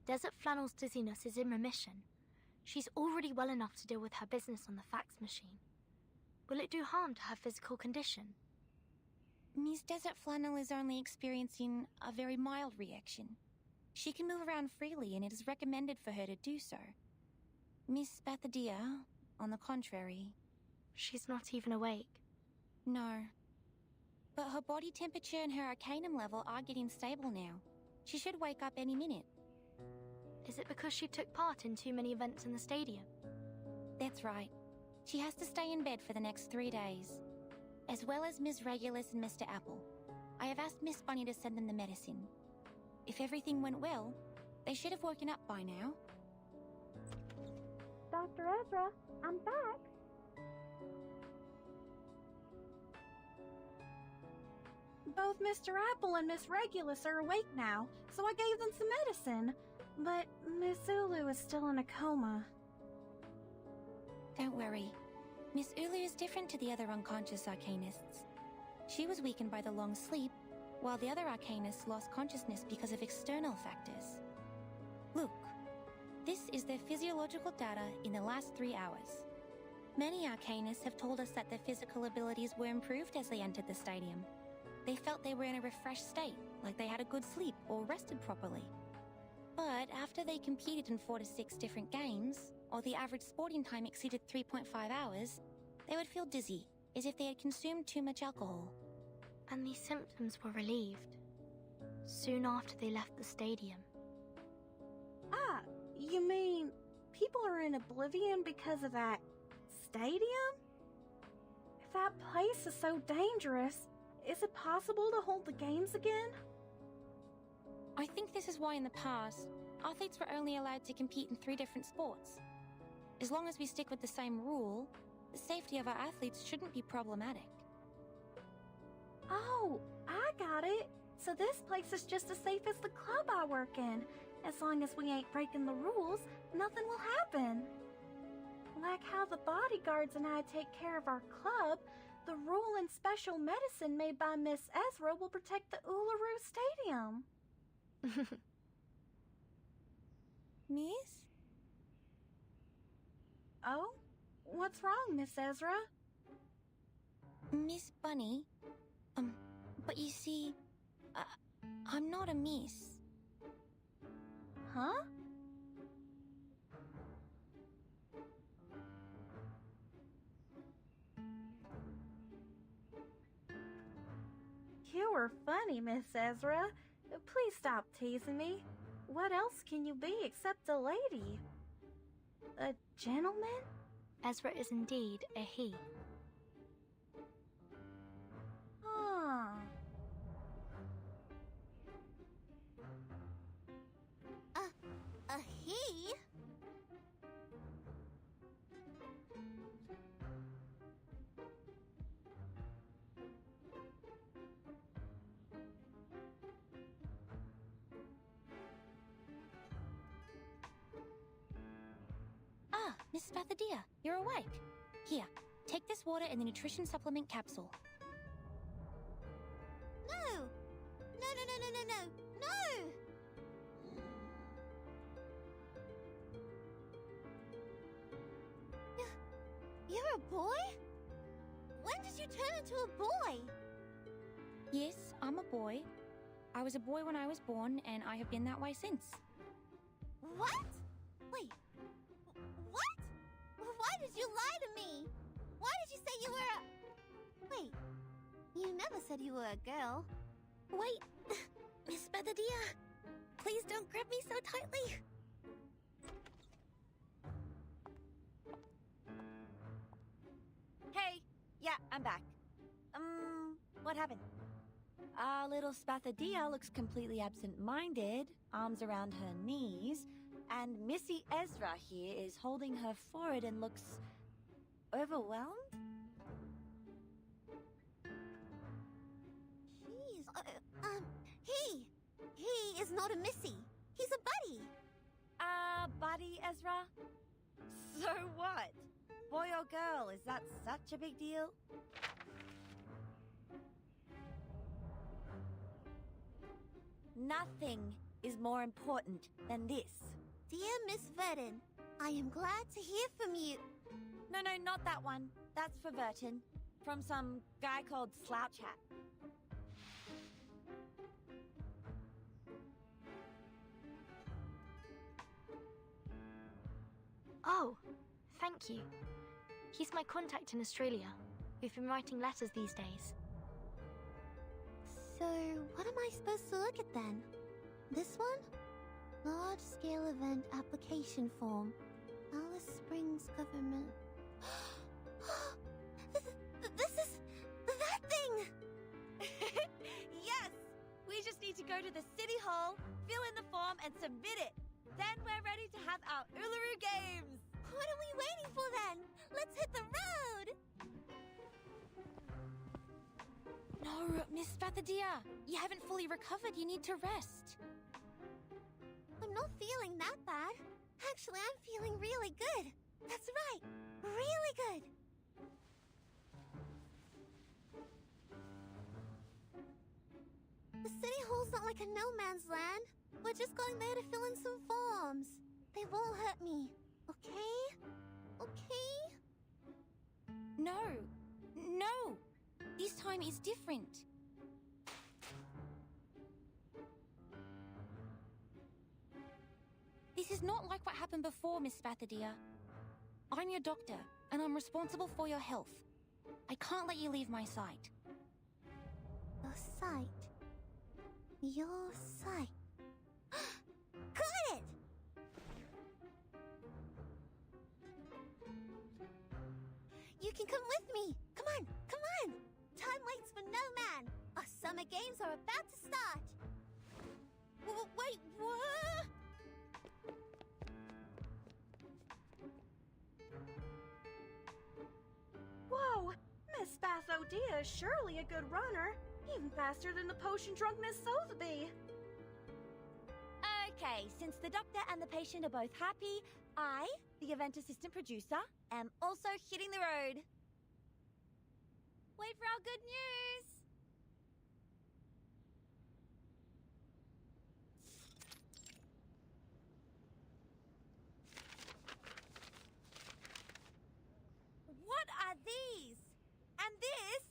S5: Desert Flannel's dizziness is in remission. She's already well enough to deal with her business on the fax machine. Will it do harm to her physical condition?
S10: Miss Desert Flannel is only experiencing a very mild reaction. She can move around freely, and it is recommended for her to do so. Miss Bathadia, on the contrary...
S5: She's not even awake.
S10: No. But her body temperature and her arcanum level are getting stable now. She should wake up any minute.
S5: Is it because she took part in too many events in the stadium?
S10: That's right. She has to stay in bed for the next 3 days. As well as Ms. Regulus and Mr. Apple. I have asked Miss Bunny to send them the medicine. If everything went well, they should have woken up by now.
S7: Dr. Ezra, I'm back. Both Mr. Apple and Miss Regulus are awake now, so I gave them some medicine. But Miss Ulu is still in a coma.
S10: Don't worry. Miss Ulu is different to the other unconscious arcanists. She was weakened by the long sleep, while the other arcanists lost consciousness because of external factors. Look, this is their physiological data in the last 3 hours. Many arcanists have told us that their physical abilities were improved as they entered the stadium. They felt they were in a refreshed state, like they had a good sleep or rested properly. But after they competed in 4 to 6 different games, or the average sporting time exceeded 3.5 hours, they would feel dizzy, as if they had consumed too much alcohol.
S5: And these symptoms were relieved soon after they left the stadium.
S7: Ah, you mean people are in oblivion because of that stadium? If that place is so dangerous, is it possible to hold the games again?
S10: I think this is why in the past, athletes were only allowed to compete in 3 different sports. As long as we stick with the same rule, the safety of our athletes shouldn't be problematic.
S7: Oh, I got it. So this place is just as safe as the club I work in. As long as we ain't breaking the rules, nothing will happen. Like how the bodyguards and I take care of our club, the rule and special medicine made by Miss Ezra will protect the Uluru Stadium.
S10: Miss?
S7: Oh? What's wrong, Miss Ezra?
S10: Miss Bunny? But you see, I'm not a miss.
S7: Huh? You were funny, Miss Ezra. Please stop teasing me. What else can you be except a lady? A gentleman?
S5: Ezra is indeed a he.
S7: Ah.
S6: A he?
S10: Ah, Miss Bathadia, you're awake. Here, take this water and the nutrition supplement capsule.
S6: No! No, no, no, no, no, no! No! You're a boy? When did you turn into a boy?
S10: Yes, I'm a boy. I was a boy when I was born, and I have been that way since.
S6: What? Wait. What? Why did you lie to me? Why did you say you were a... Wait. You never said you were a girl.
S10: Wait. Miss Bathadia, please don't grab me so tightly.
S7: Hey, yeah, I'm back. What happened? Our little Spathadia looks completely absent-minded, arms around her knees, and Missy Ezra here is holding her forehead and looks overwhelmed?
S6: Jeez, he is not a Missy. He's a buddy.
S7: Buddy, Ezra? So what? Boy or girl, is that such a big deal? Nothing is more important than this.
S6: Dear Miss Verdon, I am glad to hear from you.
S7: No, not that one. That's for Verton. From some guy called Slouch Hat.
S5: Oh, thank you. He's my contact in Australia. We've been writing letters these days.
S6: So, what am I supposed to look at then? This one? Large-scale event application form. Alice Springs government. This is that thing!
S7: Yes! We just need to go to the city hall, fill in the form, and submit it. Then we're ready to have our Uluru Games!
S6: What are we waiting for then? Let's hit the road!
S10: No, Miss Bathadia, you haven't fully recovered. You need to rest.
S6: I'm not feeling that bad. Actually, I'm feeling really good. That's right, really good. The city hall's not like a no man's land. We're just going there to fill in some forms. They won't hurt me, okay? Okay?
S10: No. This time is different. This is not like what happened before, Miss Bathadia. I'm your doctor, and I'm responsible for your health. I can't let you leave my sight.
S6: Your sight. Your sight. Got it! You can come with me. Come on. Time waits for no man. Our summer games are about to start. Wait, what?
S17: Whoa! Miss Bathadia is surely a good runner. Even faster than the potion-drunk Miss Sotheby.
S7: Okay, since the doctor and the patient are both happy, I, the event assistant producer, am also hitting the road. Wait for our good news! What are these? And this?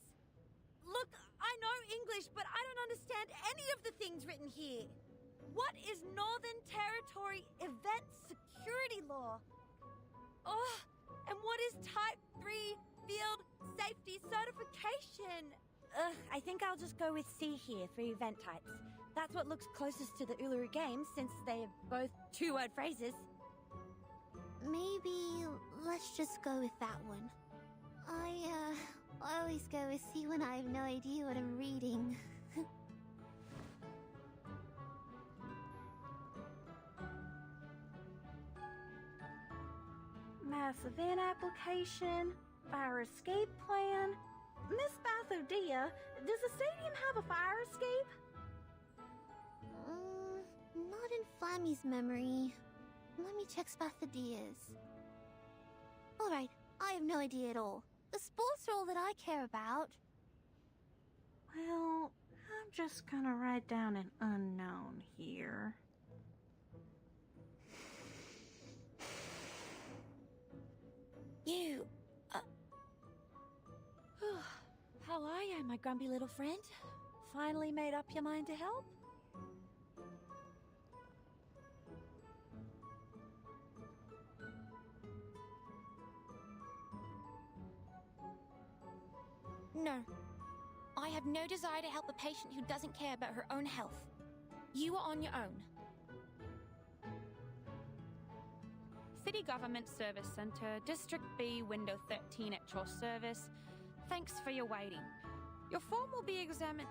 S7: Look, I know English, but I don't understand any of the things written here. What is Northern Territory Event Security Law? Oh, and what is Type 3 Field Safety Certification? I think I'll just go with C here for event types. That's what looks closest to the Uluru Games, since they're both two-word phrases.
S6: Maybe let's just go with that one. I always go with C when I have no idea what I'm reading.
S17: Mass event application, fire escape plan. Miss Bathadia, does the stadium have a fire escape?
S6: Not in Flammy's memory. Let me check Spathadia's. Alright, I have no idea at all. The sports are all that I care about.
S17: Well, I'm just gonna write down an unknown here.
S7: You, how are you, my grumpy little friend? Finally made up your mind to help?
S10: No. I have no desire to help a patient who doesn't care about her own health. You are on your own.
S18: City Government Service Centre, District B, Window 13 at your service. Thanks for your waiting. Your form will be examined...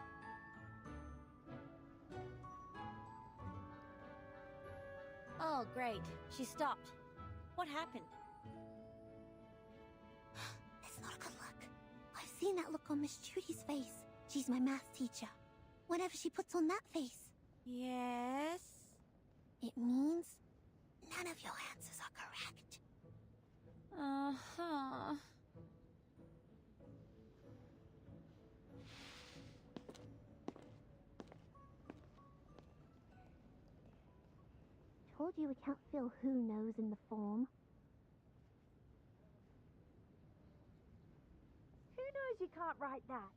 S7: Oh, great. She stopped. What happened?
S6: It's not a good look. I've seen that look on Miss Judy's face. She's my math teacher. Whenever she puts on that face.
S7: Yes?
S6: It means none of your answers are correct.
S18: Uh-huh.
S14: told you we can't fill who knows in the form.
S7: Who knows you can't write that?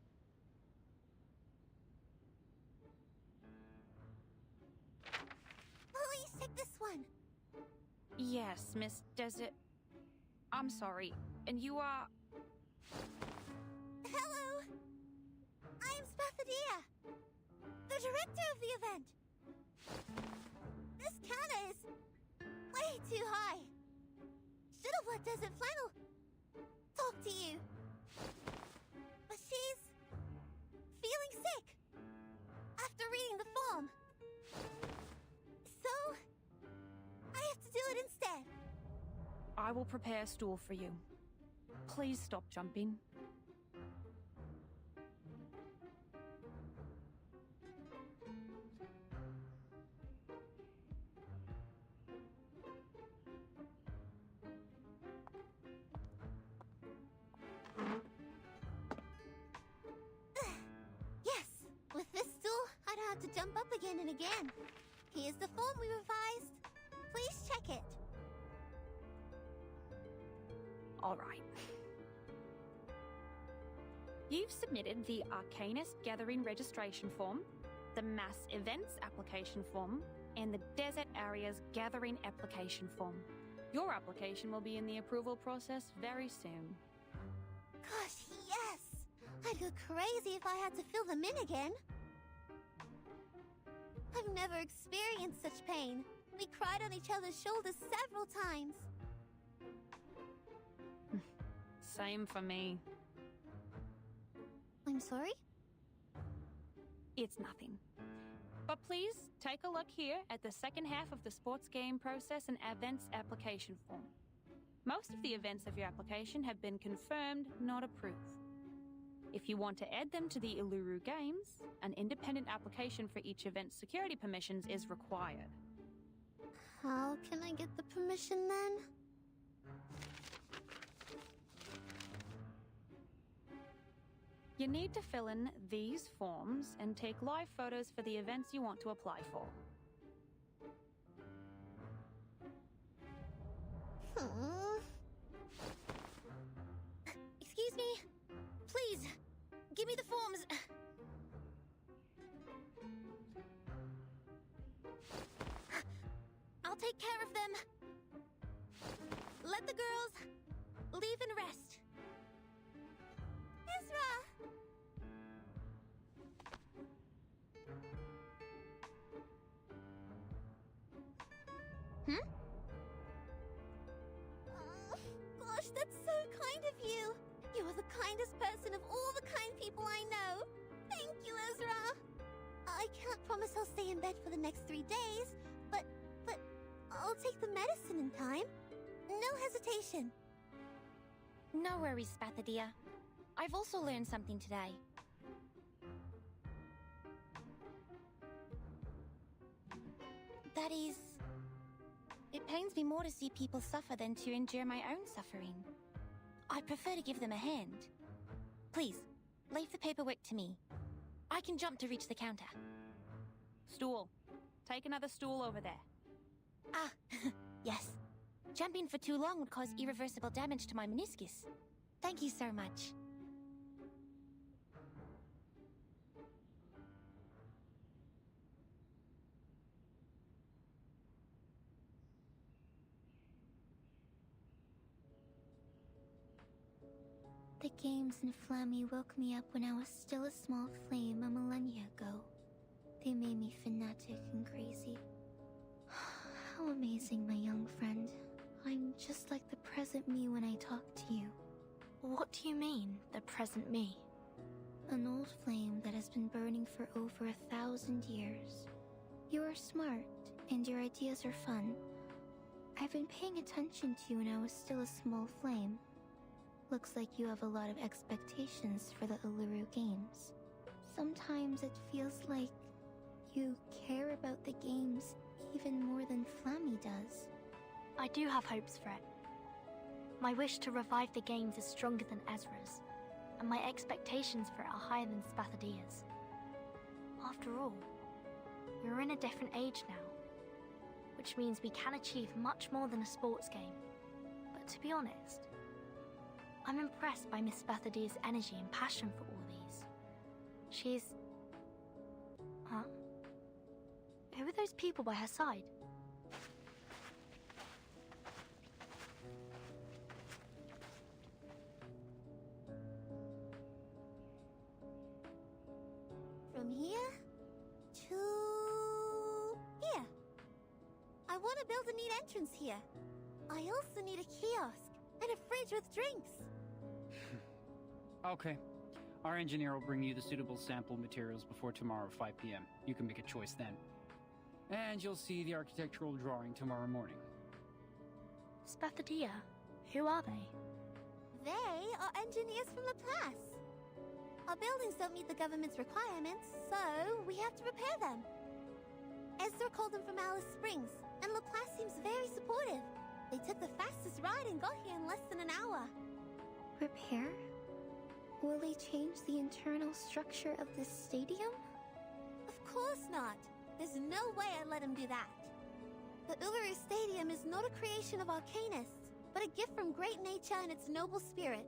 S6: Please take this one.
S18: Yes, Miss Desert. I'm sorry. And you are...
S6: Hello. I am Spathadia, the director of the event. This counter is way too high. Should have let Desert Flannel talk to you. But she's feeling sick after reading the form. So, I have to do it instead.
S18: I will prepare a stool for you. Please stop jumping.
S6: Yes, with this stool, I don't have to jump up again and again. Here's the form we revised. Please check it.
S18: All right. You've submitted the Arcanist Gathering Registration Form, the Mass Events Application Form, and the Desert Areas Gathering Application Form. Your application will be in the approval process very soon.
S6: Gosh, yes! I'd go crazy if I had to fill them in again. I've never experienced such pain. We cried on each other's shoulders several times.
S18: Same for me.
S6: I'm sorry?
S18: It's nothing. But please take a look here at the second half of the sports game process and events application form. Most of the events of your application have been confirmed, not approved. If you want to add them to the Uluru Games, an independent application for each event's security permissions is required.
S6: How can I get the permission then?
S18: You need to fill in these forms and take live photos for the events you want to apply for.
S6: Excuse me? Please, give me the forms. I'll take care of them. Let the girls leave and rest. Ezra! Gosh, that's so kind of you. You are the kindest person of all the kind people I know. Thank you, Ezra. I can't promise I'll stay in bed for the next 3 days, but I'll take the medicine in time. No hesitation.
S10: No worries, Spathadia. I've also learned something today. That is... It pains me more to see people suffer than to endure my own suffering. I prefer to give them a hand. Please, leave the paperwork to me. I can jump to reach the counter.
S18: Stool. Take another stool over there.
S10: Ah, yes. Jumping for too long would cause irreversible damage to my meniscus. Thank you so much.
S14: The games in Flammy woke me up when I was still a small flame a millennia ago. They made me fanatic and crazy. How amazing, my young friend. I'm just like the present me when I talk to you.
S5: What do you mean, the present me?
S14: An old flame that has been burning for over 1,000 years. You are smart, and your ideas are fun. I've been paying attention to you when I was still a small flame. Looks like you have a lot of expectations for the Uluru Games. Sometimes it feels like you care about the games even more than Flammy does.
S5: I do have hopes for it. My wish to revive the games is stronger than Ezra's, and my expectations for it are higher than Spathadia's. After all, we're in a different age now. which means we can achieve much more than a sports game. But to be honest, I'm impressed by Miss Bethadia's energy and passion for all these. She's... Huh? Who are those people by her side?
S6: From here to here. I want to build a neat entrance here. I also need a kiosk and a fridge with drinks.
S11: Okay. Our engineer will bring you the suitable sample materials before tomorrow, 5 p.m. You can make a choice then. And you'll see the architectural drawing tomorrow morning.
S5: Miss Bethadia, who are they?
S6: They are engineers from Laplace. Our buildings don't meet the government's requirements, so we have to repair them. Ezra called them from Alice Springs, and Laplace seems very supportive. They took the fastest ride and got here in less than an hour.
S14: Repair? Will they change the internal structure of this stadium?
S6: Of course not. There's no way I'd let him do that. The Uluru Stadium is not a creation of Arcanists, but a gift from great nature and its noble spirit.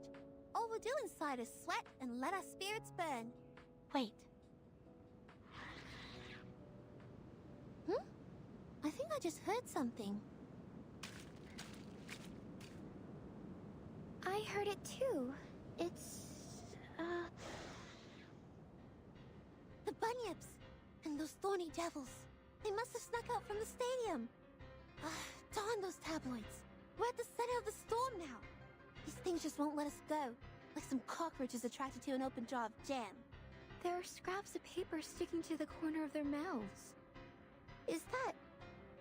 S6: All we'll do inside is sweat and let our spirits burn.
S5: Wait.
S6: I think I just heard something.
S14: I heard it too. It's...
S6: The bunyips! And those thorny devils. They must have snuck out from the stadium. Darn those tabloids. We're at the center of the storm now. These things just won't let us go. Like some cockroaches attracted to an open jar of jam.
S14: There are scraps of paper sticking to the corner of their mouths. Is that...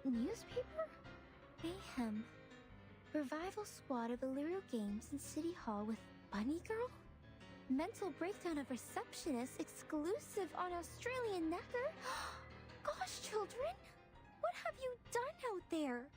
S14: newspaper? Mayhem. Revival squad of Uluru Games in City Hall with Bunny Girl? Mental breakdown of receptionist exclusive on Australian Necker? Gosh, children! What have you done out there?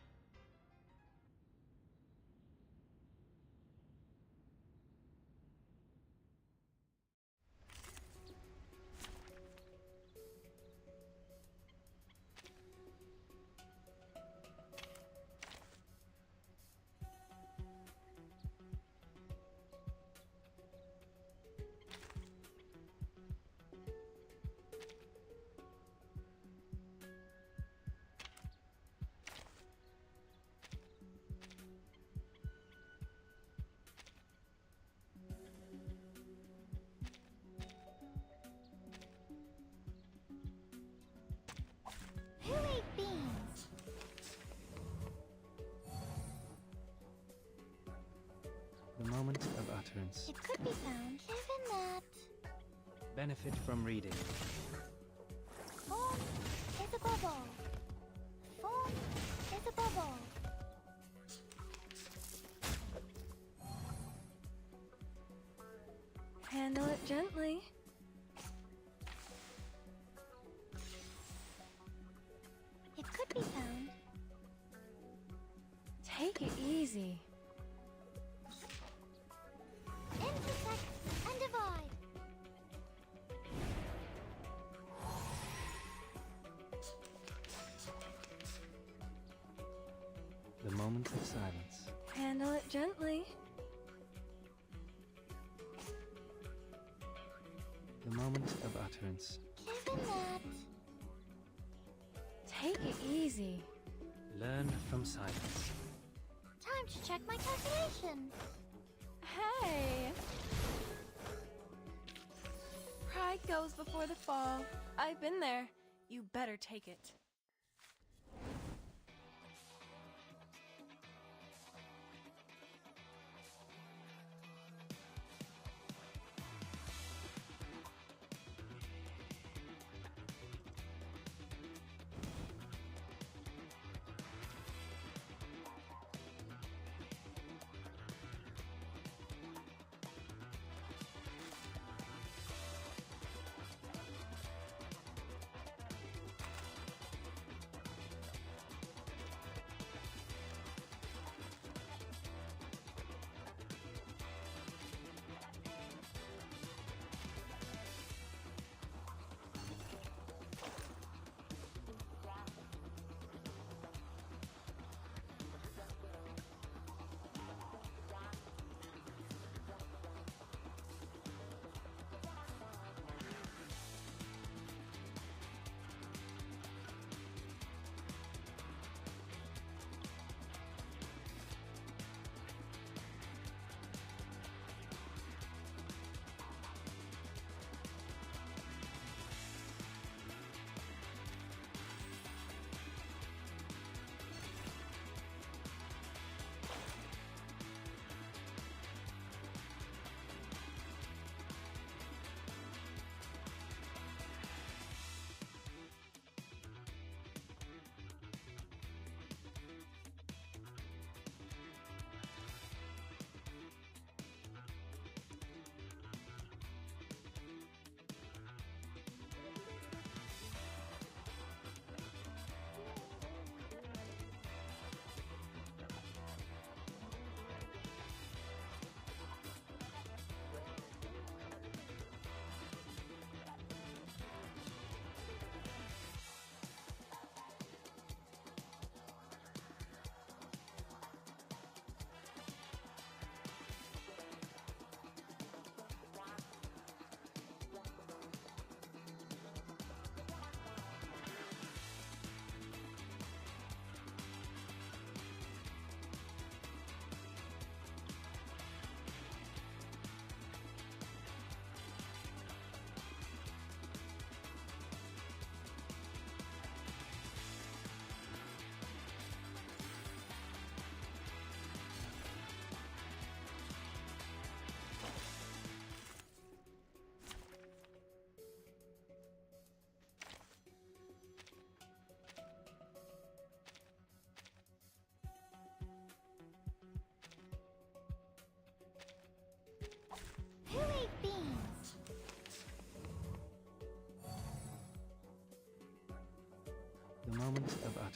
S6: Who ate beans?
S1: The moment of utterance.
S6: It could be found. Given that...
S1: Benefit from reading.
S6: Form is a bubble. Form is a bubble.
S4: Handle it gently.
S6: It could be found.
S4: Take it easy.
S6: Intersect and divide.
S1: The moment of silence.
S4: Handle it gently.
S1: The moment of utterance.
S6: Given that...
S4: Take it easy.
S1: Learn from silence.
S6: Time to check my calculations.
S4: Hey! Pride goes before the fall. I've been there. You better take it.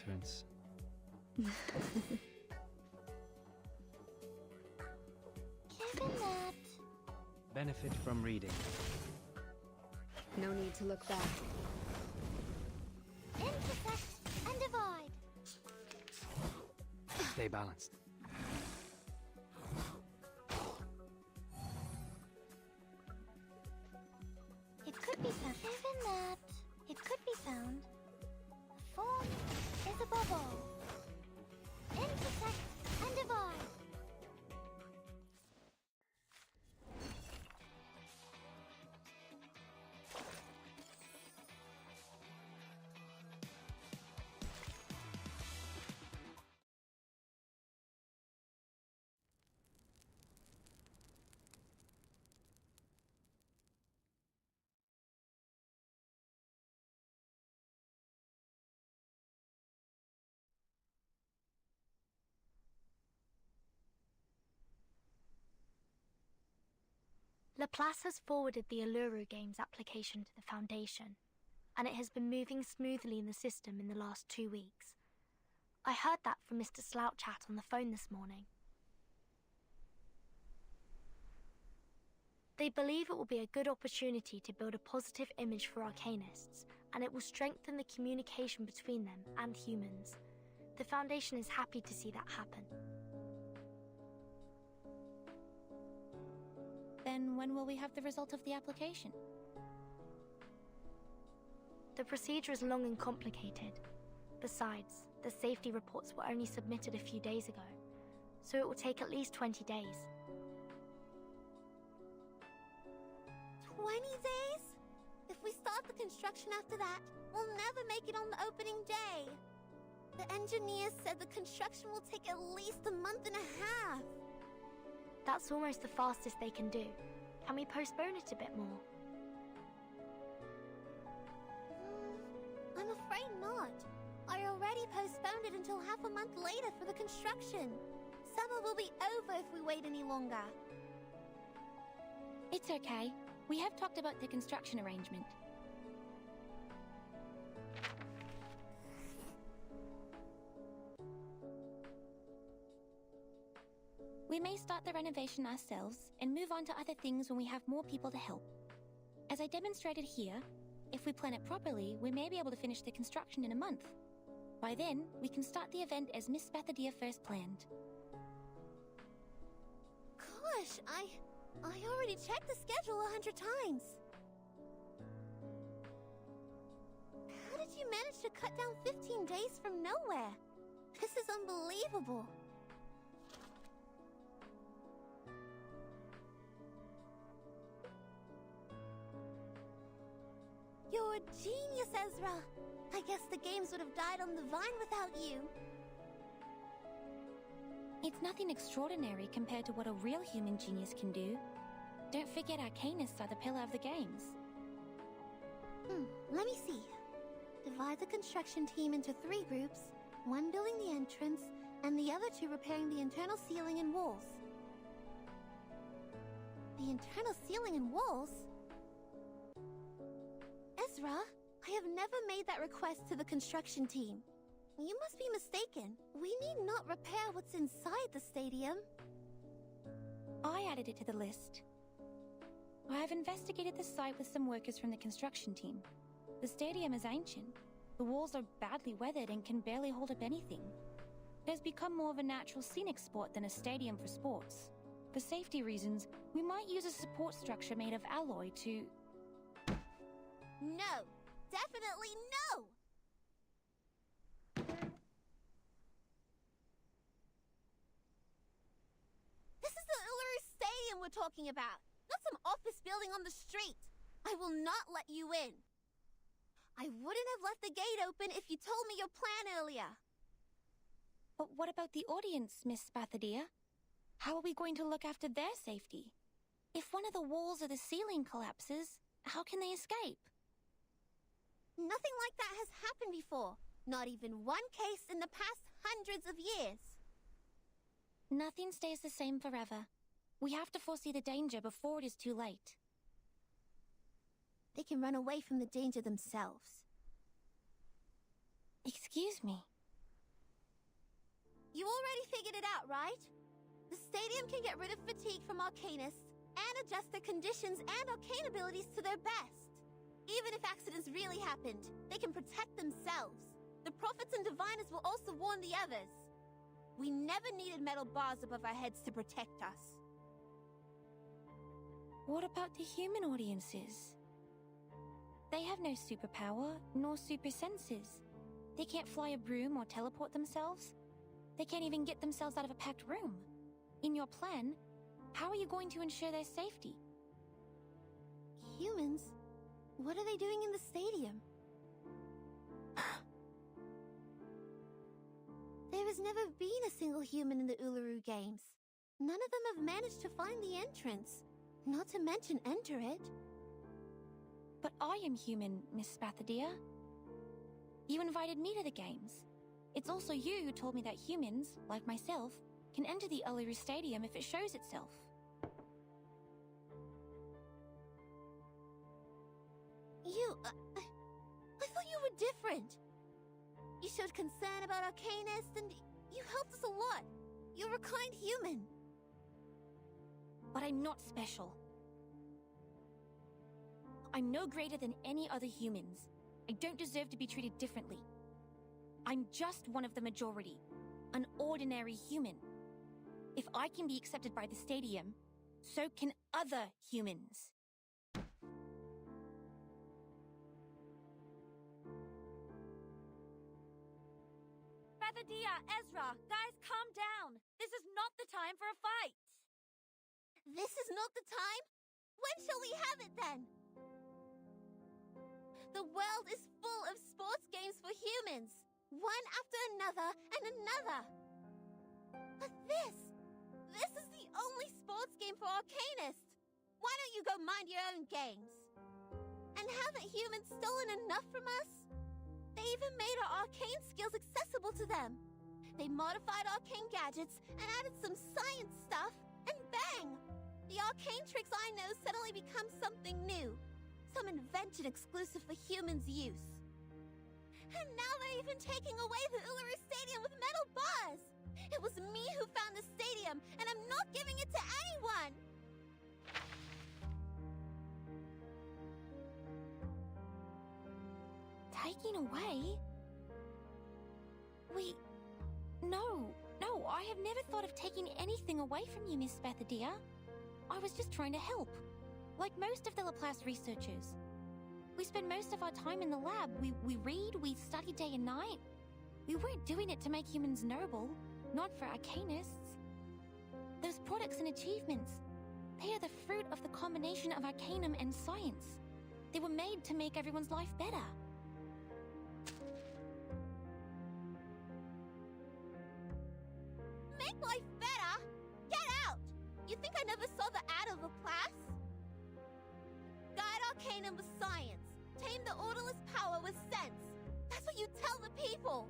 S1: entrance.
S6: Given that...
S1: Benefit from reading.
S19: No need to look back.
S6: Intersect and divide.
S1: Stay balanced.
S6: It could be found. Given that... It could be found. A form is a bubble. Intersect and divide.
S5: Laplace has forwarded the Uluru Games application to the Foundation, and it has been moving smoothly in the system in the last 2 weeks. I heard that from Mr. Slouchat on the phone this morning. They believe it will be a good opportunity to build a positive image for Arcanists, and it will strengthen the communication between them and humans. The Foundation is happy to see that happen.
S10: Then when will we have the result of the application?
S5: The procedure is long and complicated. Besides, the safety reports were only submitted a few days ago, so it will take at least 20 days.
S6: 20 days? If we start the construction after that, we'll never make it on the opening day. The engineers said the construction will take at least a month and a half.
S5: That's almost the fastest they can do. Can we postpone it a bit more?
S6: I'm afraid not. I already postponed it until half a month later for the construction. Summer will be over if we wait any longer.
S10: It's okay. We have talked about the construction arrangement. We may start the renovation ourselves and move on to other things when we have more people to help. As I demonstrated here, if we plan it properly, we may be able to finish the construction in a month. By then, we can start the event as Miss Bathadia first planned.
S6: Gosh, I already checked the schedule 100 times. How did you manage to cut down 15 days from nowhere? This is unbelievable. You're a genius, Ezra. I guess the games would have died on the vine without you.
S10: It's nothing extraordinary compared to what a real human genius can do. Don't forget Arcanists are the pillar of the games.
S6: Let me see. Divide the construction team into 3 groups, one building the entrance, and the other 2 repairing the internal ceiling and walls. The internal ceiling and walls? Ezra, I have never made that request to the construction team. You must be mistaken. We need not repair what's inside the stadium.
S10: I added it to the list. I have investigated the site with some workers from the construction team. The stadium is ancient. The walls are badly weathered and can barely hold up anything. It has become more of a natural scenic spot than a stadium for sports. For safety reasons, we might use a support structure made of alloy to...
S6: No! Definitely no! This is the Uluru Stadium we're talking about, not some office building on the street. I will not let you in. I wouldn't have left the gate open if you told me your plan earlier.
S10: But what about the audience, Miss Bathadia? How are we going to look after their safety? If one of the walls or the ceiling collapses, how can they escape?
S6: Nothing like that has happened before. Not even one case in the past hundreds of years.
S10: Nothing stays the same forever. We have to foresee the danger before it is too late.
S6: They can run away from the danger themselves.
S10: Excuse me.
S6: already figured it out, right? The stadium can get rid of fatigue from Arcanists and adjust their conditions and arcane abilities to their best. Even if accidents really happened, they can protect themselves. The prophets and diviners will also warn the others. We never needed metal bars above our heads to protect us.
S10: What about the human audiences? They have no superpower, nor super senses. They can't fly a broom or teleport themselves. They can't even get themselves out of a packed room. In your plan, how are you going to ensure their safety?
S6: Humans? What are they doing in the stadium? There has never been a single human in the Uluru Games. None of them have managed to find the entrance, not to mention enter it.
S10: But I am human, Miss Spathadia. You invited me to the games. It's also you who told me that humans, like myself, can enter the Uluru Stadium if it shows itself.
S6: I thought you were different. You showed concern about Arcanists, and you helped us a lot. You're a kind human.
S10: But I'm not special. I'm no greater than any other humans. I don't deserve to be treated differently. I'm just one of the majority, an ordinary human. If I can be accepted by the stadium, so can other humans.
S7: Spathadia, Ezra, guys, calm down. This is not the time for a fight.
S6: This is not the time? When shall we have it then? The world is full of sports games for humans, one after another and another. But this is the only sports game for Arcanists. Why don't you go mind your own games? And haven't humans stolen enough from us? They even made our arcane skills accessible to them. They modified arcane gadgets and added some science stuff, and bang! The arcane tricks I know suddenly become something new. Some invention exclusive for humans' use. And now they're even taking away the Uluru Stadium with metal bars! It was me who found the stadium, and I'm not giving it to anyone!
S10: Taking away? No, I have never thought of taking anything away from you, Miss Spathadia. I was just trying to help. Like most of the Laplace researchers. We spend most of our time in the lab. We read, we study day and night. We weren't doing it to make humans noble, not for Arcanists. Those products and achievements, they are the fruit of the combination of Arcanum and science. They were made to make everyone's life better.
S6: Make life better? Get out! You think I never saw the ad of Laplace? Guide Arcanum with science. Tame the orderless power with sense. That's what you tell the people.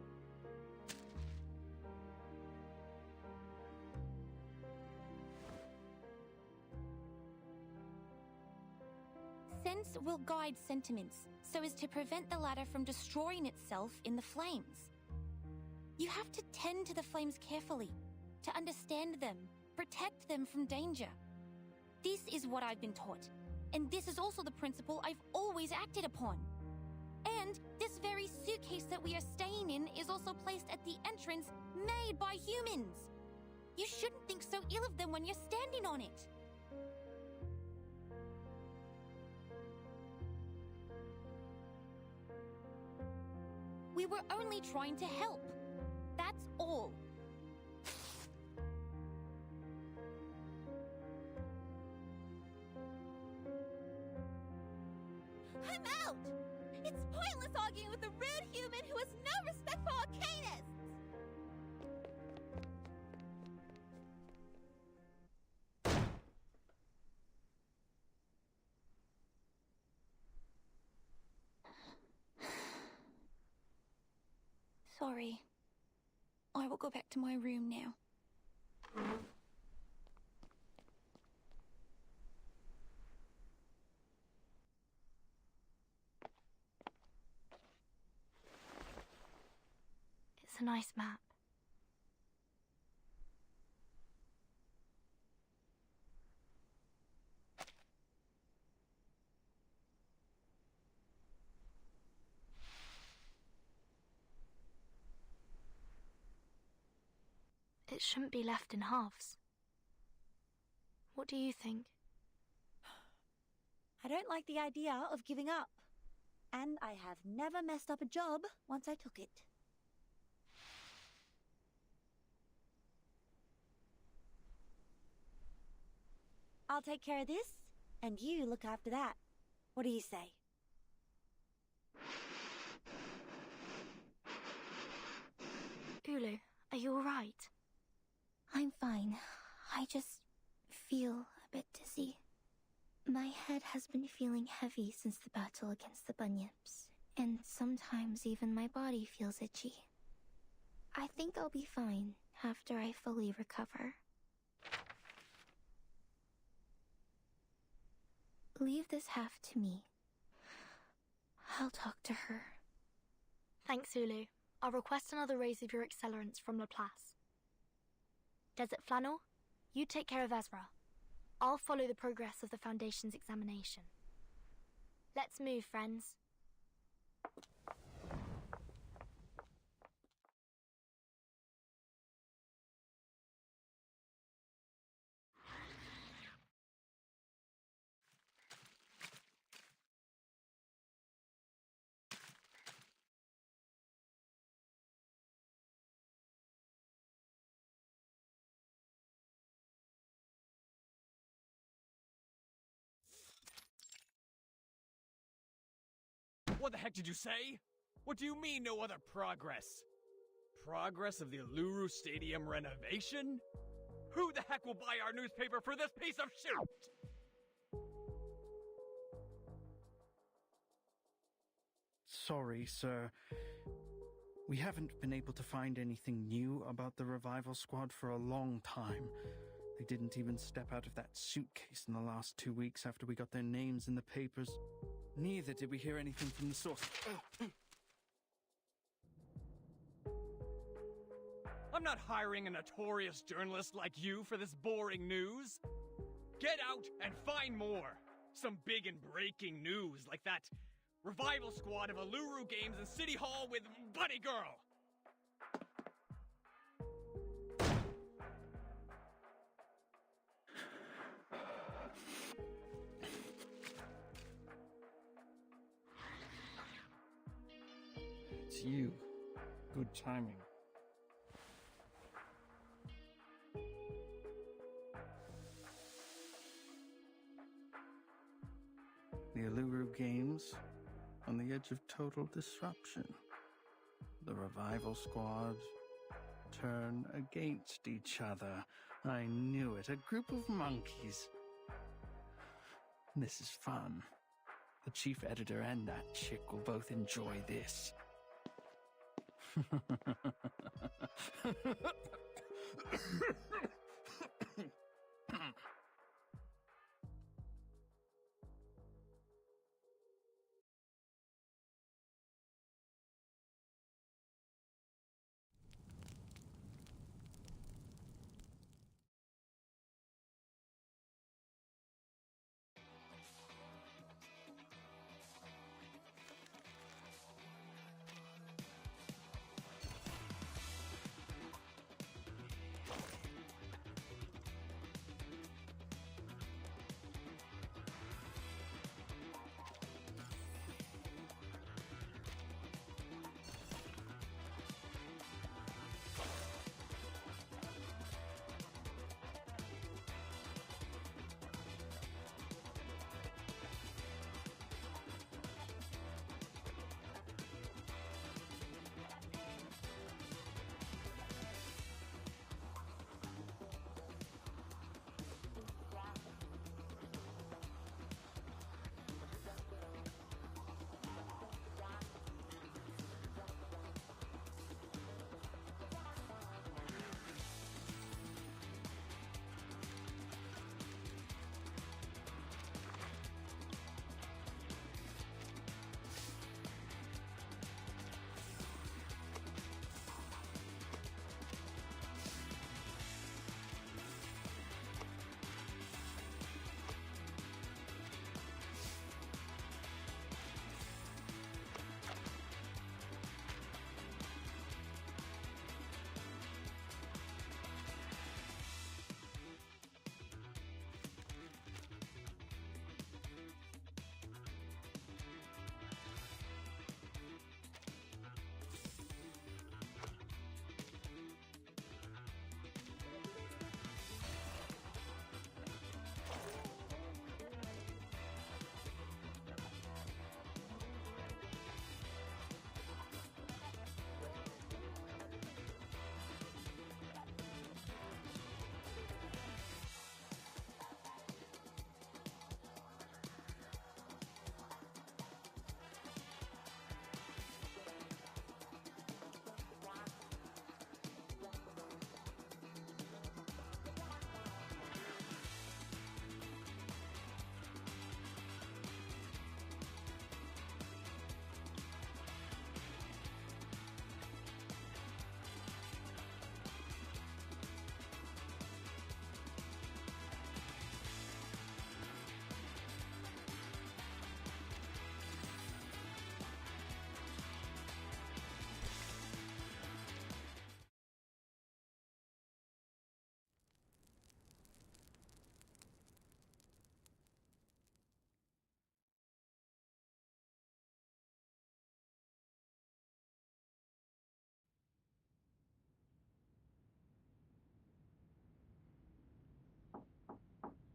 S10: Sense will guide sentiments, so as to prevent the latter from destroying itself in the flames. You have to tend to the flames carefully, to understand them, protect them from danger. This is what I've been taught, and this is also the principle I've always acted upon. And this very suitcase that we are staying in is also placed at the entrance made by humans. You shouldn't think so ill of them when you're standing on it. We were only trying to help. That's all.
S6: I'm out! It's pointless arguing with a rude human who has no respect for Arcanists!
S10: Sorry. I will go back to my room now.
S5: It's a nice map. it shouldn't be left in halves. What do you think?
S7: I don't like the idea of giving up. And I have never messed up a job once I took it. I'll take care of this, and you look after that. What do you say?
S5: Ulu, are you alright?
S14: I'm fine. I just feel a bit dizzy. My head has been feeling heavy since the battle against the bunyips, and sometimes even my body feels itchy. I think I'll be fine after I fully recover. Leave this half to me. I'll talk to her.
S5: Thanks, Ulu. I'll request another raise of your accelerants from Laplace. Desert Flannel, you take care of Ezra. I'll follow the progress of the Foundation's examination. Let's move, friends.
S20: What the heck did you say? What do you mean, no other progress? Progress of the Uluru Stadium renovation? Who the heck will buy our newspaper for this piece of shit?
S12: Sorry, sir. We haven't been able to find anything new about the revival squad for a long time. They didn't even step out of that suitcase in the last 2 weeks after we got their names in the papers. Neither did we hear anything from the source.
S20: I'm not hiring a notorious journalist like you for this boring news. Get out and find more. Some big and breaking news like that revival squad of Uluru games in City Hall with Bunny Girl.
S1: It's you. Good timing.
S12: The Uluru Games on the edge of total disruption. The revival squad turn against each other. I knew it. A group of monkeys. This is fun. The chief editor and that chick will both enjoy this.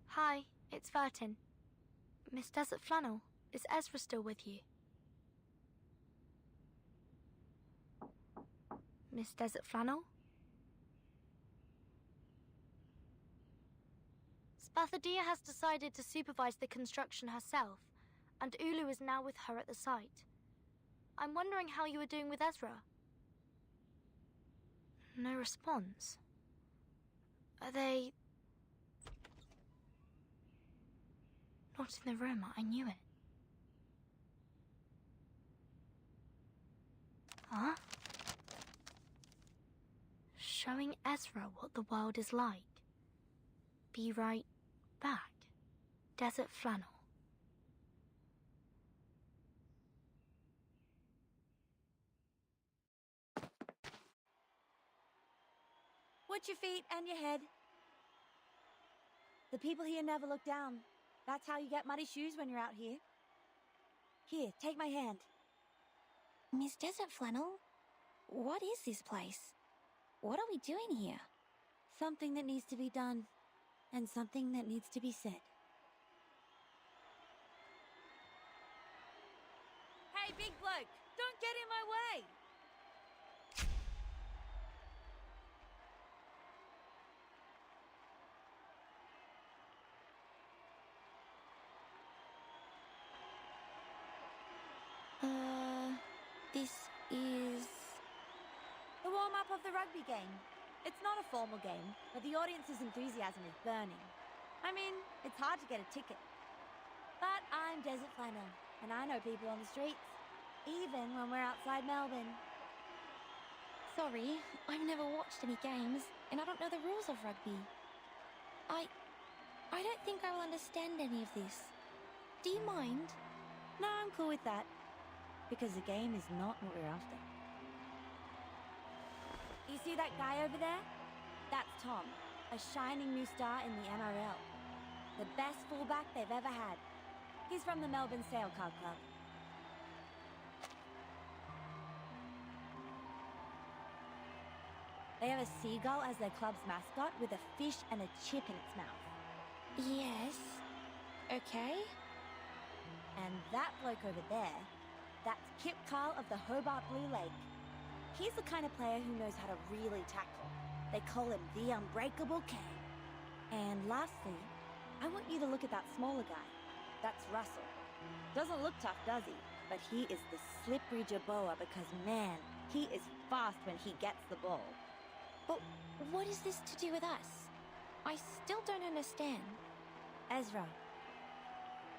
S5: Hi, it's Vertin. Miss Desert Flannel, is Ezra still with you? Miss Desert Flannel? Spathadia has decided to supervise the construction herself, and Ulu is now with her at the site. I'm wondering how you are doing with Ezra. No response. Are they... not in the room? I knew it. Huh? Showing Ezra what the world is like. Be right back. Desert Flannel.
S7: Watch your feet and your head. The people here never look down. That's how you get muddy shoes when you're out here. Here, take my hand.
S10: Miss Desert Flannel, what is this place? What are we doing here?
S7: Something that needs to be done, and something that needs to be said. Hey, big bloke, don't get in my way!
S10: This is...
S7: the warm-up of the rugby game. It's not a formal game, but the audience's enthusiasm is burning. I mean, it's hard to get a ticket. But I'm Desert Flannel, and I know people on the streets, even when we're outside Melbourne.
S10: Sorry, I've never watched any games, and I don't know the rules of rugby. I don't think I will understand any of this. Do you mind?
S7: No, I'm cool with that. Because the game is not what we're after. You see that guy over there? That's Tom, a shining new star in the NRL. The best fullback they've ever had. He's from the Melbourne Sail Car Club. They have a seagull as their club's mascot with a fish and a chip in its mouth.
S10: Yes. Okay.
S7: And that bloke over there, that's Kip Carl of the Hobart Blue Lake. He's the kind of player who knows how to really tackle. They call him the Unbreakable King. And lastly, I want you to look at that smaller guy. That's Russell. Doesn't look tough, does he? But he is the slippery Jerboa because, man, he is fast when he gets the ball.
S10: But what is this to do with us? I still don't understand.
S7: Ezra,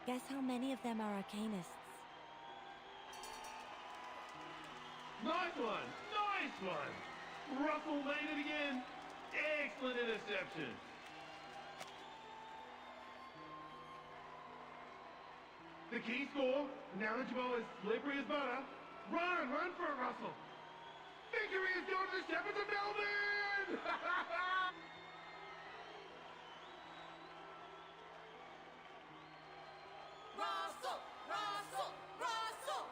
S7: guess how many of them are Arcanists?
S21: Nice one! Nice one! Russell made it again! Excellent interception! The key score, now that Jamal is slippery as butter, run for it, Russell! Victory is going to the Shepherds of Melbourne!
S22: Russell! Russell! Russell!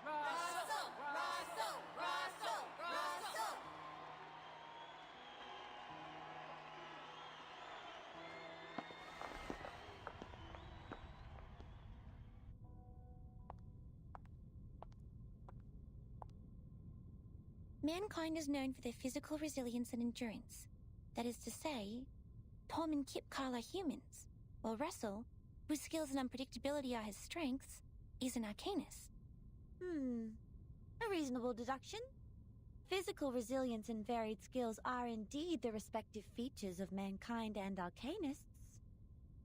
S22: Russell! Russell! Russell! Russell!
S10: Mankind is known for their physical resilience and endurance. That is to say, Tom and Kip Carl are humans, while Russell, whose skills and unpredictability are his strengths, is an Arcanist.
S7: A reasonable deduction. Physical resilience and varied skills are indeed the respective features of mankind and Arcanists.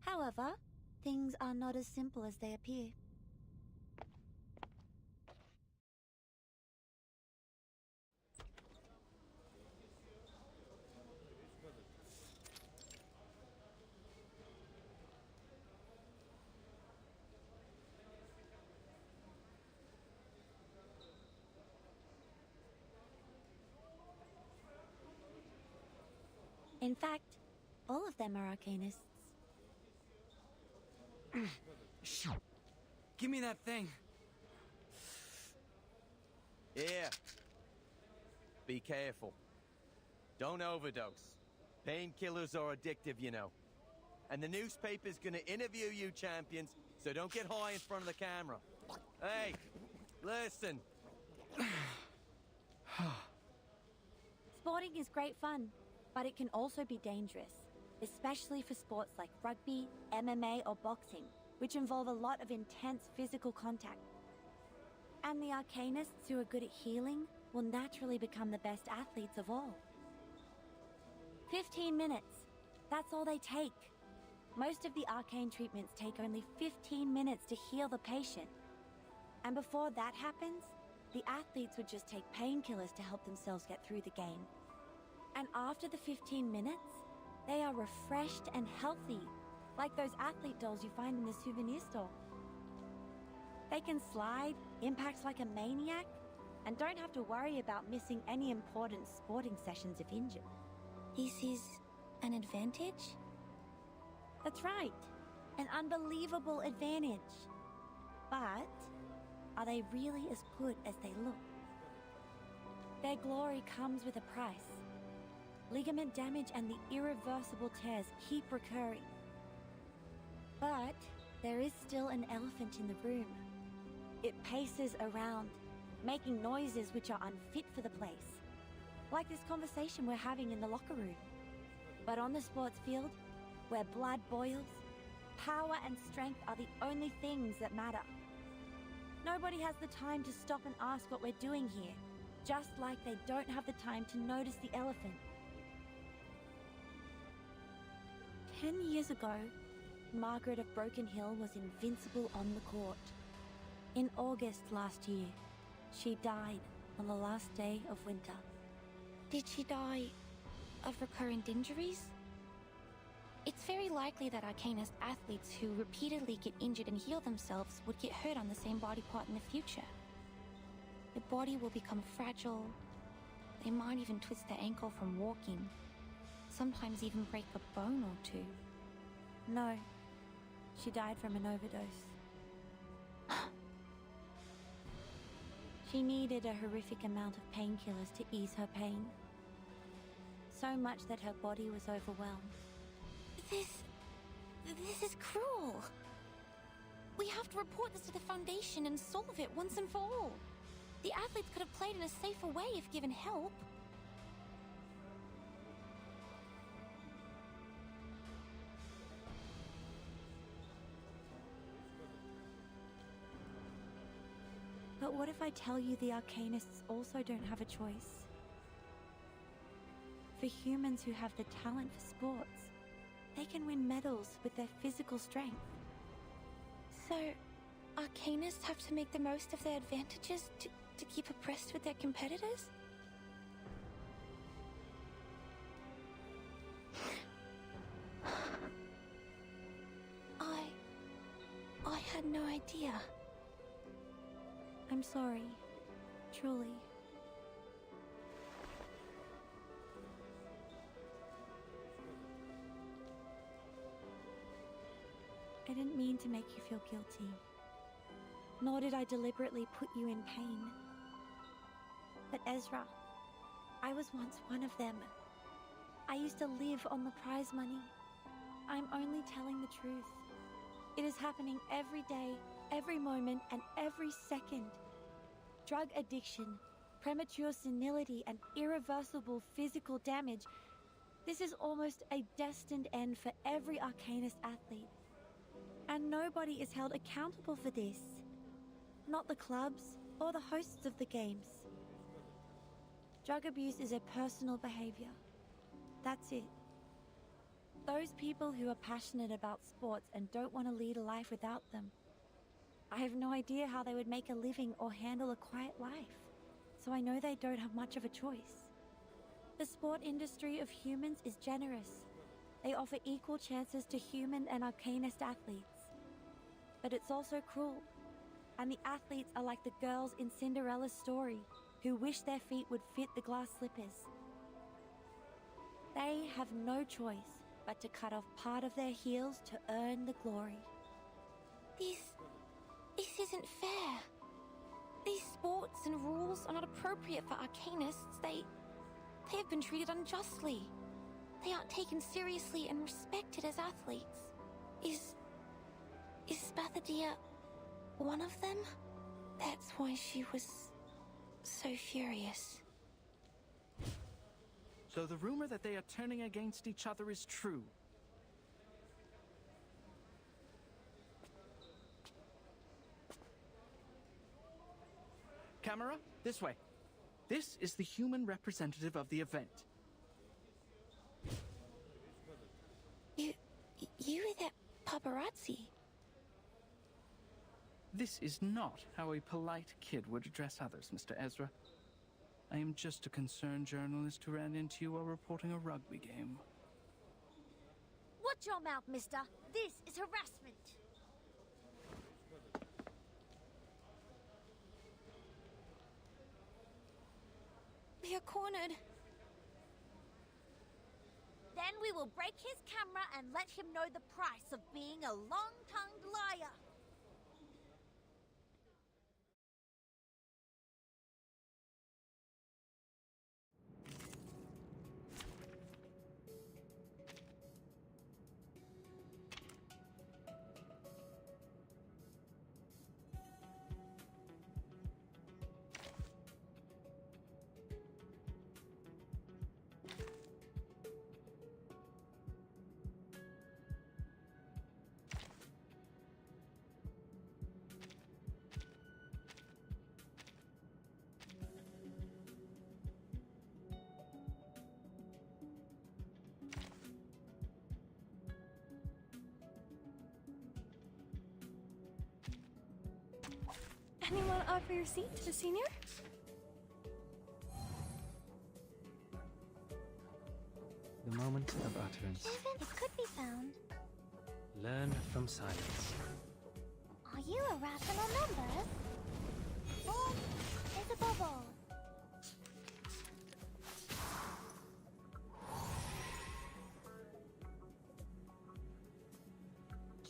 S7: However, things are not as simple as they appear. In fact, all of them are Arcanists.
S12: Give me that thing.
S23: Yeah. Be careful. Don't overdose.
S2: Painkillers are addictive, you know. And the newspaper's gonna interview you champions, so don't get high in front of the camera. Hey, listen.
S7: Sporting is great fun, but it can also be dangerous, especially for sports like rugby, MMA, or boxing, which involve a lot of intense physical contact. And the arcanists who are good at healing will naturally become the best athletes of all. 15 minutes. That's all they take. Most of the arcane treatments take only 15 minutes to heal the patient. And before that happens, the athletes would just take painkillers to help themselves get through the game. And after the 15 minutes, they are refreshed and healthy, like those athlete dolls you find in the souvenir store. They can slide, impact like a maniac, and don't have to worry about missing any important sporting sessions if injured.
S10: This is an advantage?
S7: That's right. An unbelievable advantage. But are they really as good as they look? Their glory comes with a price. Ligament damage and the irreversible tears keep recurring. But there is still an elephant in the room. It paces around, making noises which are unfit for the place. Like this conversation we're having in the locker room. But on the sports field, where blood boils, power and strength are the only things that matter. Nobody has the time to stop and ask what we're doing here, just like they don't have the time to notice the elephant. 10 years ago, Margaret of Broken Hill was invincible on the court. In August last year, she died on the last day of winter.
S10: Did she die of recurrent injuries? It's very likely that Arcanist athletes who repeatedly get injured and heal themselves would get hurt on the same body part in the future. Their body will become fragile. They might even twist their ankle from walking. Sometimes even break a bone or two.
S7: No, she died from an overdose. She needed a horrific amount of painkillers to ease her pain. So much that her body was overwhelmed.
S10: This is cruel. We have to report this to the Foundation and solve it once and for all. The athletes could have played in a safer way if given help.
S7: But what if I tell you the Arcanists also don't have a choice? For humans who have the talent for sports, they can win medals with their physical strength.
S10: So, Arcanists have to make the most of their advantages to keep abreast with their competitors? I had no idea.
S7: I'm sorry. Truly. I didn't mean to make you feel guilty. Nor did I deliberately put you in pain. But Ezra, I was once one of them. I used to live on the prize money. I'm only telling the truth. It is happening every day, every moment, and every second. Drug addiction, premature senility, and irreversible physical damage. This is almost a destined end for every Arcanist athlete. And nobody is held accountable for this. Not the clubs or the hosts of the games. Drug abuse is a personal behavior. That's it. Those people who are passionate about sports and don't want to lead a life without them. I have no idea how they would make a living or handle a quiet life, so I know they don't have much of a choice. The sport industry of humans is generous. They offer equal chances to human and Arcanist athletes. But it's also cruel, and the athletes are like the girls in Cinderella's story, who wish their feet would fit the glass slippers. They have no choice but to cut off part of their heels to earn the glory.
S10: This isn't fair. These sports and rules are not appropriate for Arcanists. They have been treated unjustly. They aren't taken seriously and respected as athletes. Is Spathadia one of them? That's why she was so furious.
S12: So the rumor that they are turning against each other is true. Camera, this way. This is the human representative of the event.
S10: You were that paparazzi.
S12: This is not how a polite kid would address others, Mr. Ezra. I am just a concerned journalist who ran into you while reporting a rugby game.
S7: Watch your mouth, mister. This is harassment.
S10: We are cornered.
S7: Then we will break his camera and let him know the price of being a long-tongued liar.
S4: Anyone offer your seat to the senior?
S1: The moment of utterance.
S6: It could be found.
S1: Learn from silence.
S6: Are you a rational number? Form is a bubble.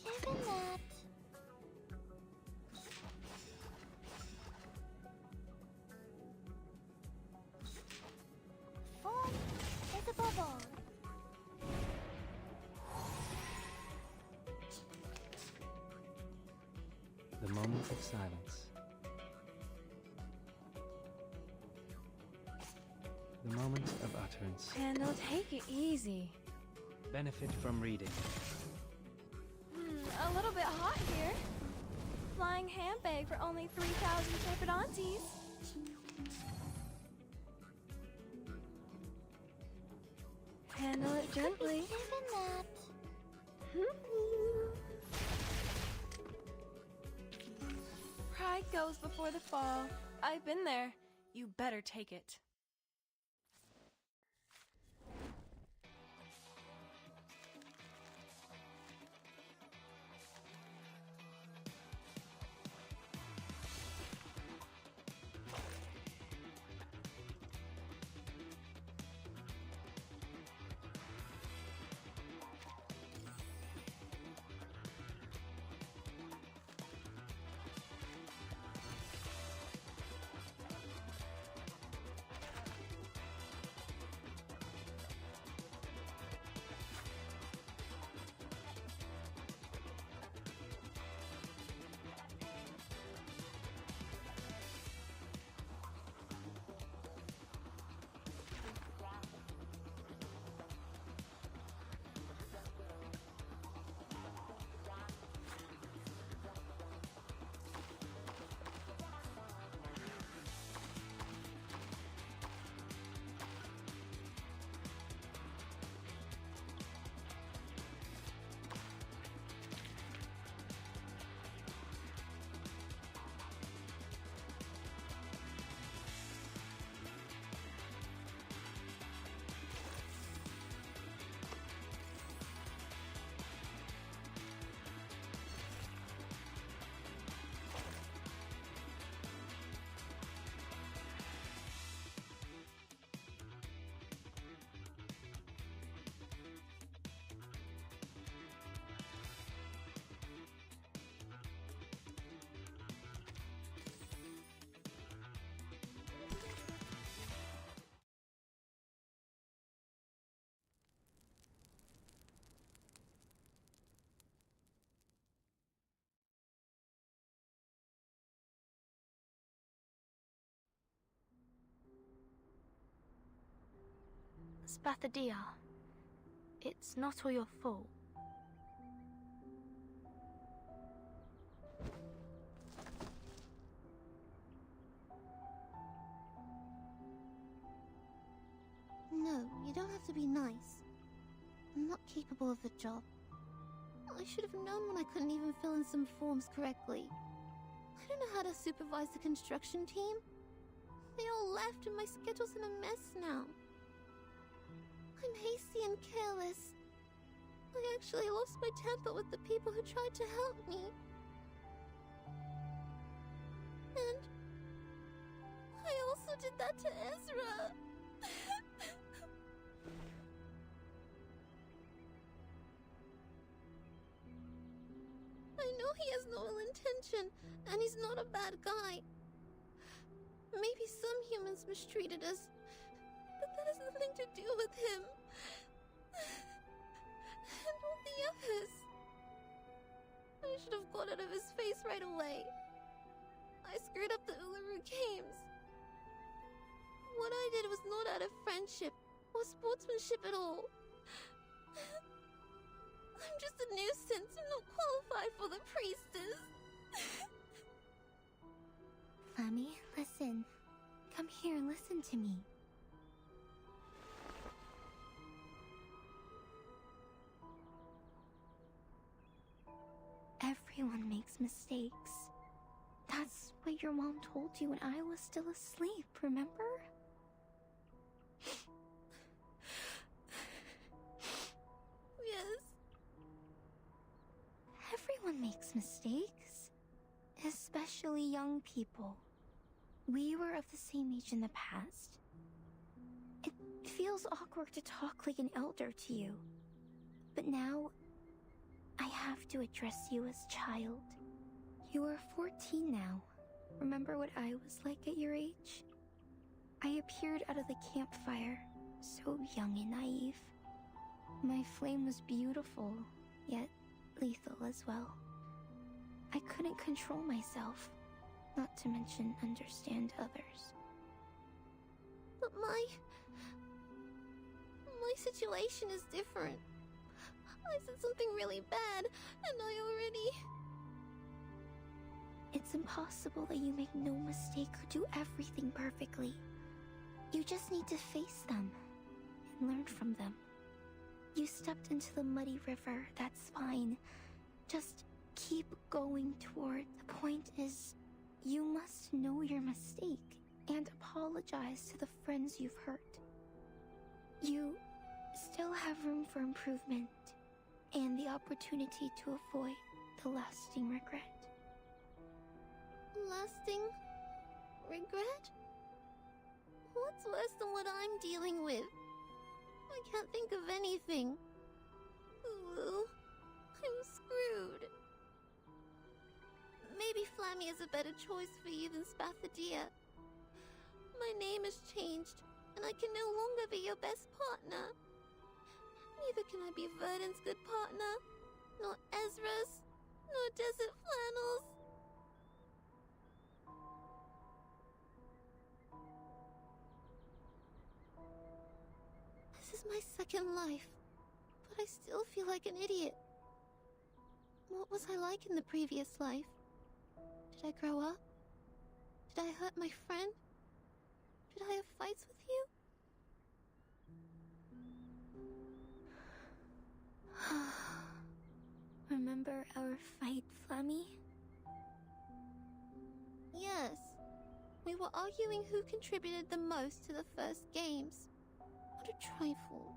S6: Given that... Form is a bubble.
S1: The moment of silence. The moment of utterance.
S4: Candle, take it easy.
S1: Benefit from reading.
S4: A little bit hot here. Flying handbag for only 3,000 Trepidontes. Handle it gently.
S6: Given that...
S4: Pride goes before the fall. I've been there. You better take it.
S5: Spathadia, it's not all your fault.
S6: No, you don't have to be nice. I'm not capable of the job. I should have known when I couldn't even fill in some forms correctly. I don't know how to supervise the construction team. They all left and my schedule's in a mess now. I'm hasty and careless. I actually lost my temper with the people who tried to help me. And I also did that to Ezra. I know he has no ill intention, and he's not a bad guy. Maybe some humans mistreated us, but that has nothing to do with him. And all the others. I should have got out of his face right away. I screwed up the Uluru Games. What I did was not out of friendship or sportsmanship at all. I'm just a nuisance and not qualified for the priestess.
S14: Flammy, listen. Come here and listen to me. Everyone makes mistakes. That's what your mom told you when I was still asleep, remember?
S6: Yes.
S14: Everyone makes mistakes. Especially young people. We were of the same age in the past. It feels awkward to talk like an elder to you. But now, I have to address you as child. You are 14 now. Remember what I was like at your age? I appeared out of the campfire, so young and naive. My flame was beautiful, yet lethal as well. I couldn't control myself, not to mention understand others.
S6: But my situation is different. I said something really bad, and I already...
S14: It's impossible that you make no mistake or do everything perfectly. You just need to face them and learn from them. You stepped into the muddy river, that's fine. Just keep going toward. The point is, you must know your mistake and apologize to the friends you've hurt. You still have room for improvement and the opportunity to avoid the lasting regret.
S6: Lasting regret? What's worse than what I'm dealing with? I can't think of anything. Ooh, I'm screwed. Maybe Flammy is a better choice for you than Spathadia. My name has changed, and I can no longer be your best partner. Neither can I be Verdon's good partner, nor Ezra's, nor Desert Flannel's. This is my second life, but I still feel like an idiot. What was I like in the previous life? Did I grow up? Did I hurt my friend? Did I have fights with you?
S14: Remember our fight, Flammy?
S6: Yes. We were arguing who contributed the most to the first games. What a trifle.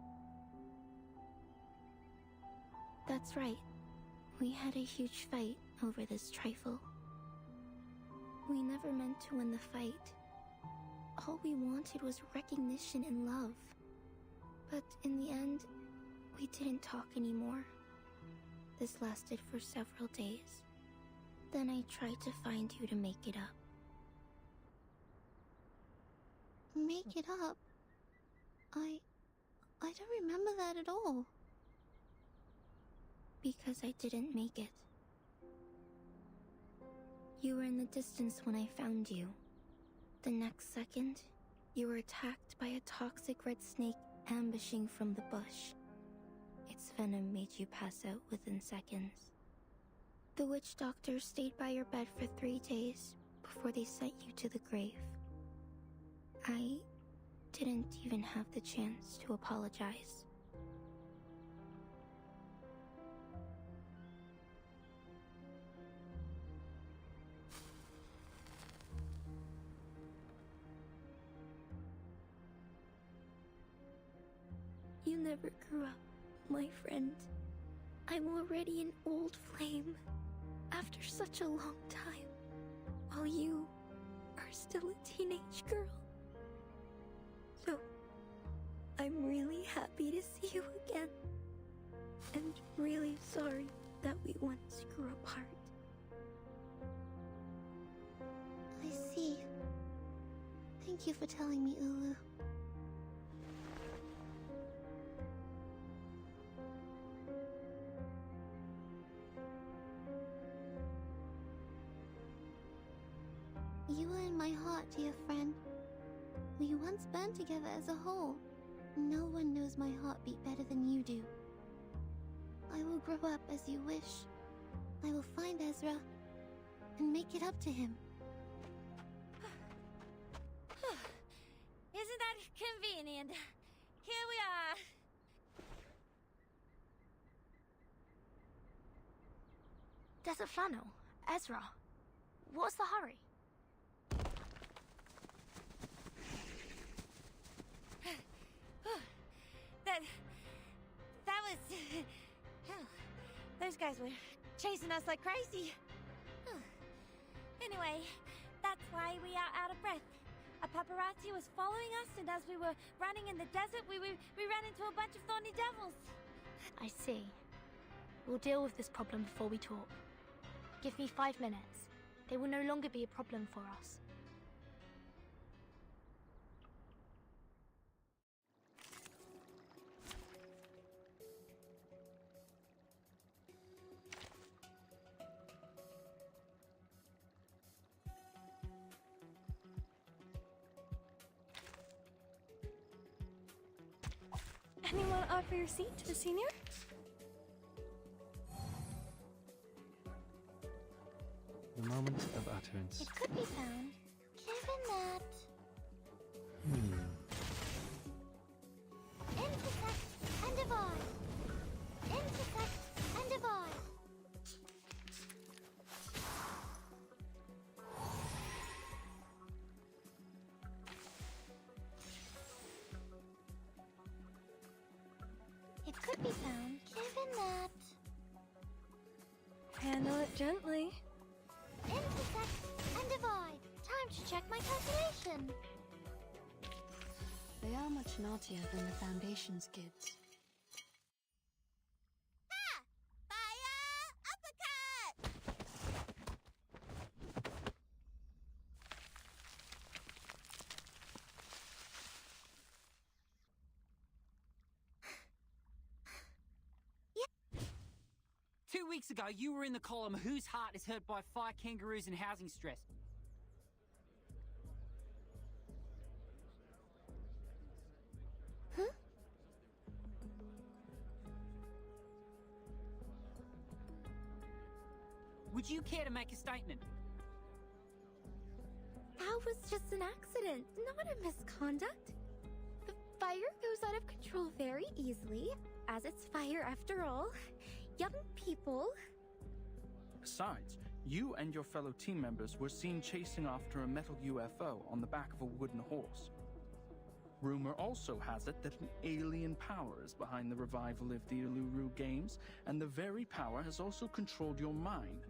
S14: That's right. We had a huge fight over this trifle. We never meant to win the fight. All we wanted was recognition and love. But in the end, we didn't talk anymore. This lasted for several days. Then I tried to find you to make it up.
S6: Make it up? I don't remember that at all.
S14: Because I didn't make it. You were in the distance when I found you. The next second, you were attacked by a toxic red snake ambushing from the bush. Its venom made you pass out within seconds. The witch doctor stayed by your bed for 3 days before they sent you to the grave. I didn't even have the chance to apologize. You never grew up, my friend. I'm already an old flame after such a long time, while you are still a teenage girl. So, I'm really happy to see you again, and really sorry that we once grew apart.
S6: I see. Thank you for telling me, Ulu. You were in my heart, dear friend. We once burned together as a whole. No one knows my heartbeat better than you do. I will grow up as you wish. I will find Ezra and make it up to him.
S7: Isn't that convenient? Here we are.
S5: Desert Flannel, Ezra, what's the hurry?
S7: That was... those guys were chasing us like crazy. Anyway, that's why we are out of breath. A paparazzi was following us, and as we were running in the desert, we ran into a bunch of thorny devils.
S5: I see. We'll deal with this problem before we talk. Give me 5 minutes. They will no longer be a problem for us.
S4: Anyone offer your seat to the senior?
S1: The moment of utterance.
S6: It could be found, given that... Intersect and divide. Intersect and divide. It could be found, given that...
S4: Handle it gently.
S6: Intersect and divide. Time to check my calculation.
S19: They are much naughtier than the Foundation's kids.
S6: Ha! Fire! Uppercut!
S11: Yeah. 2 weeks ago, you were in the column Whose Heart is Hurt by Fire Kangaroos and Housing Stress.
S6: Huh?
S11: Would you care to make a statement?
S7: That was just an accident, not a misconduct. The fire goes out of control very easily, as it's fire after all. Young people.
S12: Besides, you and your fellow team members were seen chasing after a metal UFO on the back of a wooden horse. Rumor also has it that an alien power is behind the revival of the Uluru games, and the very power has also controlled your mind.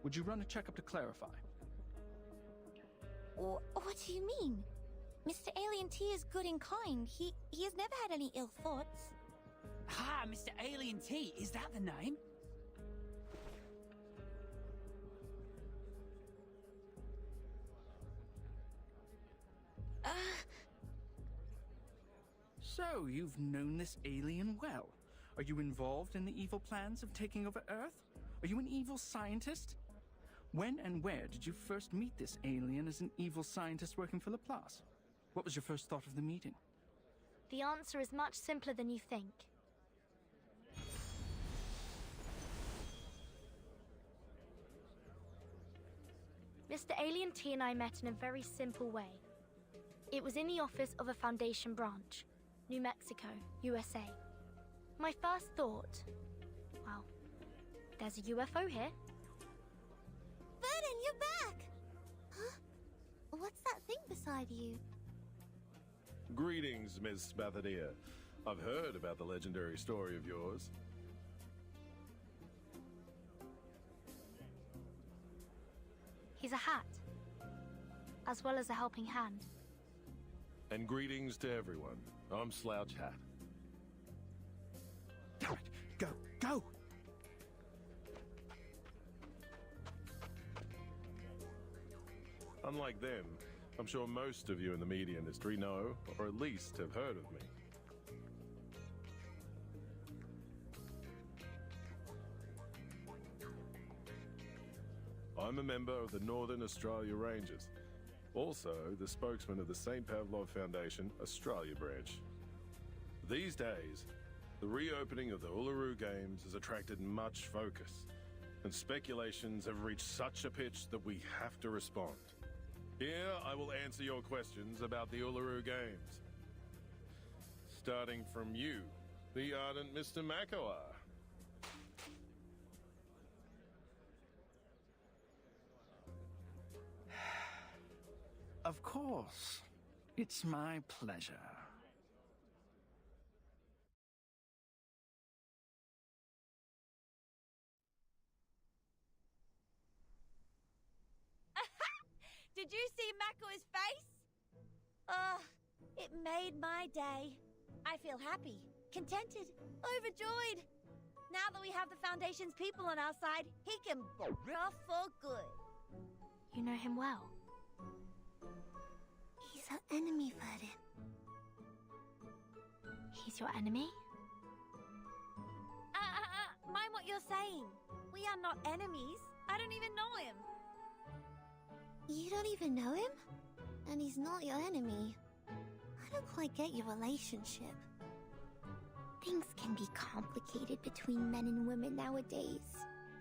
S12: Would you run a checkup to clarify?
S10: What do you mean? Mr. Alien T is good and kind. He has never had any ill thoughts.
S11: Ah, Mr. Alien T, is that the name?
S12: So, you've known this alien well. Are you involved in the evil plans of taking over Earth? Are you an evil scientist? When and where did you first meet this alien as an evil scientist working for Laplace? What was your first thought of the meeting?
S5: the answer is much simpler than you think. Mr. Alien T and I met in a very simple way. It was in the office of a Foundation branch, New Mexico, USA. My first thought, well, there's a UFO here.
S6: Vernon, you're back! Huh? What's that thing beside you?
S13: Greetings, Miss Spathadia. I've heard about the legendary story of yours.
S5: He's a hat, as well as a helping hand.
S13: And greetings to everyone. I'm Slouch Hat.
S12: Damn it! Go! Go!
S13: Unlike them, I'm sure most of you in the media industry know, or at least have heard of me. I'm a member of the Northern Australia Rangers, also the spokesman of the St. Pavlov Foundation Australia branch. These days, the reopening of the Uluru Games has attracted much focus, and speculations have reached such a pitch that we have to respond. Here, I will answer your questions about the Uluru Games. Starting from you, the ardent Mr. Makawar.
S12: Of course. It's my pleasure.
S7: Did you see Mako's face? It made my day. I feel happy, contented, overjoyed. Now that we have the Foundation's people on our side, he can rough for good.
S5: You know him well.
S6: He's our enemy, Vernon.
S5: He's your enemy?
S7: Mind what you're saying. We are not enemies. I don't even know him.
S6: You don't even know him? And he's not your enemy. I don't quite get your relationship.
S14: Things can be complicated between men and women nowadays.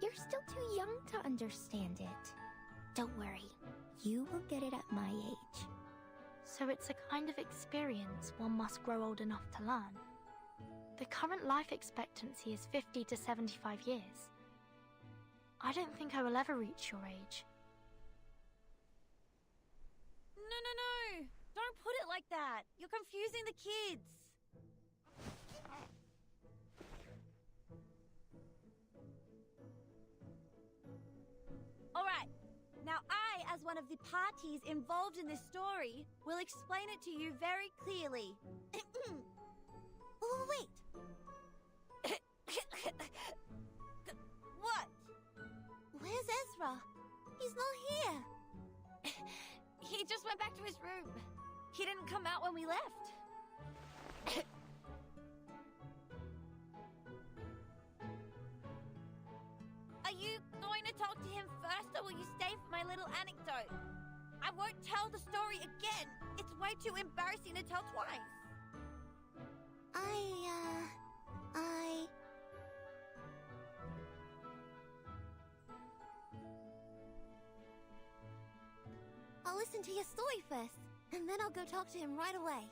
S14: You're still too young to understand it. Don't worry, you will get it at my age.
S5: So it's a kind of experience one must grow old enough to learn. The current life expectancy is 50 to 75 years. I don't think I will ever reach your age.
S7: No. Don't put it like that. You're confusing the kids. All right. Now I, as one of the parties involved in this story, will explain it to you very clearly.
S6: Oh, wait.
S7: What?
S6: Where's Ezra? He's not here.
S7: He just went back to his room. He didn't come out when we left. Are you going to talk to him first, or will you stay for my little anecdote? I won't tell the story again. It's way too embarrassing to tell twice.
S6: I'll listen to your story first, and then I'll go talk to him right away.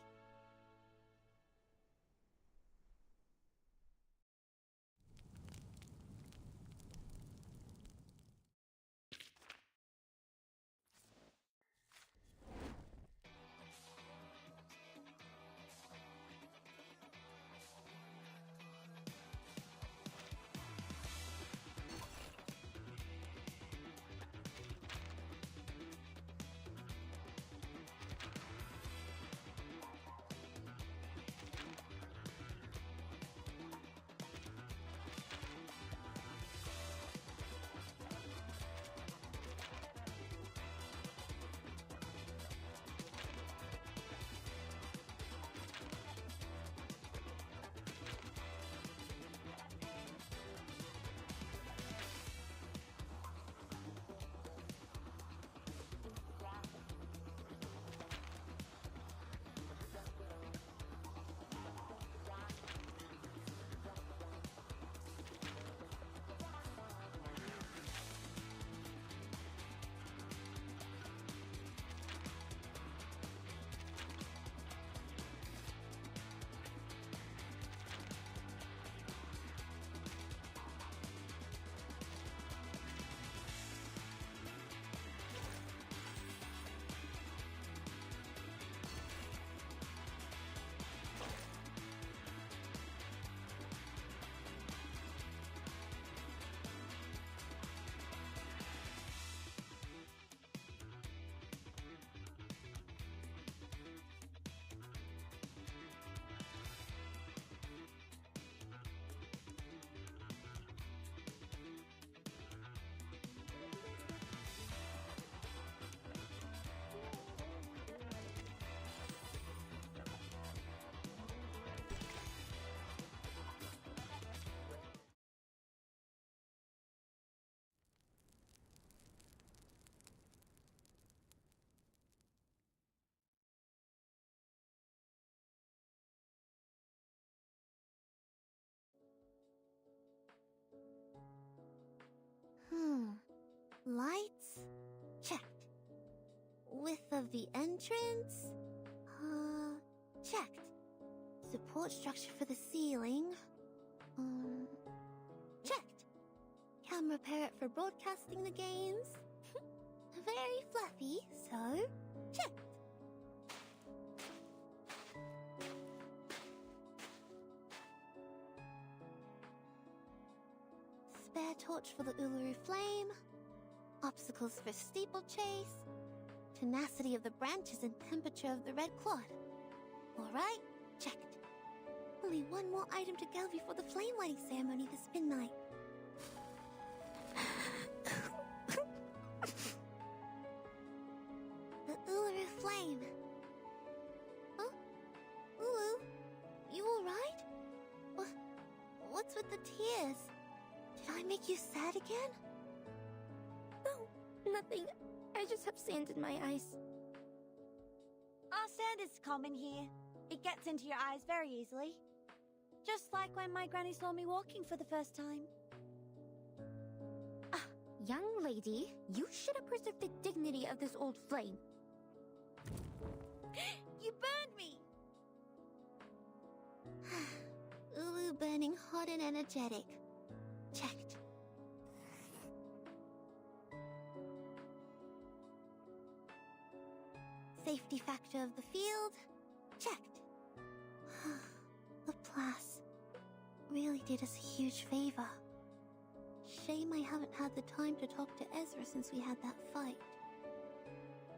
S6: Lights? Checked. Width of the entrance? Checked. Support structure for the ceiling? Checked. Camera parrot for broadcasting the games? Very fluffy, so checked. Spare torch for the Uluru flame, obstacles for steeplechase, tenacity of the branches and temperature of the red clod. Alright, checked. Only one more item to go before the flame lighting ceremony this midnight. The Uluru flame. Huh? Ulu, you alright? What's with the tears? Did I make you sad again?
S5: No, nothing. I just have sand in my eyes.
S7: Sand is common here. It gets into your eyes very easily. Just like when my granny saw me walking for the first time.
S5: Young lady, you should have preserved the dignity of this old flame.
S7: You burned me!
S6: Ulu burning hot and energetic. Checked. Safety factor of the field? Checked. Laplace really did us a huge favor. Shame I haven't had the time to talk to Ezra since we had that fight.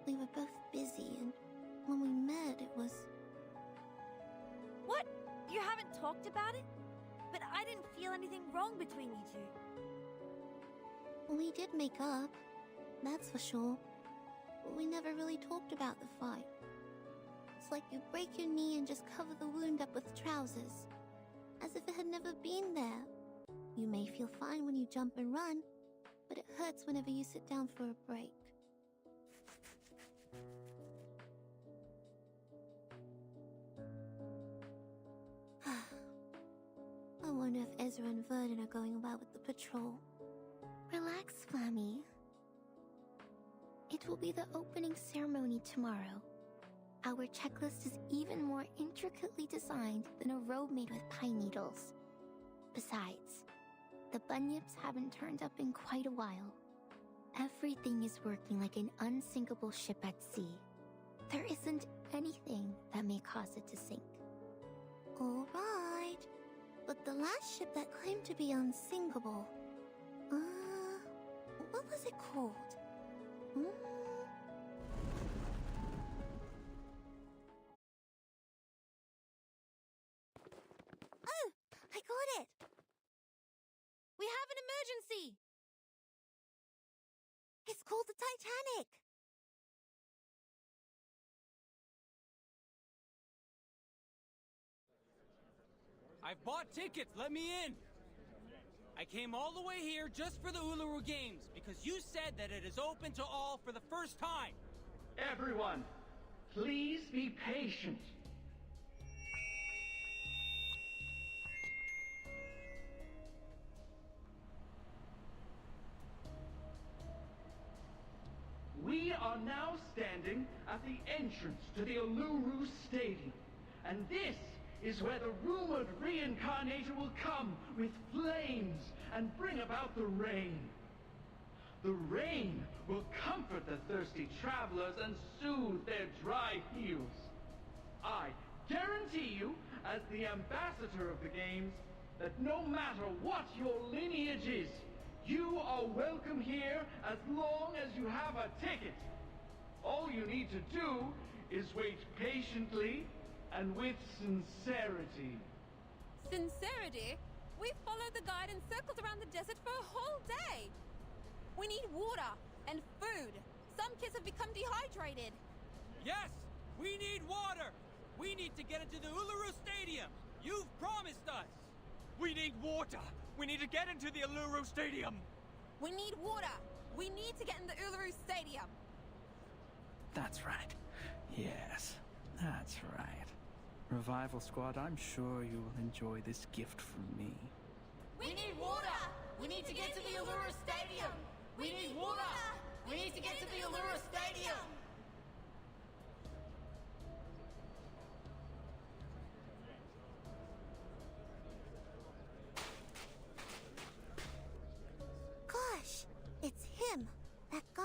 S6: We were both busy, and when we met, it was...
S7: What? You haven't talked about it? But I didn't feel anything wrong between you two.
S6: We did make up, that's for sure. But we never really talked about the fight. It's like you break your knee and just cover the wound up with trousers, as if it had never been there. You may feel fine when you jump and run, but it hurts whenever you sit down for a break. I wonder if Ezra and Verdun are going well with the patrol.
S5: Relax, Flammy. It will be the opening ceremony tomorrow. Our checklist is even more intricately designed than a robe made with pine needles. Besides, the bunyips haven't turned up in quite a while. Everything is working like an unsinkable ship at sea. There isn't anything that may cause it to sink.
S6: Alright, but the last ship that claimed to be unsinkable... what was it called? Oh, I got it! We have an emergency! It's called the Titanic!
S11: I've bought tickets, let me in! I came all the way here just for the Uluru Games, because you said that it is open to all for the first time!
S3: Everyone, please be patient. We are now standing at the entrance to the Uluru Stadium, and this is where the rumored reincarnator will come with flames and bring about the rain. The rain will comfort the thirsty travelers and soothe their dry heels. I guarantee you, as the ambassador of the games, that no matter what your lineage is, you are welcome here as long as you have a ticket. All you need to do is wait patiently and with sincerity.
S9: Sincerity? We've followed the guide and circled around the desert for a whole day. We need water and food. Some kids have become dehydrated.
S11: Yes, we need water. We need to get into the Uluru Stadium. You've promised us.
S20: We need water. We need to get into the Uluru Stadium.
S9: We need water. We need to get in the Uluru Stadium.
S12: That's right. Yes, that's right. Revival Squad, I'm sure you will enjoy this gift from me.
S22: We need water. We need to get to the Uluru Stadium. We need water! We need to get to the Uluru Stadium!
S6: Gosh, it's him. That guy.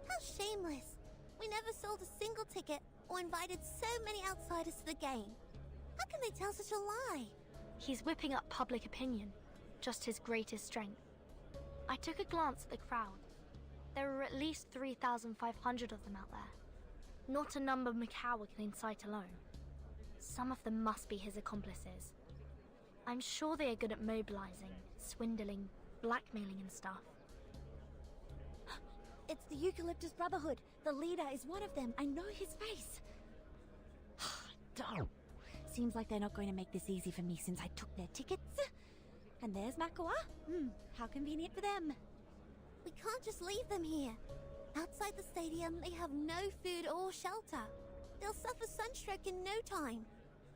S6: How shameless. We never sold a single ticket or invited so many outsiders to the game. How can they tell such a lie?
S5: He's whipping up public opinion, just his greatest strength. I took a glance at the crowd. There were at least 3,500 of them out there. Not a number Mikawa can incite alone. Some of them must be his accomplices. I'm sure they are good at mobilizing, swindling, blackmailing and stuff.
S7: It's the Eucalyptus Brotherhood. The leader is one of them. I know his face. Darn. Seems like they're not going to make this easy for me since I took their tickets. And there's Makawa. How convenient for them.
S6: We can't just leave them here. Outside the stadium, they have no food or shelter. They'll suffer sunstroke in no time.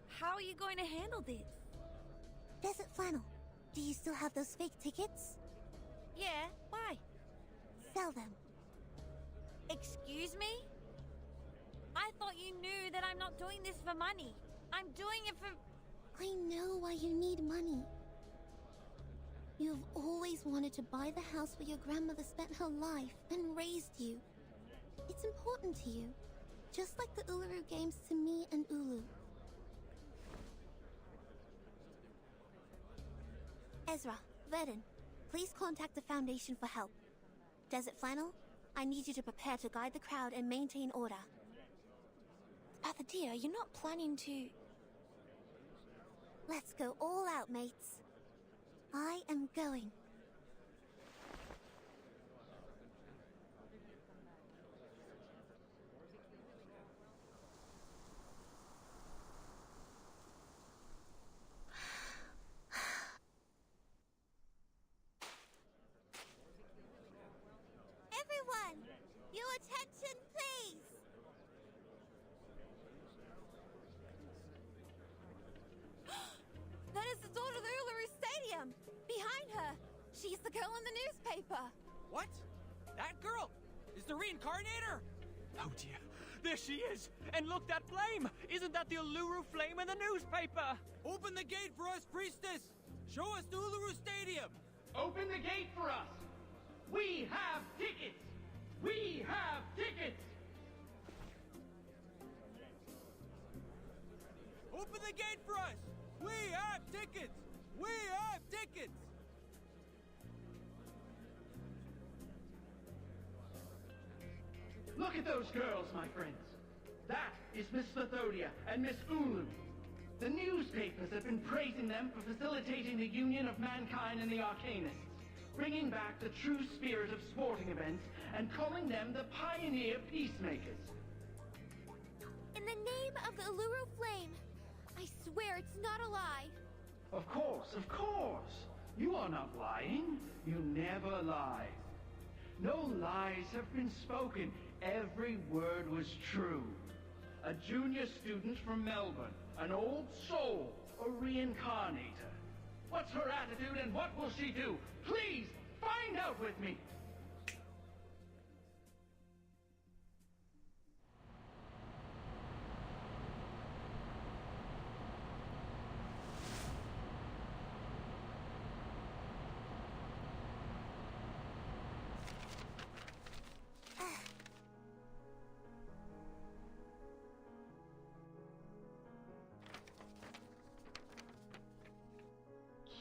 S7: How are you going to handle this?
S6: Desert Flannel, do you still have those fake tickets?
S7: Yeah, why?
S6: Sell them.
S7: Excuse me? I thought you knew that I'm not doing this for money. I'm doing it for...
S6: I know why you need money. You've always wanted to buy the house where your grandmother spent her life and raised you. It's important to you, just like the Uluru Games to me and Ulu. Ezra, Verdun, please contact the Foundation for help. Desert Flannel, I need you to prepare to guide the crowd and maintain order.
S10: Athadia, you're not planning to...
S6: Let's go all out, mates. I am going. Everyone, your attention, please.
S7: That is the daughter of the Uluru Stadium! Behind her! She's the girl in the newspaper!
S20: What? That girl? Is the reincarnator? Oh dear, there she is! And look, that flame! Isn't that the Uluru flame in the newspaper?
S2: Open the gate for us, priestess! Show us the Uluru Stadium!
S3: Open the gate for us! We have tickets! We have tickets!
S2: Open the gate for us! We have tickets! We have tickets!
S3: Look at those girls, my friends. That is Miss Lithodia and Miss Ulu. The newspapers have been praising them for facilitating the union of mankind and the Arcanists, bringing back the true spirit of sporting events and calling them the pioneer peacemakers.
S6: In the name of the Uluru Flame, I swear it's not a lie.
S3: Of course, of course. You are not lying. You never lie. No lies have been spoken. Every word was true. A junior student from Melbourne, an old soul, a reincarnator. What's her attitude and what will she do? Please, find out with me.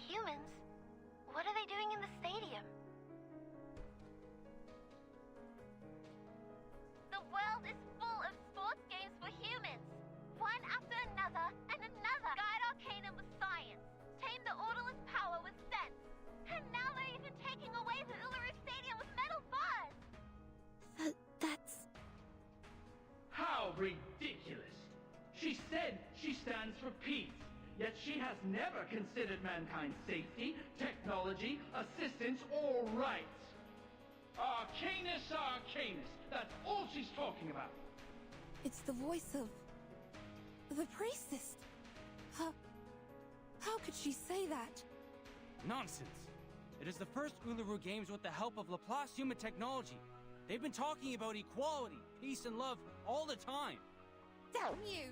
S6: Humans? What are they doing in the stadium? The world is full of sports games for humans. One after another and another. Guide Arcanum with science. Tame the Orderless power with sense. And now they're even taking away the Uluru Stadium with metal bars. That's...
S3: How ridiculous! She said she stands for peace, yet she has never considered mankind's safety, technology, assistance, or rights. Arcanus, Arcanus! That's all she's talking about!
S7: It's the voice of... the priestess. How could she say that?
S20: Nonsense!
S8: It is the first Uluru Games with the help of Laplace human technology. They've been talking about equality, peace, and love all the time.
S9: Damn you!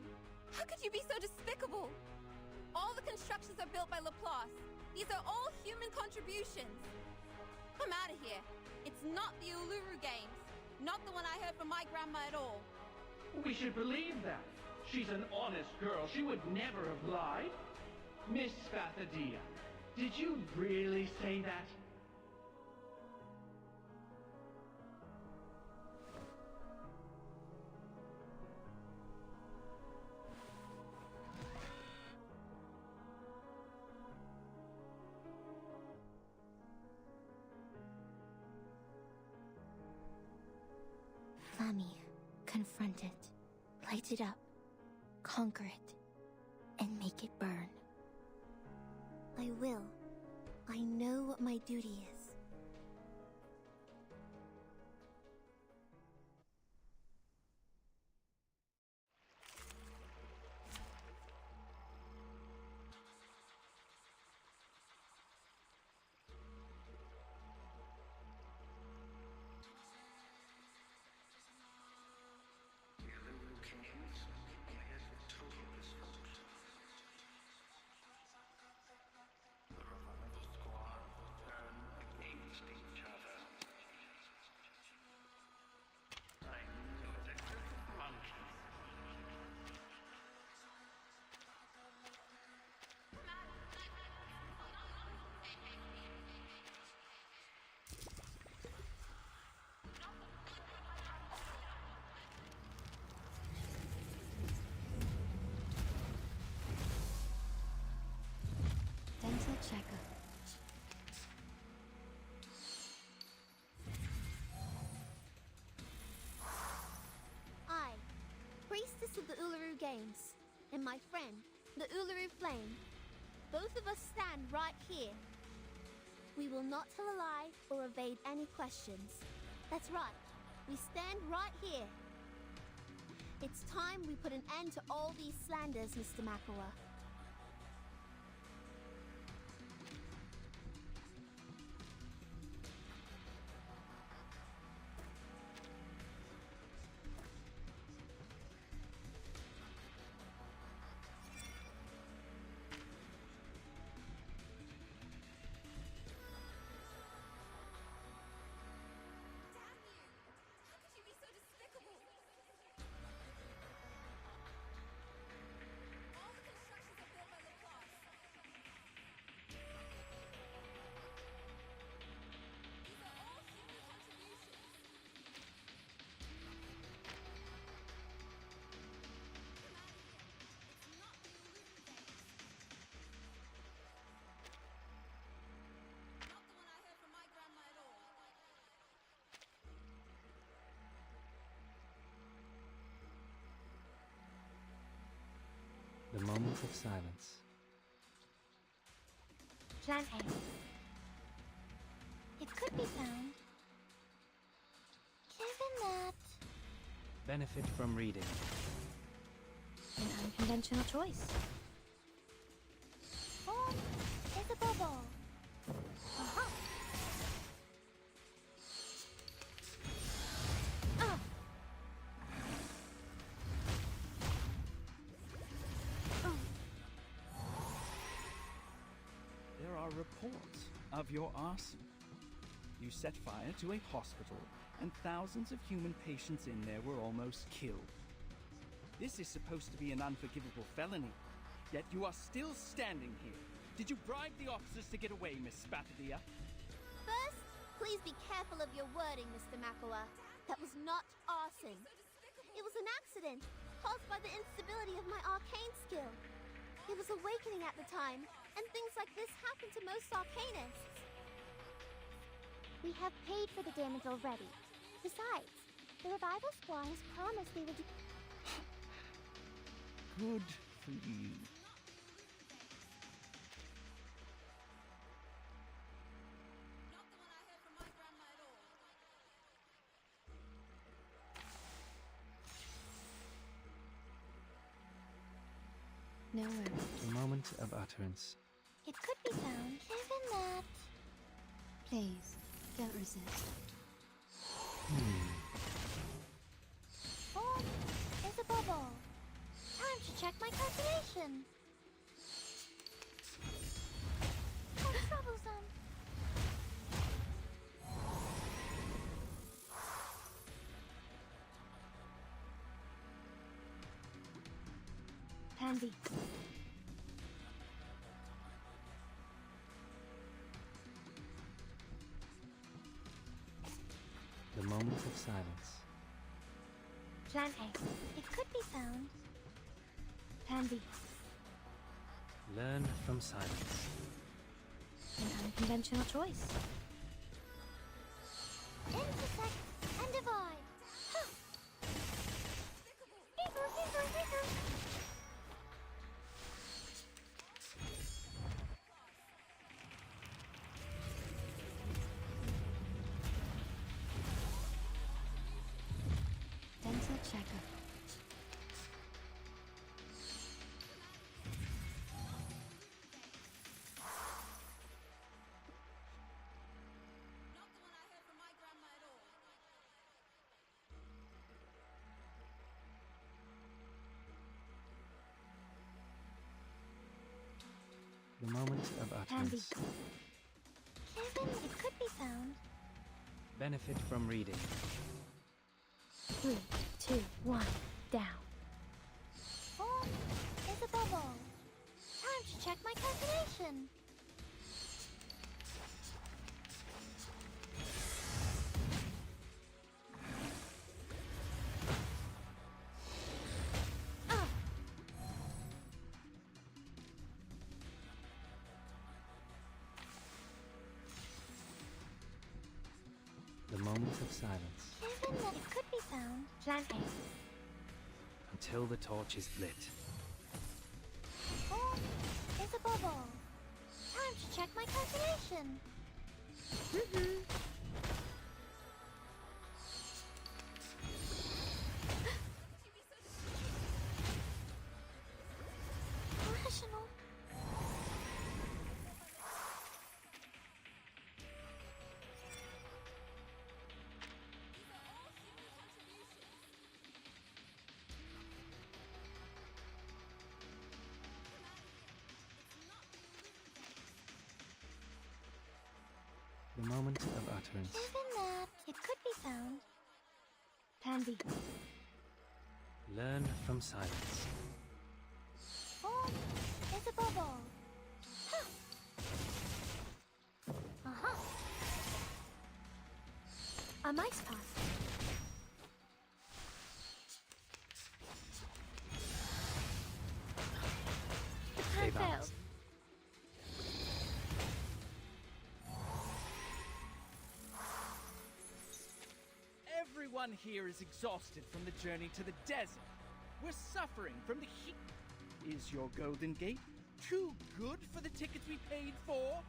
S9: How could you be so despicable? All the constructions are built by Laplace. These are all human contributions. I'm out of here. It's not the Uluru Games. Not the one I heard from my grandma at all.
S3: We should believe that. She's an honest girl. She would never have lied. Miss Spathadia, did you really say that?
S14: Flammy, confront it, light it up, conquer it, and make it burn.
S6: I will. I know what my duty is.
S14: Dental checkup.
S6: I, priestess of the Uluru Games, and my friend, the Uluru Flame, both of us stand right here. We will not tell a lie or evade any questions. That's right, we stand right here. It's time we put an end to all these slanders, Mr. Makawa.
S1: The moment of silence.
S14: Plant eggs. It could be found. Given that...
S1: Benefit from reading.
S5: An unconventional choice.
S14: Form is a bubble. Aha! Ah!
S12: There are reports of your arson. You set fire to a hospital, and thousands of human patients in there were almost killed. This is supposed to be an unforgivable felony, yet you are still standing here. Did you bribe the officers to get away, Miss Spathadia?
S6: First, please be careful of your wording, Mr. Makawa. That was not arson. It was an accident, caused by the instability of my arcane skill. It was awakening at the time, and things like this happen to most arcanists.
S14: We have paid for the damage already. Besides, the revival squad has promised they will do...
S12: Good for you.
S1: The moment of utterance.
S14: It could be found. Given that...
S19: Phase. Don't resist.
S6: Form is a bubble. Time to check my calculation. How troublesome.
S5: Pansy.
S1: The moment of silence.
S5: Plan A.
S6: It could be found.
S5: Pansy.
S1: Learn from silence.
S5: An unconventional choice.
S6: Intersect and divide. Huh. Bigger.
S19: Dental checker.
S1: The moment of utterance.
S6: Kevin, it could be found.
S1: Benefit from reading.
S5: 3, 2, 1, down.
S6: Form is a bubble. Time to check my calculation.
S1: The moment of silence.
S6: Kevin, it could be found.
S5: Plan A.
S1: Until the torch is lit.
S6: Form is a bubble. Time to check my calculation. Rational.
S1: The moment of utterance.
S6: Given that, it could be found.
S5: Pansy.
S1: Learn from silence.
S6: Form is a bubble. Huh. Uh-huh.
S5: A mice pass. The plan
S1: They've
S5: failed.
S1: asked.
S15: Everyone here is exhausted from the journey to the desert. We're suffering from the heat. Is your Golden Gate too good for the tickets we paid for?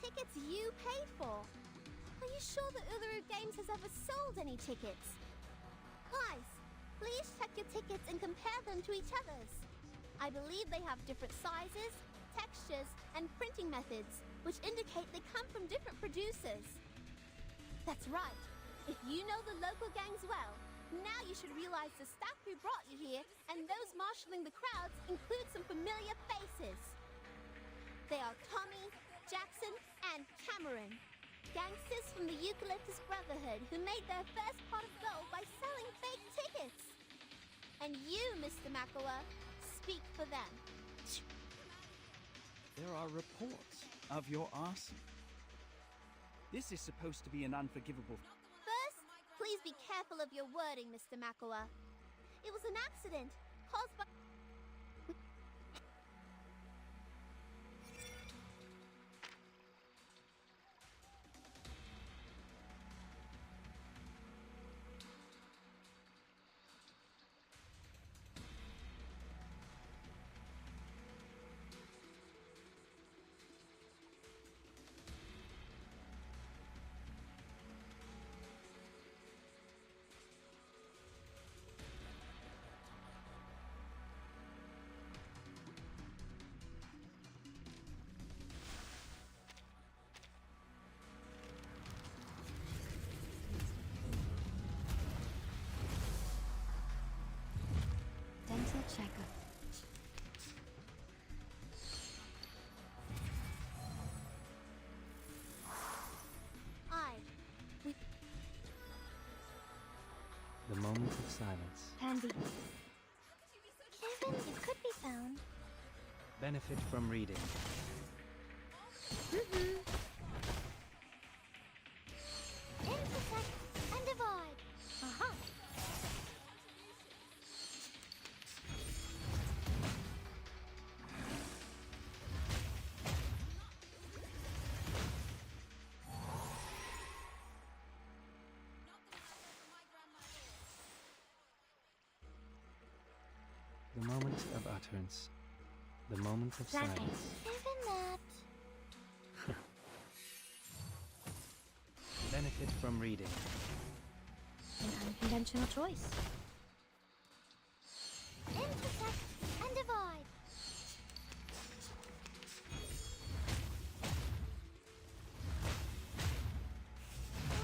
S6: Tickets you paid for? Are you sure that Uluru Games has ever sold any tickets? Guys, please check your tickets and compare them to each other's. I believe they have different sizes, textures, and printing methods, which indicate they come from different producers. That's right. If you know the local gangs well, now you should realize the staff who brought you here and those marshalling the crowds include some familiar faces. They are Tommy, Jackson, and Cameron, gangsters from the Eucalyptus Brotherhood who made their first pot of gold by selling fake tickets. And you, Mr. Makawa, speak for them.
S15: There are reports of your arson. This is supposed to be an unforgivable...
S6: First, please be careful of your wording, Mr. Makawa. It was an accident caused by...
S19: check of...
S1: The moment of silence.
S14: Handy. Kevin, it could be found.
S1: Benefit from reading.
S14: Intersect and divide. Aha.
S1: The moment of utterance. The moment of silence.
S14: Given that.
S1: Benefit from reading.
S5: An unconventional choice.
S14: Intersect and divide.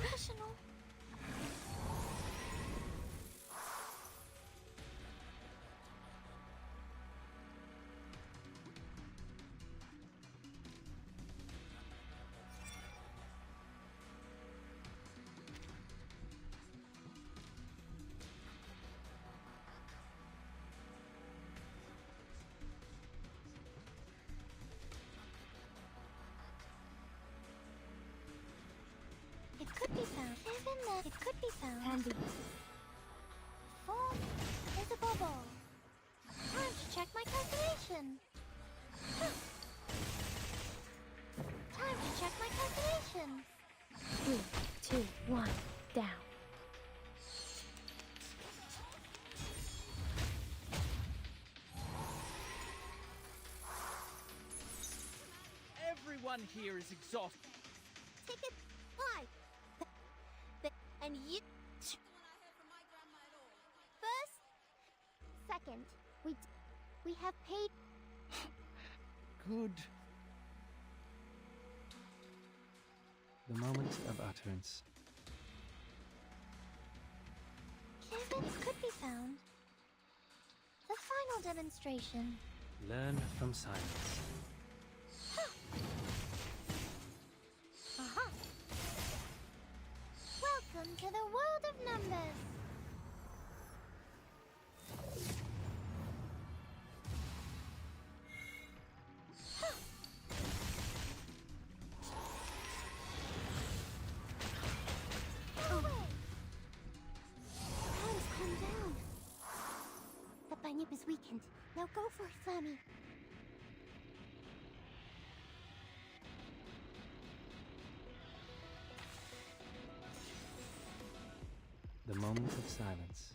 S14: Rational. It could be found. Given that it could be found. Handy. Form is a bubble. Time to check my calculation. Time to check my calculation.
S5: 3, 2, 1, down.
S15: Everyone here is exhausted.
S6: Ticket 5. And you... First, second, we have paid...
S15: Good.
S1: The moment of utterance.
S14: Kevin, it could be found. The final demonstration.
S1: Learn from silence.
S14: Aha! Welcome to the world of numbers. Hands, calm down. The bunyip is weakened. Now go for it, Flammy.
S1: The moment of silence.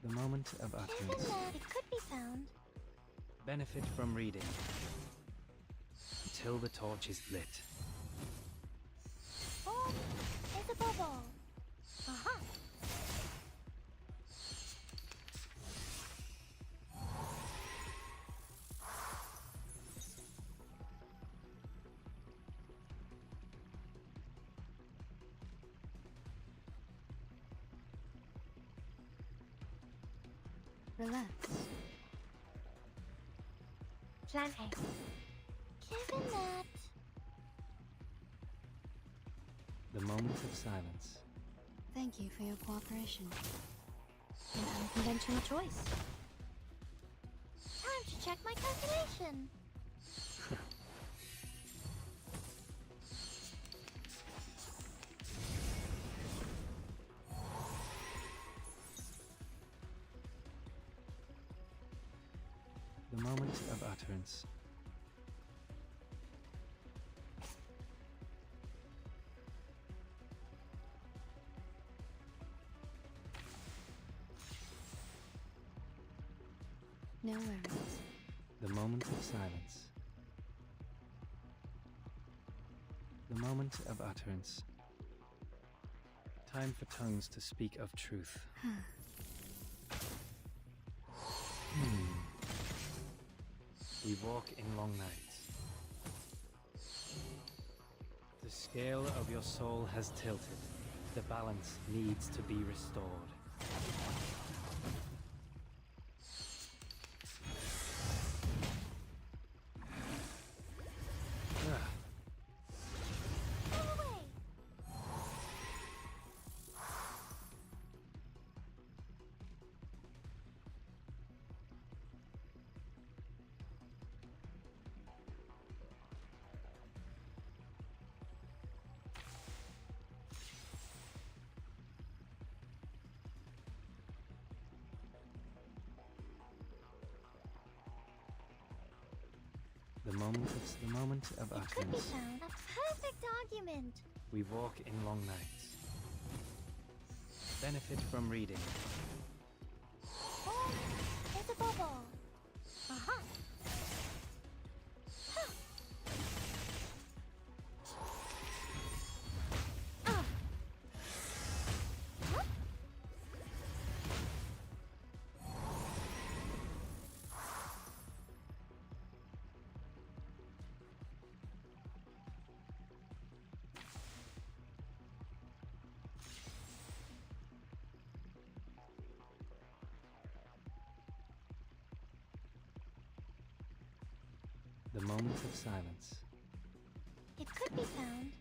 S1: The moment of utterance.
S14: It could be found.
S1: Benefit from reading. Until the torch is lit.
S14: Form is a bubble. Aha!
S19: Relax.
S14: Plan A. Given that.
S1: The moment of silence.
S19: Thank you for your cooperation.
S5: An unconventional choice.
S14: Time to check my calculation.
S1: The moment of utterance.
S19: No worries.
S1: The moment of silence. The moment of utterance. Time for tongues to speak of truth. We walk in long nights. The scale of your soul has tilted. The balance needs to be restored. The moment of
S14: It could be
S1: utterance.
S14: found. A perfect argument.
S1: We walk in long nights. Benefit from reading.
S14: Oh, there's a bubble. Aha. Huh. Ah. Huh?
S1: The moment of silence.
S14: It could be found.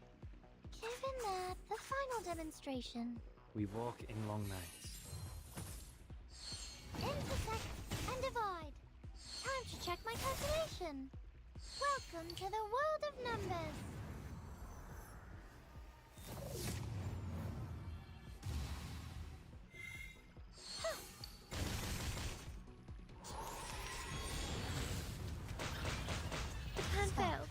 S14: Given that, the final demonstration.
S1: We walk in long nights.
S14: Intersect and divide. Time to check my calculation. Welcome to the world of numbers. The plan failed.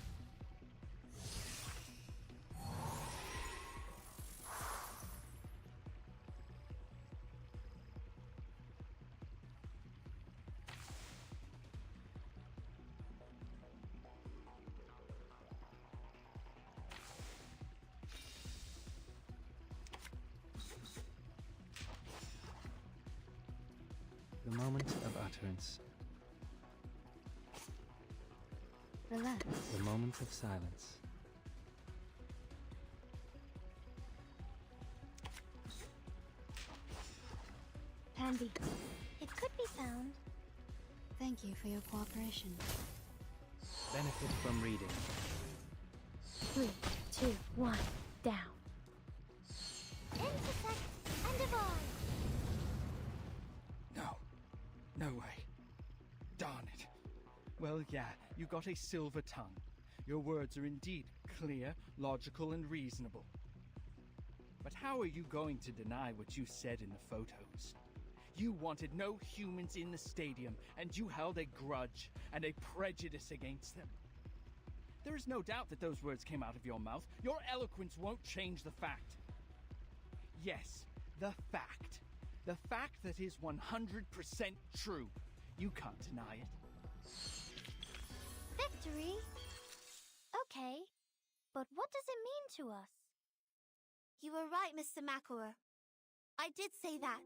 S1: The moment of utterance.
S19: Relax.
S1: The moment of silence.
S19: Pandy.
S14: It could be found.
S19: Thank you for your cooperation.
S1: Benefit from reading.
S14: 3, 2, 1, down. Intersect and divide.
S15: No. No way. Darn it. Well, yeah, you got a silver tongue. Your words are indeed clear, logical, and reasonable. But how are you going to deny what you said in the photos? You wanted no humans in the stadium, and you held a grudge and a prejudice against them. There is no doubt that those words came out of your mouth. Your eloquence won't change the fact. Yes, the fact. The fact that is 100% true. You can't deny it.
S14: Victory? Okay, but what does it mean to us?
S6: You were right, Mr. McElroy. I did say that.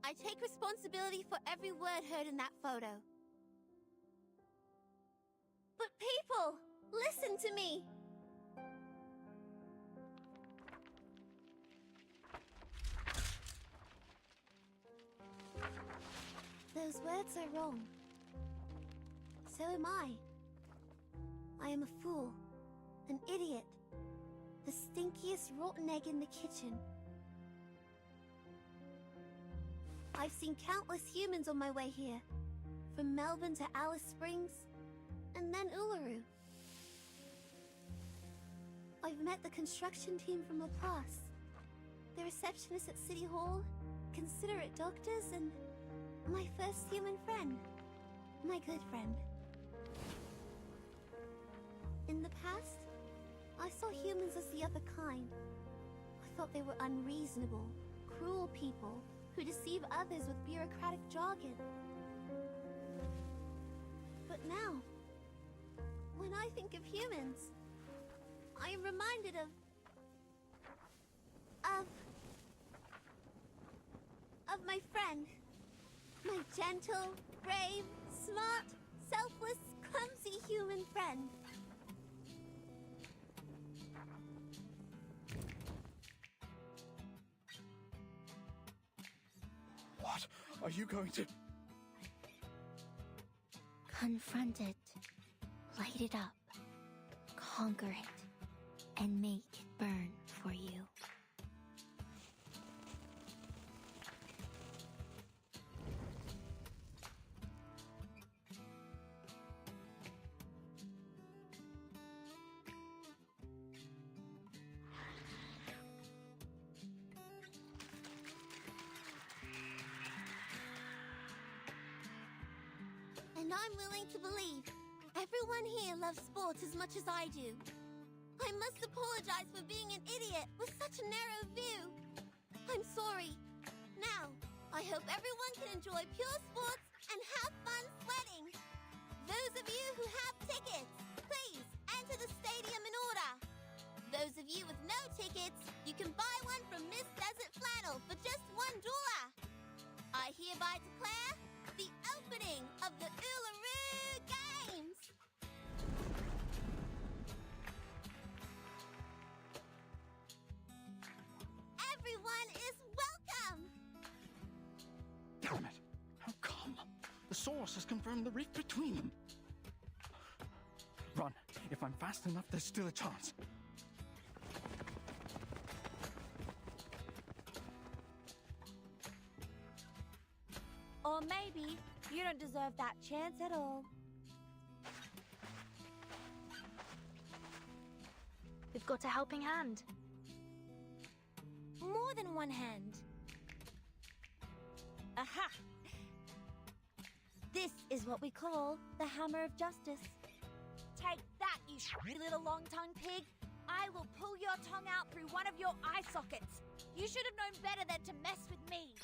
S6: I take responsibility for every word heard in that photo. But people, listen to me! Those words are wrong. So am I. I am a fool, an idiot, the stinkiest rotten egg in the kitchen. I've seen countless humans on my way here, from Melbourne to Alice Springs, and then Uluru. I've met the construction team from Laplace, the receptionist at City Hall, considerate doctors, and my first human friend, my good friend. In the past, I saw humans as the other kind. I thought they were unreasonable, cruel people who deceive others with bureaucratic jargon. But now, when I think of humans, I am reminded of my friend. My gentle, brave, smart, selfless, clumsy human friend.
S15: Are you going to...
S14: Confront it, light it up, conquer it, and make it burn for you.
S6: And I'm willing to believe everyone here loves sports as much as I do. I must apologize for being an idiot with such a narrow view. I'm sorry. Now, I hope everyone can enjoy pure sports and have fun sweating. Those of you who have tickets, please enter the stadium in order. Those of you with no tickets, you can buy one from Miss Desert Flannel for just $1. I hereby declare the opening of the Uluru Games! Everyone is welcome!
S15: Damn it! How come? The source has confirmed the rift between them. Run. If I'm fast enough, there's still a chance.
S7: Or maybe you don't deserve that chance at all.
S5: We've got a helping hand.
S7: More than one hand. Aha! This is what we call the Hammer of Justice. Take that, you little long-tongued pig! I will pull your tongue out through one of your eye sockets. You should have known better than to mess with me.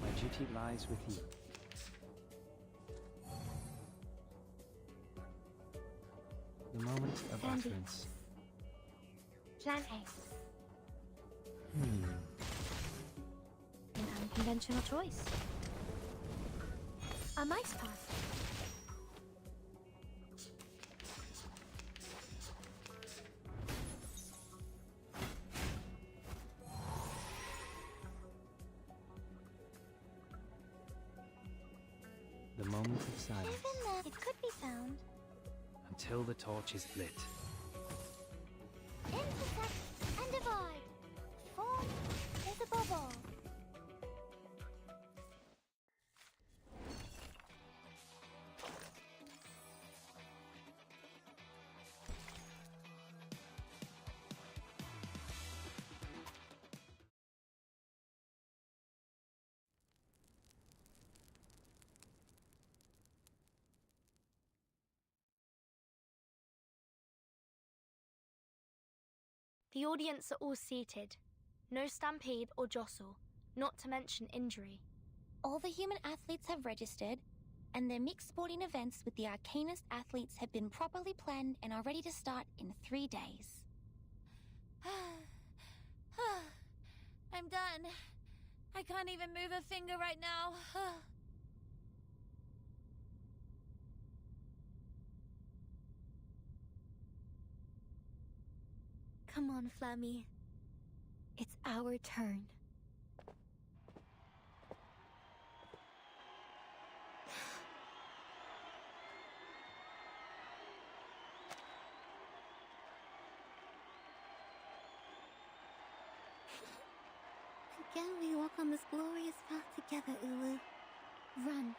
S1: My duty lies with you. The moment of
S5: Sandy.
S1: utterance.
S5: Plan A.
S1: Hmm.
S5: An unconventional choice. A mice path.
S1: The moment of silence.
S6: It could be found.
S1: Until the torch is lit.
S6: Intersect and divide. Form is a bubble.
S5: The audience are all seated. No stampede or jostle, not to mention injury.
S10: All the human athletes have registered, and their mixed sporting events with the Arcanist athletes have been properly planned and are ready to start in 3 days.
S7: I'm done. I can't even move a finger right now.
S14: Come on, Flammy. It's our turn.
S6: Together we walk on this glorious path together, Ulu.
S14: Run.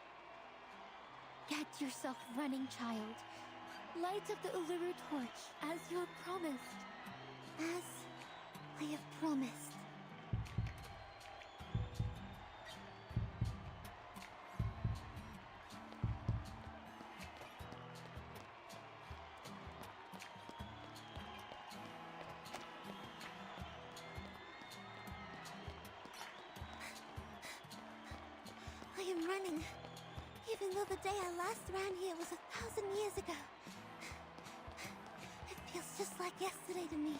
S14: Get yourself running, child. Light up the Uluru torch, as you have promised. As I have promised. I am running, even though the day I last ran here was 1,000 years ago. It feels just like yesterday to me.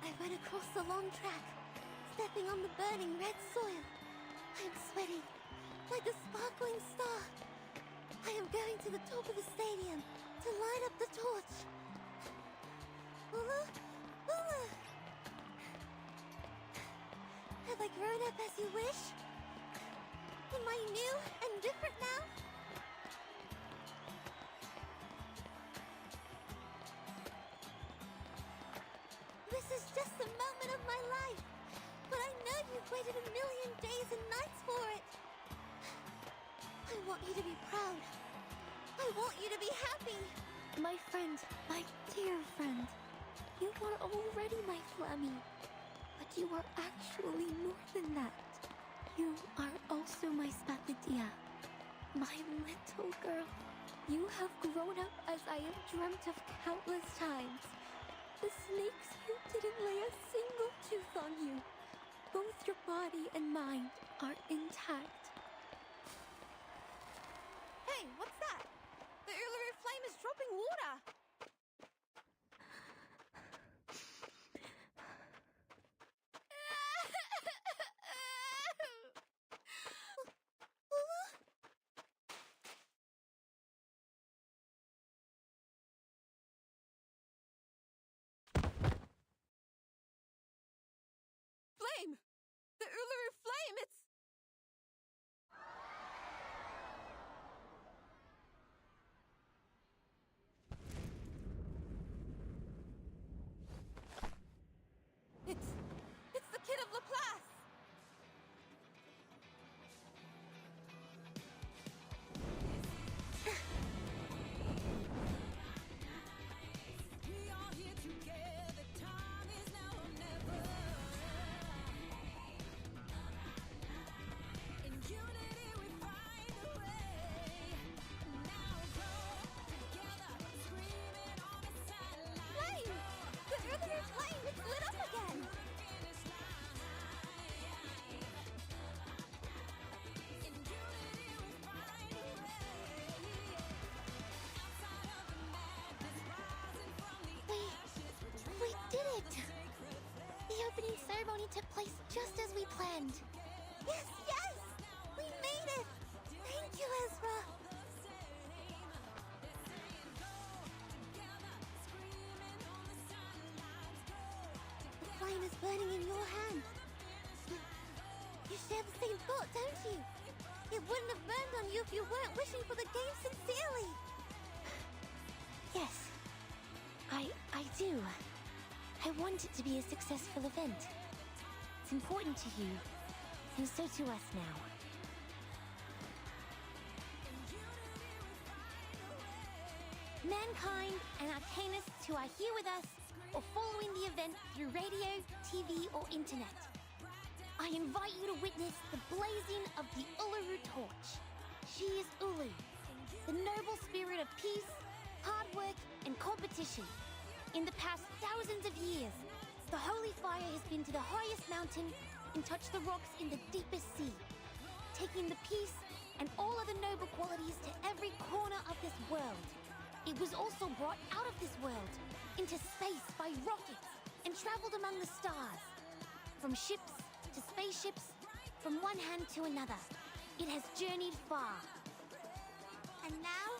S14: I ran across the long track, stepping on the burning red soil. I am sweating, like a sparkling star. I am going to the top of the stadium to light up the torch. Ulu! Ulu! Have I grown up as you wish? Am I new and different now? This is just a moment of my life, but I know you've waited 1,000,000 days and nights for it. I want you to be proud. I want you to be happy. My friend, my dear friend, you are already my Flammy, but you are actually more than that. You are also my Spathadia, my little girl. You have grown up as I have dreamt of countless times. The snakes you didn't lay a single tooth on you. Both your body and mind are intact.
S9: Hey, what's that? The Uluru flame is dropping water. Flame! The Uluru flame, it's... It's the kid of Laplace! We are here together, time is now or never. In unity we find a way. Now go together, screaming on the sidelines.
S6: Flame! The Uluru flame! It's lit up again!
S14: We did it! The opening ceremony took place just as we planned.
S6: Yes, yes! We made it! Thank you, Ezra! The flame is burning in your hand. You share the same thought, don't you? It wouldn't have burned on you if you weren't wishing for the game sincerely.
S10: Yes, I do. I want it to be a successful event. It's important to you, and so to us now. Mankind and Arcanists who are here with us or following the event through radio, TV, or internet, I invite you to witness the blazing of the Uluru torch. She is Ulu, the noble spirit of peace, hard work, and competition. In the past thousands of years, the holy fire has been to the highest mountain and touched the rocks in the deepest sea, taking the peace and all other noble qualities to every corner of this world. It was also brought out of this world, into space by rockets, and traveled among the stars. From ships to spaceships, from one hand to another, it has journeyed far.
S6: And now,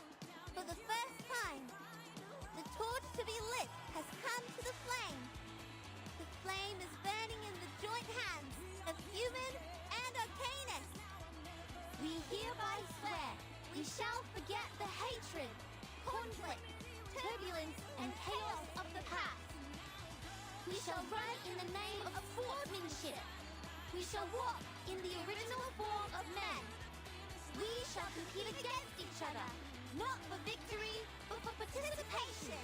S6: for the first time, the torch to be lit has come to the flame. The flame is burning in the joint hands of human and Arcanist. We hereby swear we shall forget the hatred, conflict, turbulence, and chaos of the past. We shall run in the name of sportsmanship. We shall walk in the original form of men. We shall compete against each other, not for victory, for participation.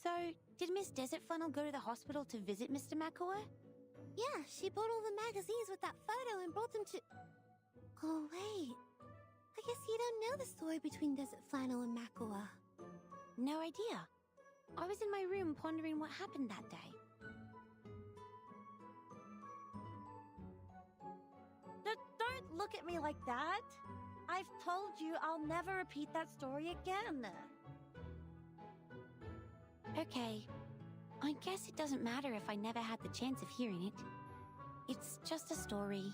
S10: So, did Miss Desert Funnel go to the hospital to visit Mr. Makua?
S6: Yeah, she bought all the magazines with that photo and brought them to... Oh, wait. I guess you don't know the story between Desert Flannel and Makua.
S10: No idea. I was in my room pondering what happened that day.
S7: Don't look at me like that. I've told you I'll never repeat that story again.
S10: Okay. I guess it doesn't matter if I never had the chance of hearing it. It's just a story.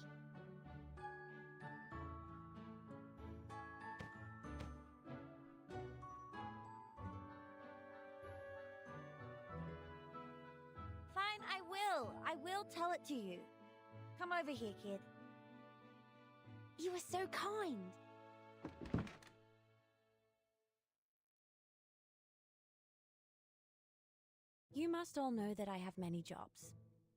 S7: Fine, I will. I will tell it to you. Come over here, kid.
S10: You were so kind.
S7: You must all know that I have many jobs.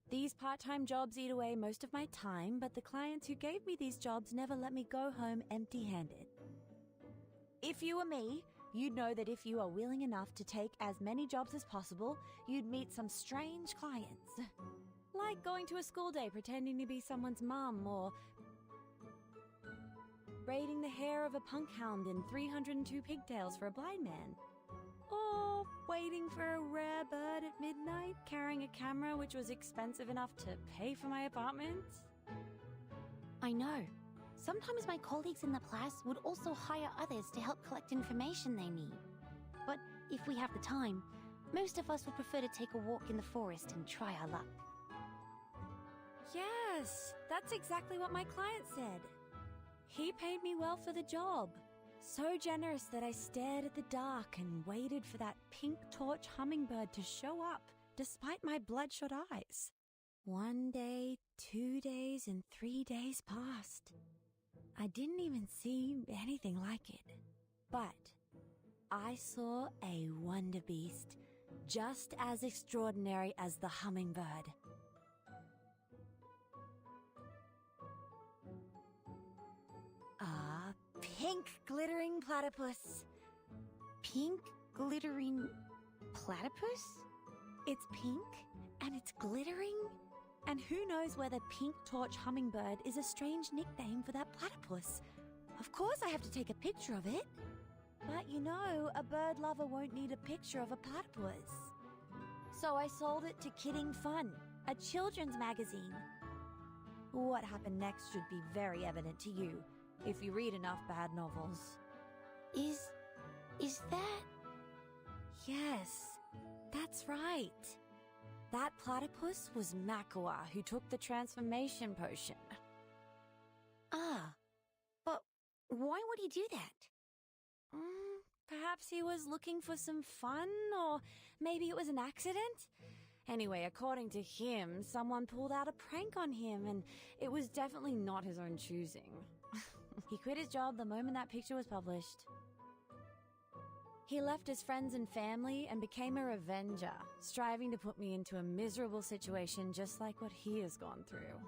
S7: These part-time jobs eat away most of my time, but the clients who gave me these jobs never let me go home empty-handed. If you were me, you'd know that if you are willing enough to take as many jobs as possible, you'd meet some strange clients. Like going to a school day pretending to be someone's mum, or braiding the hair of a punk hound in 302 pigtails for a blind man. Or waiting for a rare bird at midnight, carrying a camera which was expensive enough to pay for my apartment.
S10: I know. Sometimes my colleagues in the class would also hire others to help collect information they need. But if we have the time, most of us would prefer to take a walk in the forest and try our luck.
S7: Yes, that's exactly what my client said. He paid me well for the job. So generous that I stared at the dark and waited for that pink torch hummingbird to show up, despite my bloodshot eyes. 1 day, 2 days, and 3 days passed. I didn't even see anything like it. But I saw a wonder beast, just as extraordinary as the hummingbird. pink glittering platypus.
S10: Pink glittering platypus?
S7: It's pink and it's glittering. And who knows whether pink torch hummingbird is a strange nickname for that platypus. Of course I have to take a picture of it. But you know, a bird lover won't need a picture of a platypus. So I sold it to Kidding Fun, a children's magazine. What happened next should be very evident to you, if you read enough bad novels.
S10: Is that...
S7: Yes, that's right. That platypus was Makua, who took the transformation potion.
S10: Ah, but why would he do that?
S7: Perhaps he was looking for some fun, or maybe it was an accident? Anyway, according to him, someone pulled out a prank on him, and it was definitely not his own choosing. He quit his job the moment that picture was published. He left his friends and family and became a revenger, striving to put me into a miserable situation just like what he has gone through.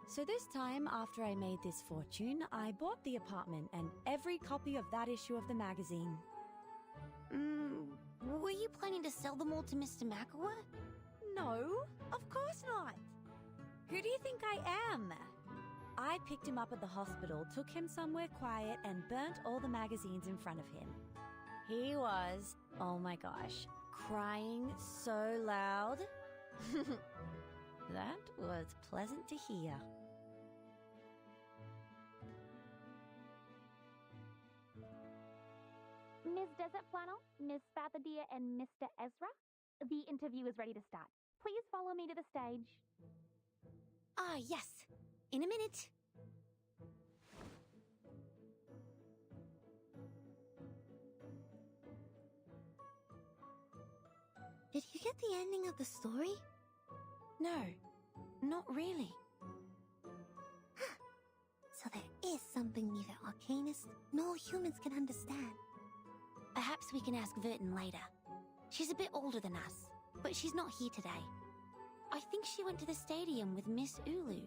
S7: So this time, after I made this fortune, I bought the apartment and every copy of that issue of the magazine.
S10: Were you planning to sell them all to Mr. Makua?
S7: No, of course not. Who do you think I am? I picked him up at the hospital, took him somewhere quiet, and burnt all the magazines in front of him. He was, oh my gosh, crying so loud. That was pleasant to hear.
S16: Ms. Desert Flannel, Ms. Fathadia, and Mr. Ezra, the interview is ready to start. Please follow me to the stage.
S10: Ah, yes. In a minute.
S14: Did you get the ending of the story?
S10: No, not really.
S14: So there is something neither Arcanists nor humans can understand.
S10: Perhaps we can ask Vertin later. She's a bit older than us, but she's not here today. I think she went to the stadium with Miss Ulu.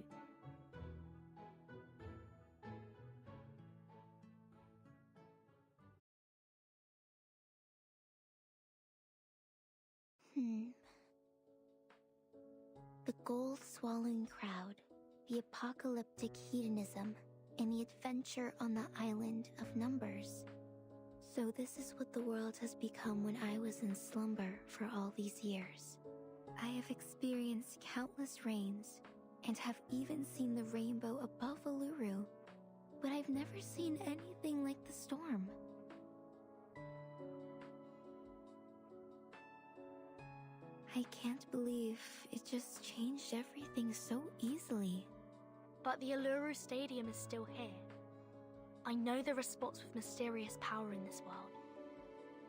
S14: The gold-swallowing crowd, the apocalyptic hedonism, and the adventure on the island of numbers. So this is what the world has become when I was in slumber for all these years. I have experienced countless rains, and have even seen the rainbow above Uluru, but I've never seen anything like the storm. I can't believe it just changed everything so easily.
S5: But the Uluru Stadium is still here. I know there are spots with mysterious power in this world.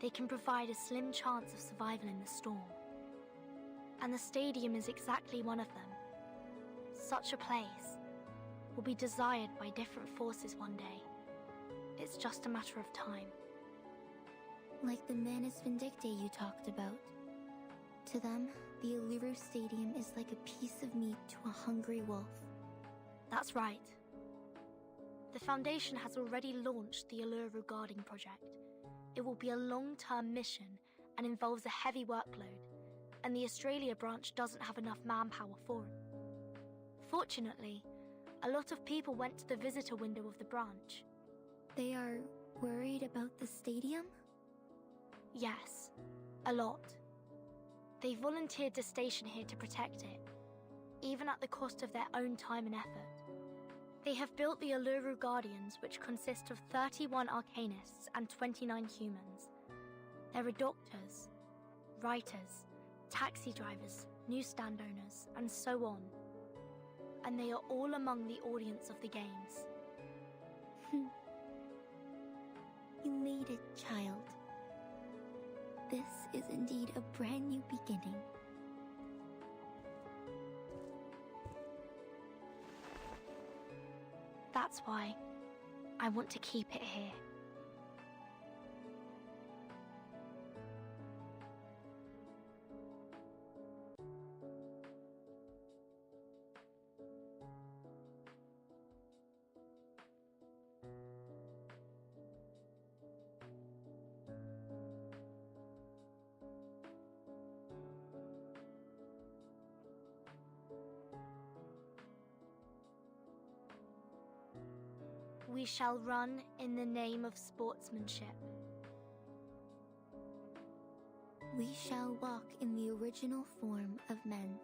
S5: They can provide a slim chance of survival in the storm. And the stadium is exactly one of them. Such a place will be desired by different forces one day. It's just a matter of time.
S14: Like the Manus Vindictae you talked about. To them, the Uluru Stadium is like a piece of meat to a hungry wolf.
S5: That's right. The Foundation has already launched the Uluru Guarding Project. It will be a long-term mission and involves a heavy workload, and the Australia branch doesn't have enough manpower for it. Fortunately, a lot of people went to the visitor window of the branch.
S14: They are worried about the stadium?
S5: Yes, a lot. They volunteered to station here to protect it, even at the cost of their own time and effort. They have built the Uluru Guardians, which consist of 31 Arcanists and 29 humans. There are doctors, writers, taxi drivers, newsstand owners, and so on. And they are all among the audience of the games.
S14: You made it, child. This is indeed a brand new beginning.
S5: That's why I want to keep it here. We shall run in the name of sportsmanship.
S14: We shall walk in the original form of men.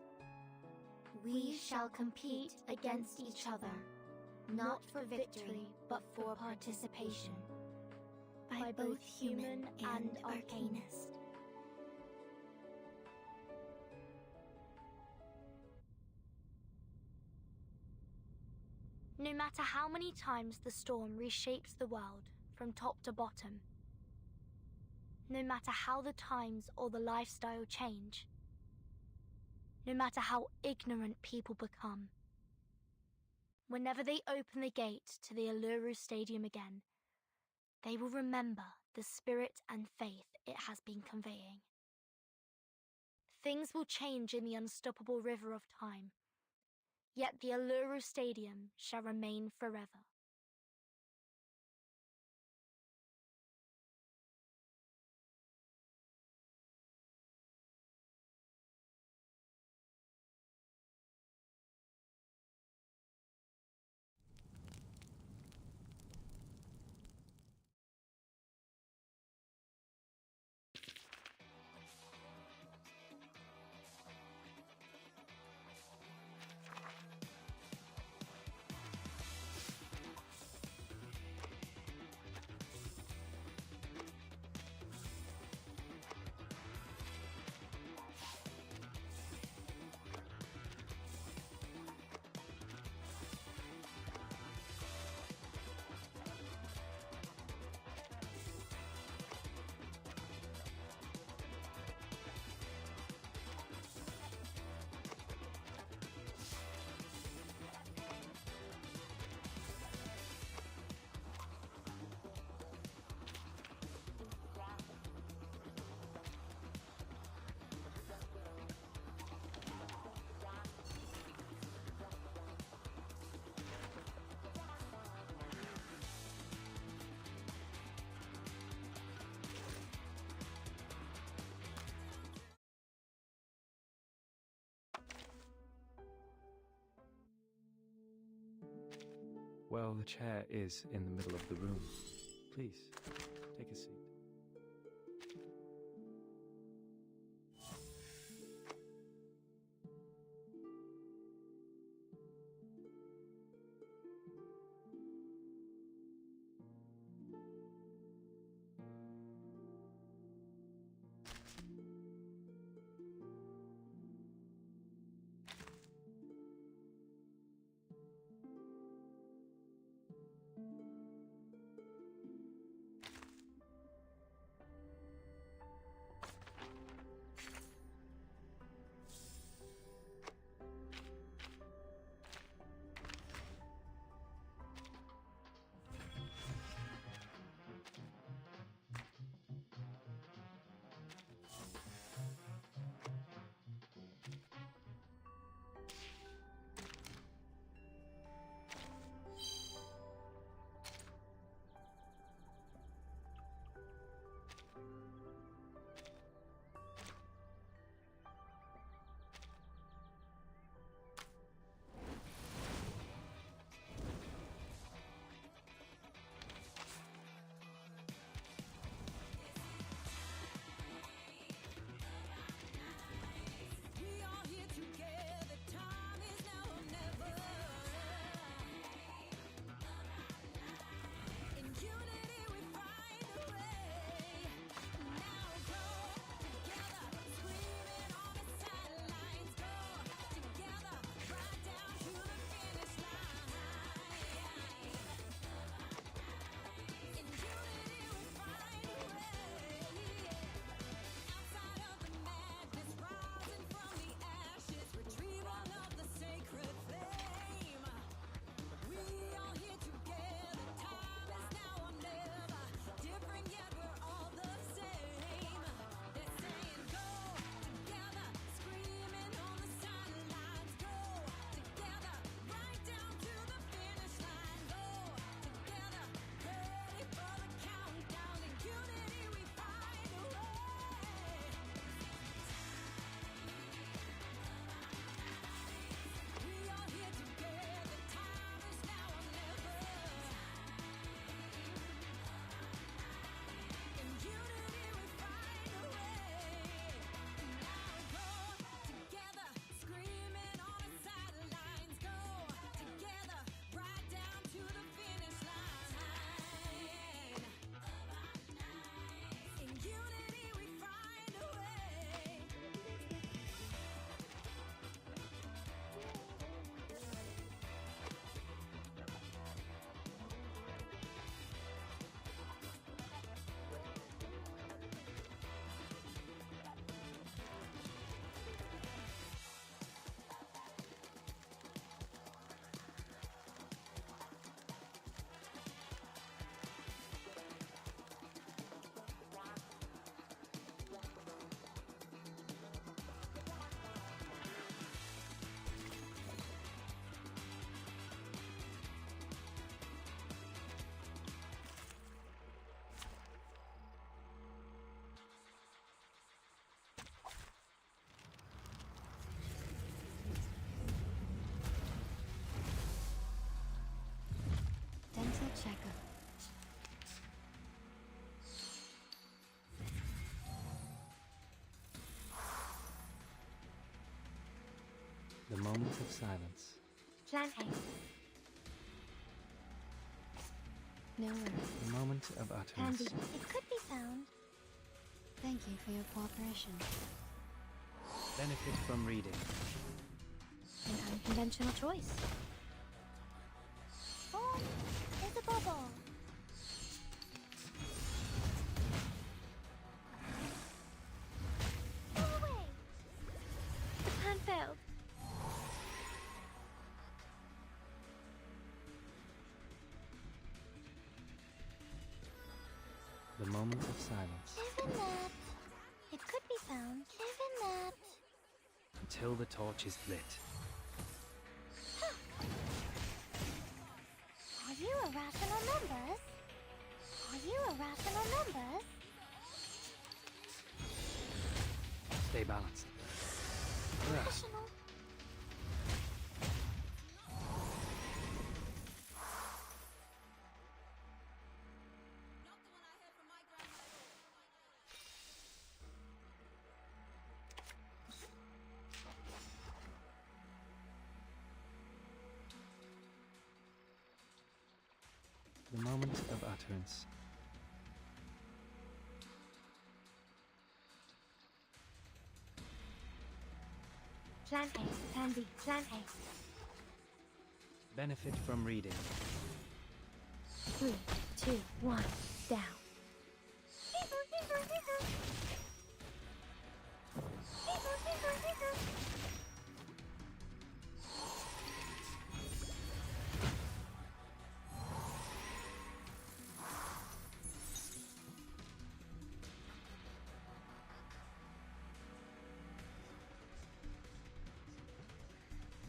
S5: We shall compete against each other, not for victory, but for participation.
S14: By both human and arcanist.
S5: No matter how many times the storm reshapes the world from top to bottom, no matter how the times or the lifestyle change, no matter how ignorant people become, whenever they open the gate to the Uluru Stadium again, they will remember the spirit and faith it has been conveying. Things will change in the unstoppable river of time, yet the Uluru Stadium shall remain forever.
S1: Well, the chair is in the middle of the room. Please, take a seat.
S19: checker.
S1: The moment of silence.
S19: Plan A. No worries.
S1: The moment of utterance.
S19: Handy. It could be found. Thank you for your cooperation.
S1: Benefit from reading.
S19: An unconventional choice.
S6: Oh, there's a bubble. Go away.
S19: The plan failed.
S1: The moment of silence.
S6: Even that. It could be found. Even that.
S1: Until the torch is lit.
S6: Are you irrational numbers? Are you irrational numbers?
S1: Stay balanced.
S6: Irrational.
S1: The moment of utterance.
S19: Plan A. Plan B. Plan A.
S1: Benefit from reading.
S19: 3, 2, 1. Down.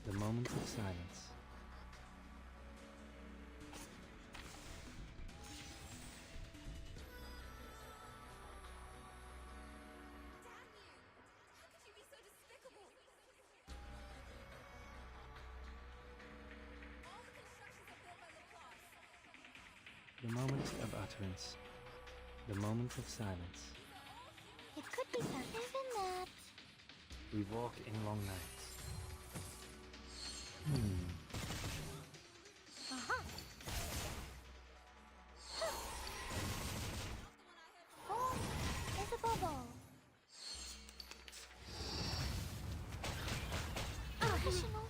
S1: The moment of silence. The moment of utterance. The moment of silence.
S6: It could be found. Even that.
S1: We walk in long nights.
S6: Aha. Oh, there's a bubble. Irrational.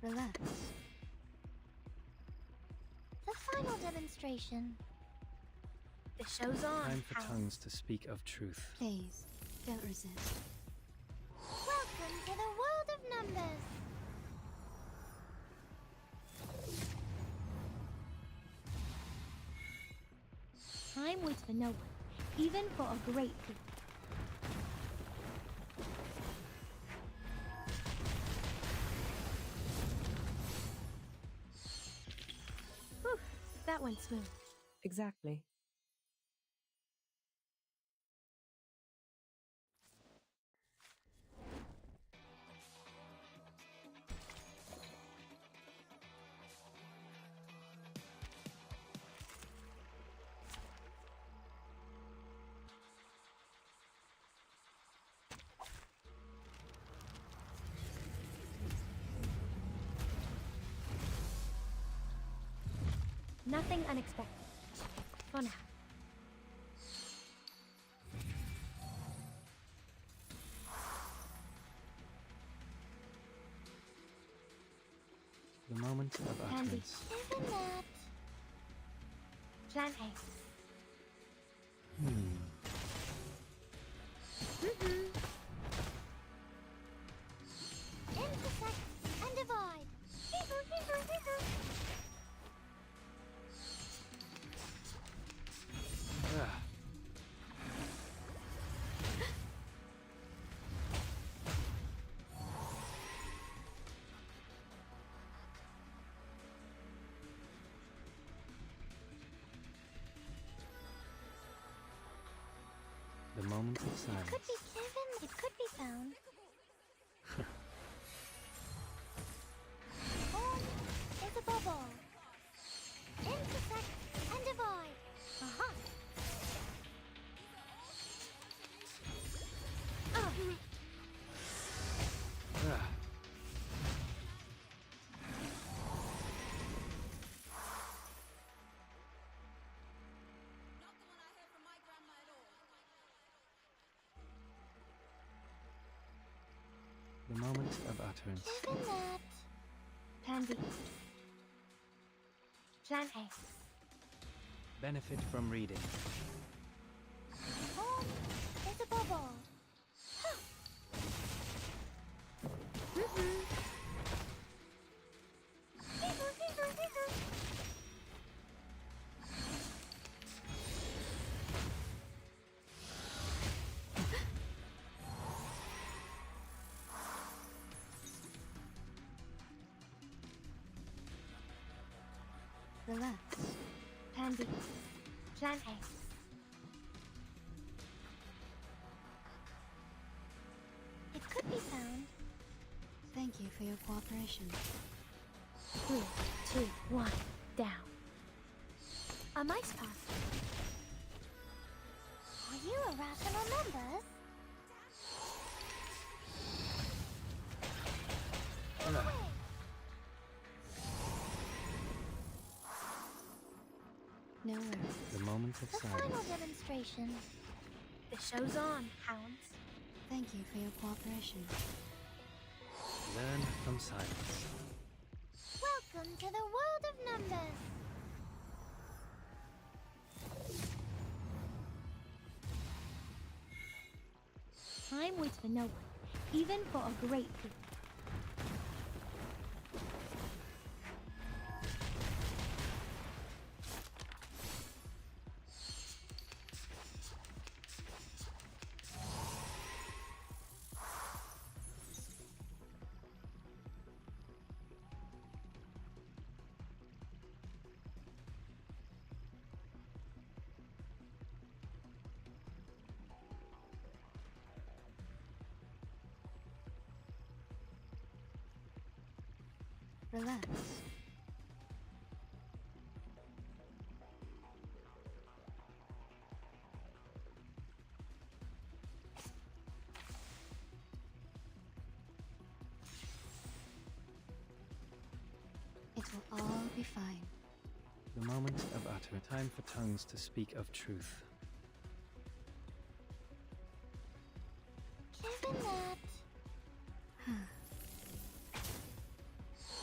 S19: Relax.
S6: The final demonstration.
S19: The show's on.
S1: Time for tongues to speak of truth.
S19: Please, don't resist.
S6: Welcome to the world of numbers.
S19: Time waits for no one, even for a great people. Whew, that went smooth.
S17: Exactly.
S19: Nothing unexpected. For now.
S1: The moment of
S19: Handy.
S1: utterance.
S6: Even that.
S19: Plan A.
S6: Intersect and divide.
S1: The moment of silence.
S14: Could be given, it could be found. Form is a bubble. Intersect and divide. Aha!
S1: Ah. The moment of utterance.
S14: Given that.
S19: Plan B. Plan A.
S1: Benefit from reading.
S14: Form is a bubble.
S19: Relax. Plan B. Plan A.
S14: It could be found.
S19: Thank you for your cooperation. 3, 2, 1, down.
S14: A mice pass. Are you irrational numbers?
S19: No worries.
S1: The moment of
S14: The
S1: silence.
S14: final demonstration.
S19: The show's on, hounds. Thank you for your cooperation.
S1: Learn from silence.
S14: Welcome to the world of numbers.
S19: Time waits for no one, even for a great people. Relax. It will all be fine.
S1: The moment of utter. Time for tongues to speak of truth.
S14: Given that.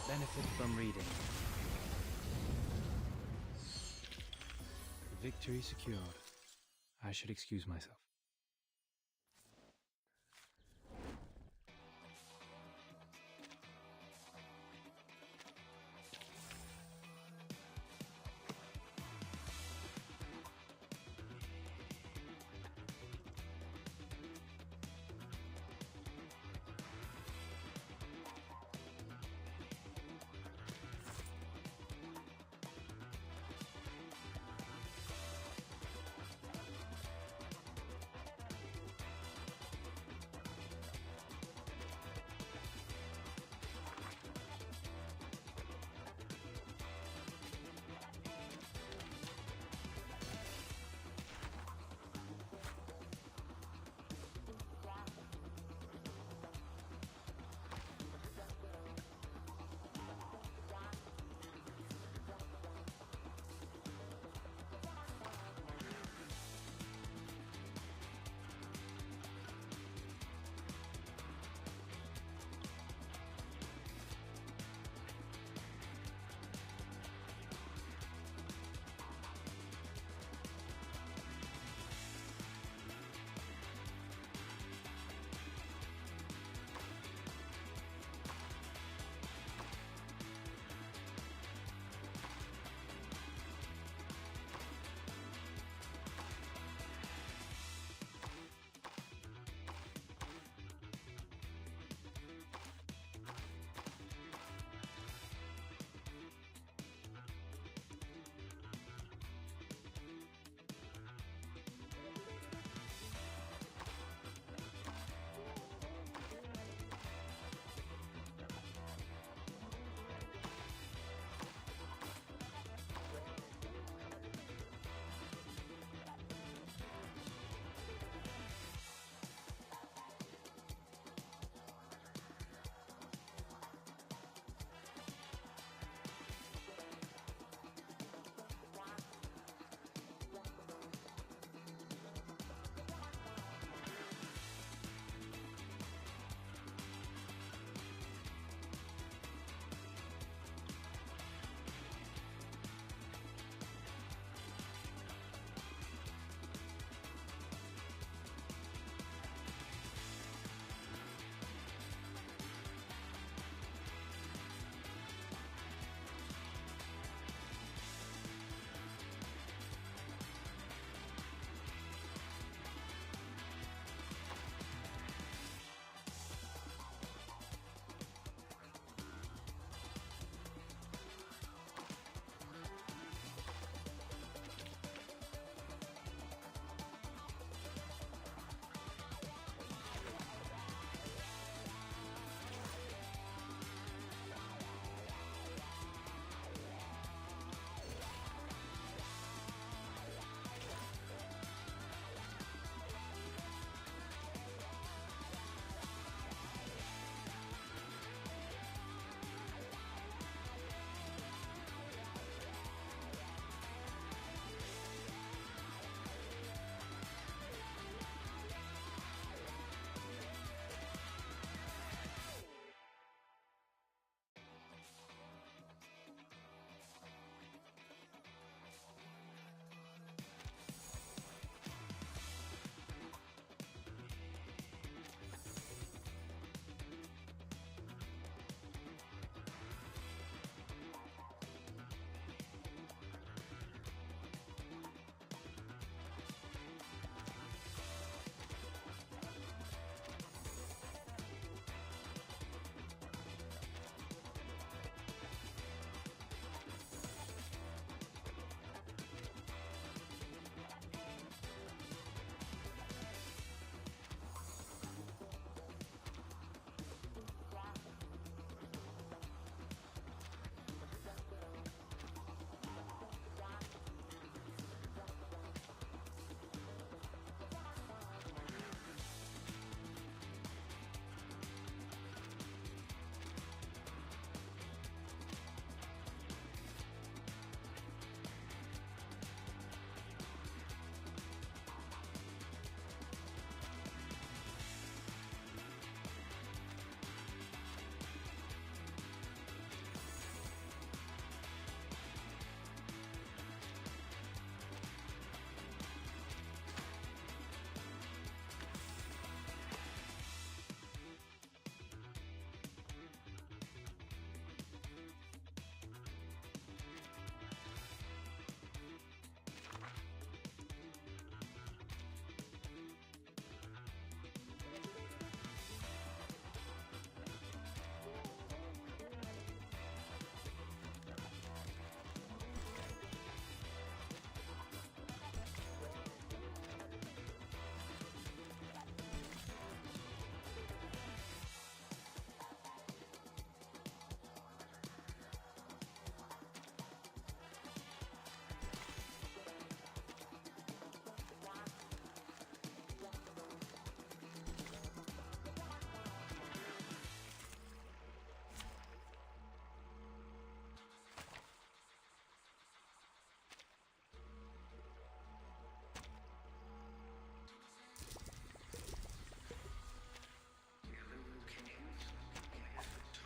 S1: Benefit from reading. Victory secured. I should excuse myself.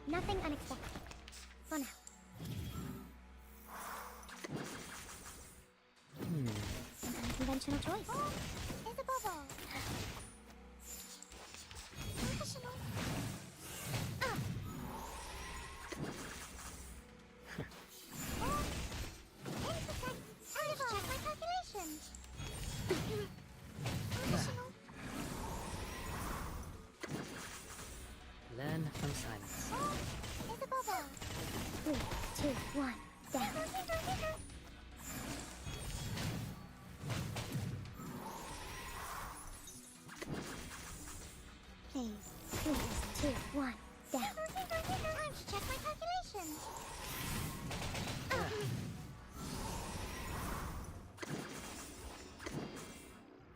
S14: Nothing unexpected. For now. An unconventional choice. Oh, it's a bubble. Professional. Ah. Oh, intersect. Let's check my calculations. Professional.
S17: Learn from silence.
S14: Oh, it's a bubble. 3, 2, 1, down. Please, 3, 2, 1, down. Time to check my calculations.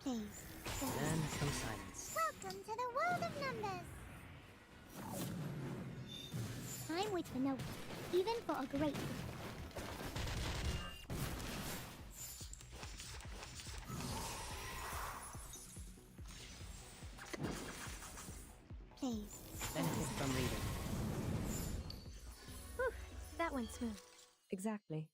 S14: Please.
S17: Learn from silence.
S14: Welcome to the world of numbers. Time waits for no one, even for a great one. Please.
S17: Benefit from reading.
S19: Whew, that went smooth.
S18: Exactly.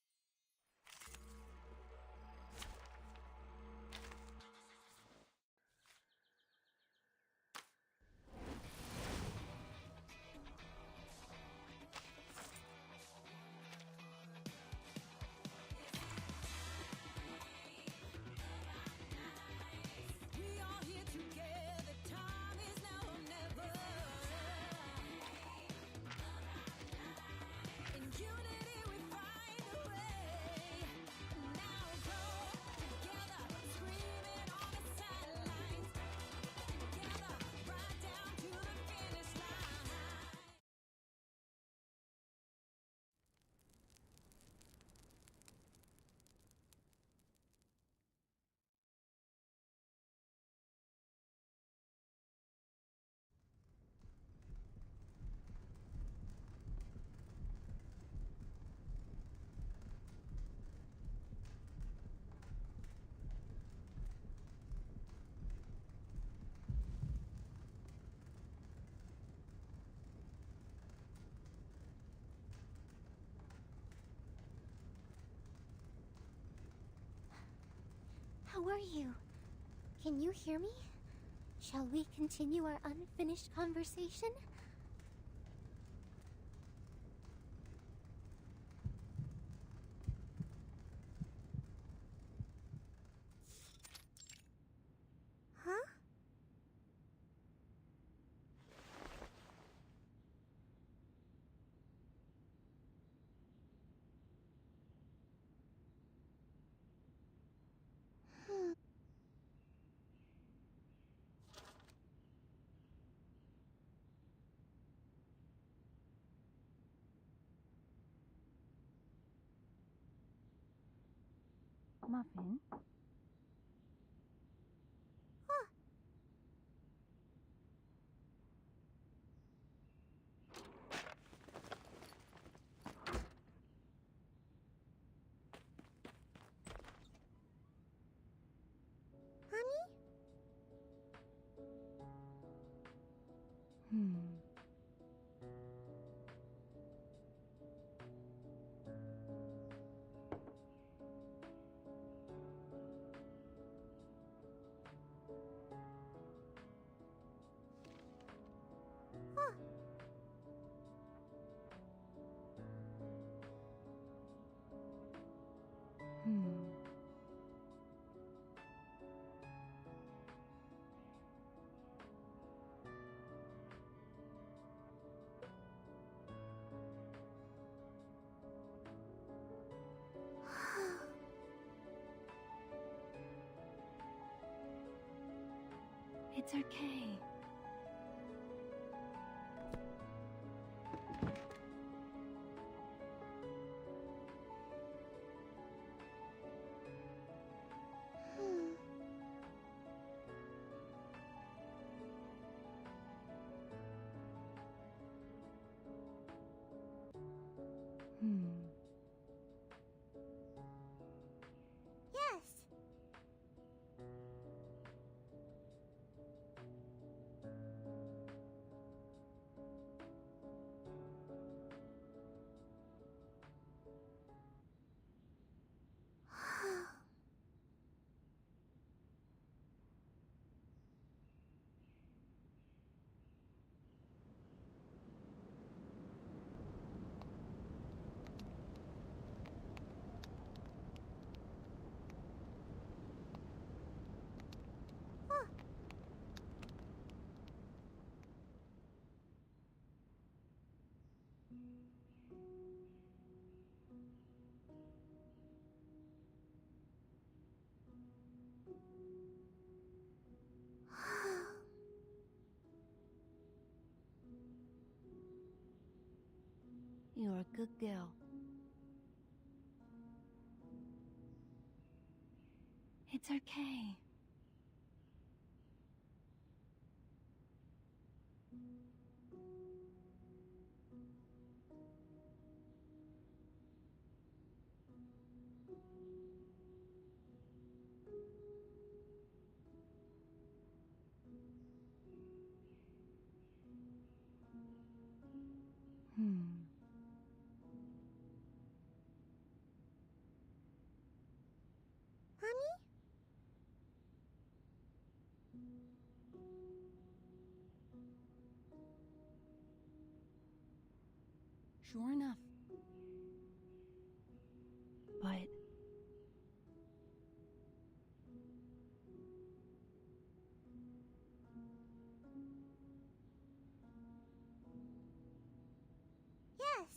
S14: How are you? Can you hear me? Shall we continue our unfinished conversation? Huh?
S16: Muffin?
S14: Honey?
S16: It's okay.
S14: Yes.
S19: you're a good girl.
S4: It's okay.
S6: Honey?
S4: Sure enough. But...
S6: Yes.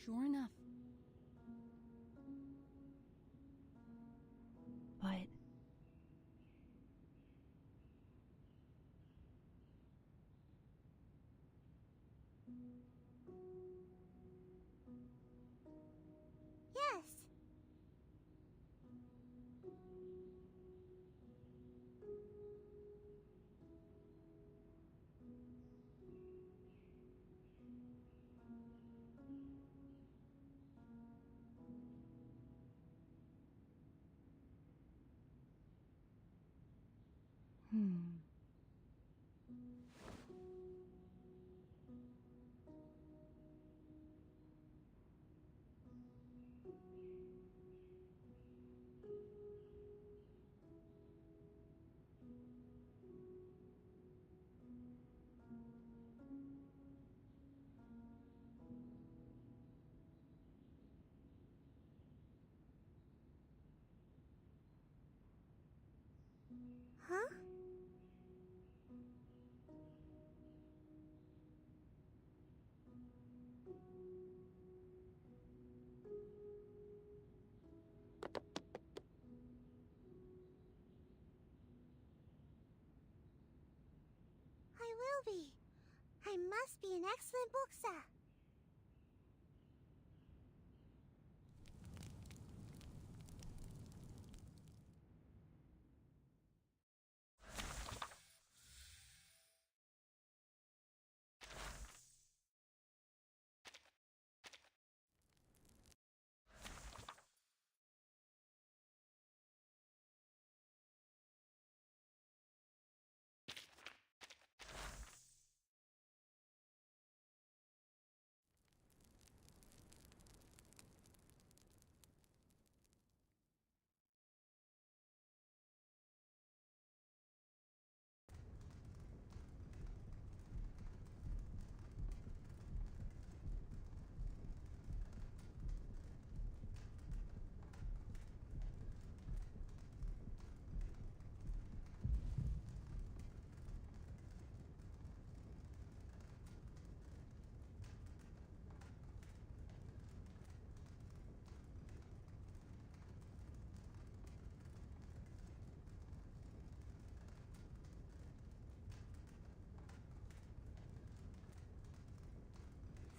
S4: Sure enough. But...
S6: Yes. Huh? I will be. I must be an excellent boxer.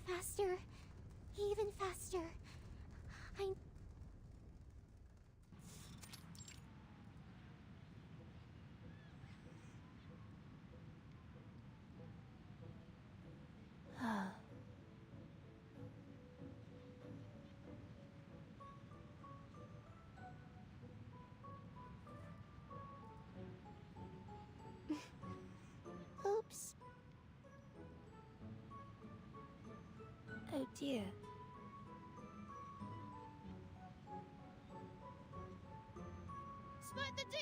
S6: Faster. Even faster. I... Oops. Oh dear.
S9: Split the deal!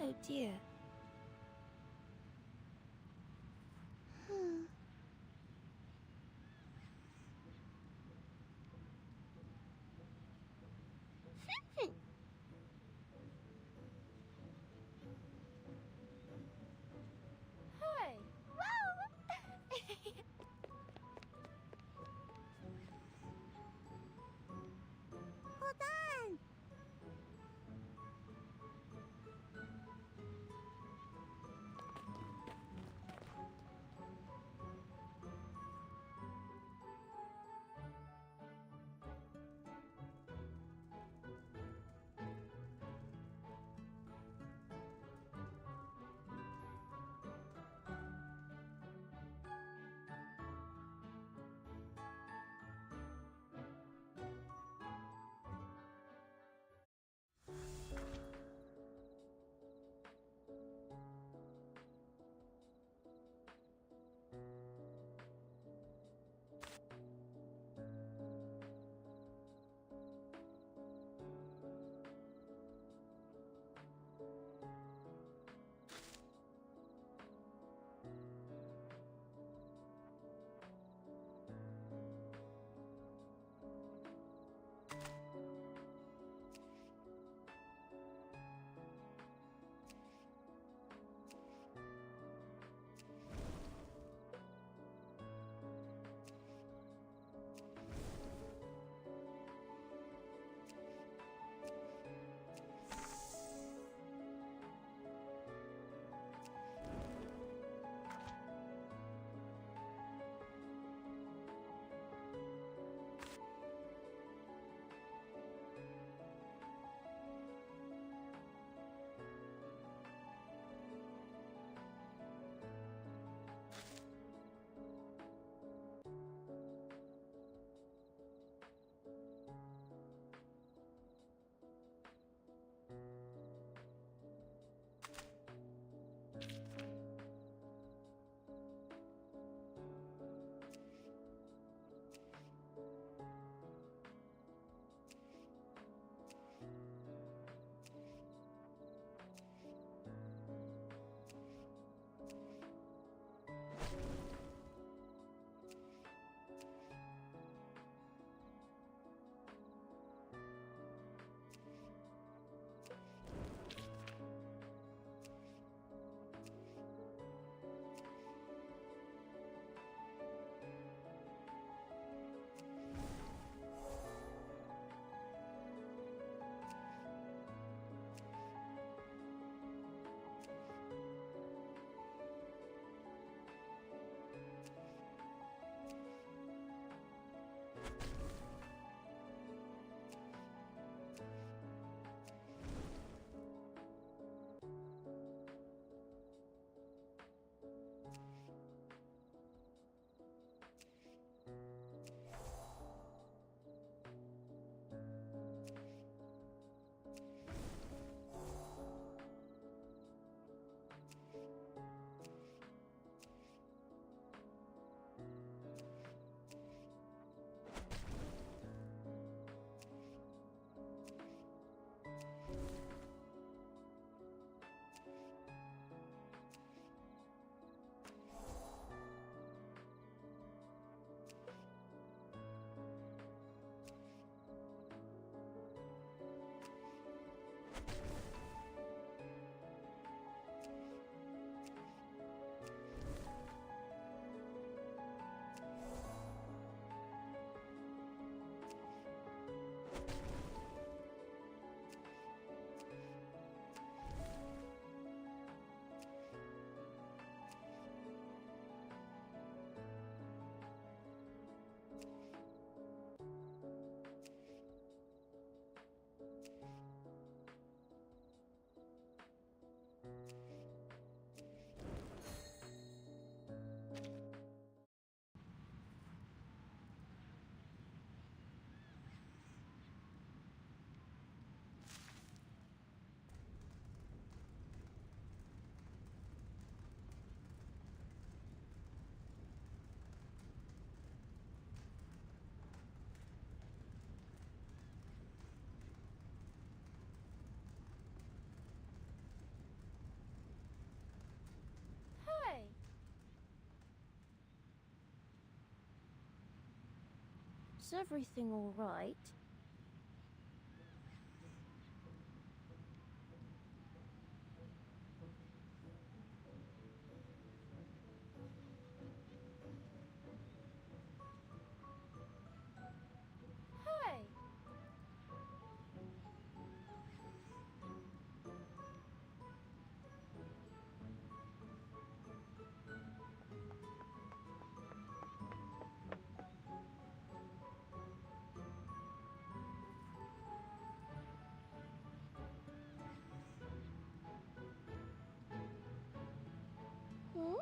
S14: Oh dear.
S6: Hey! Hold on!
S7: Is everything all right? Hey! Hmm?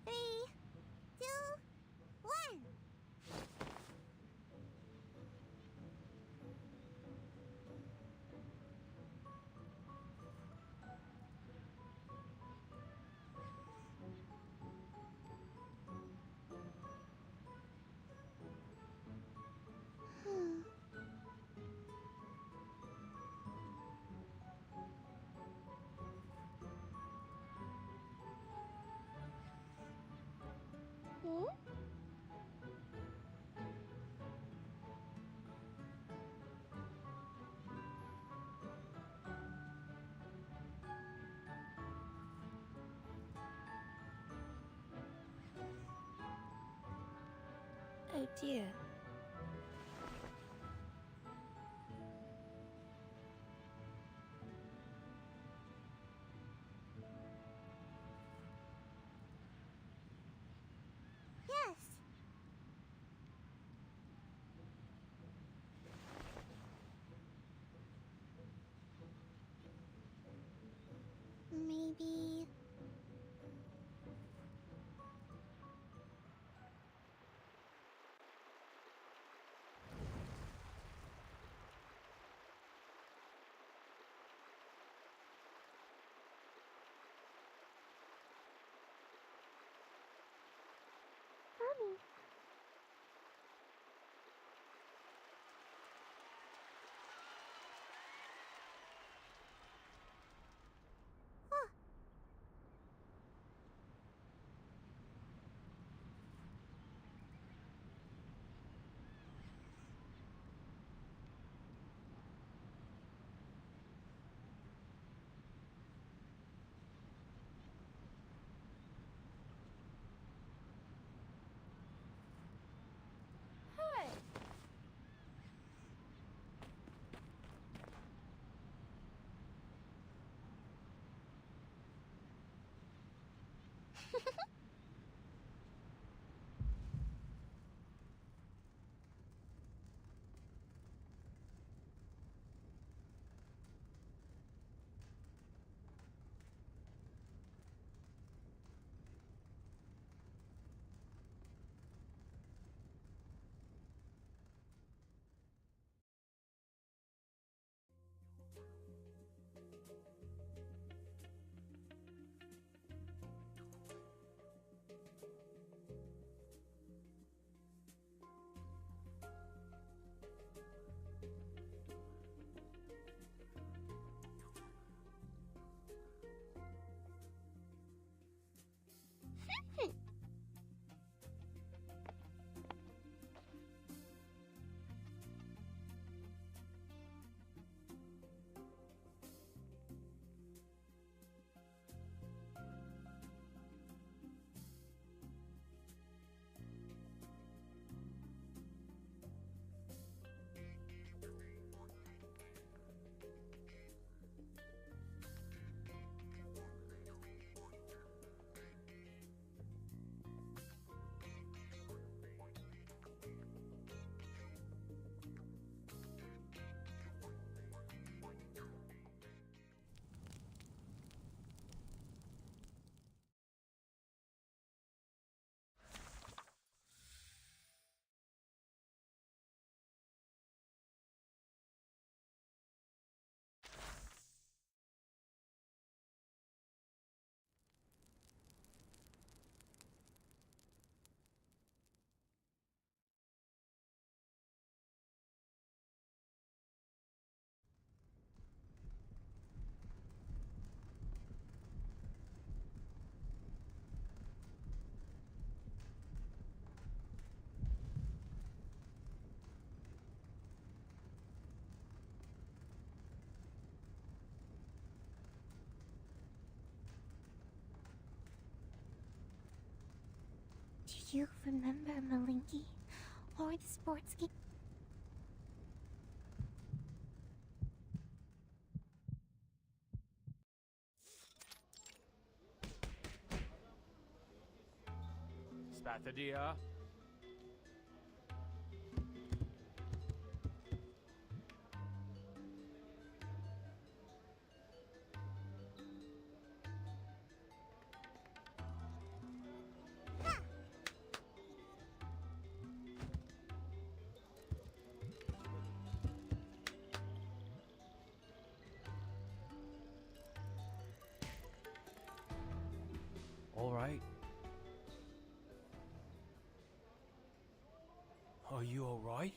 S6: Three, two, one. Hmm?
S7: Oh dear.
S6: Yes. Maybe.
S16: Mommy.
S14: you remember Malinki? Or the sports game?
S20: Spathadia.
S1: All right. Are you all right?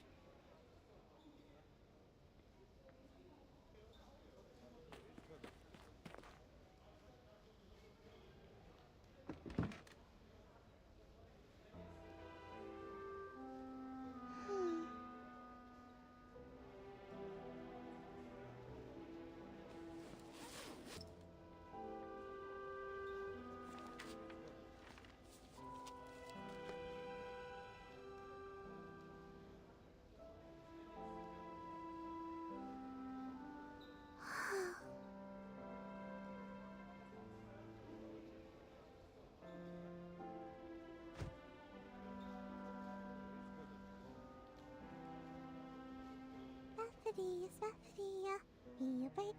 S14: Spathadia, be a break.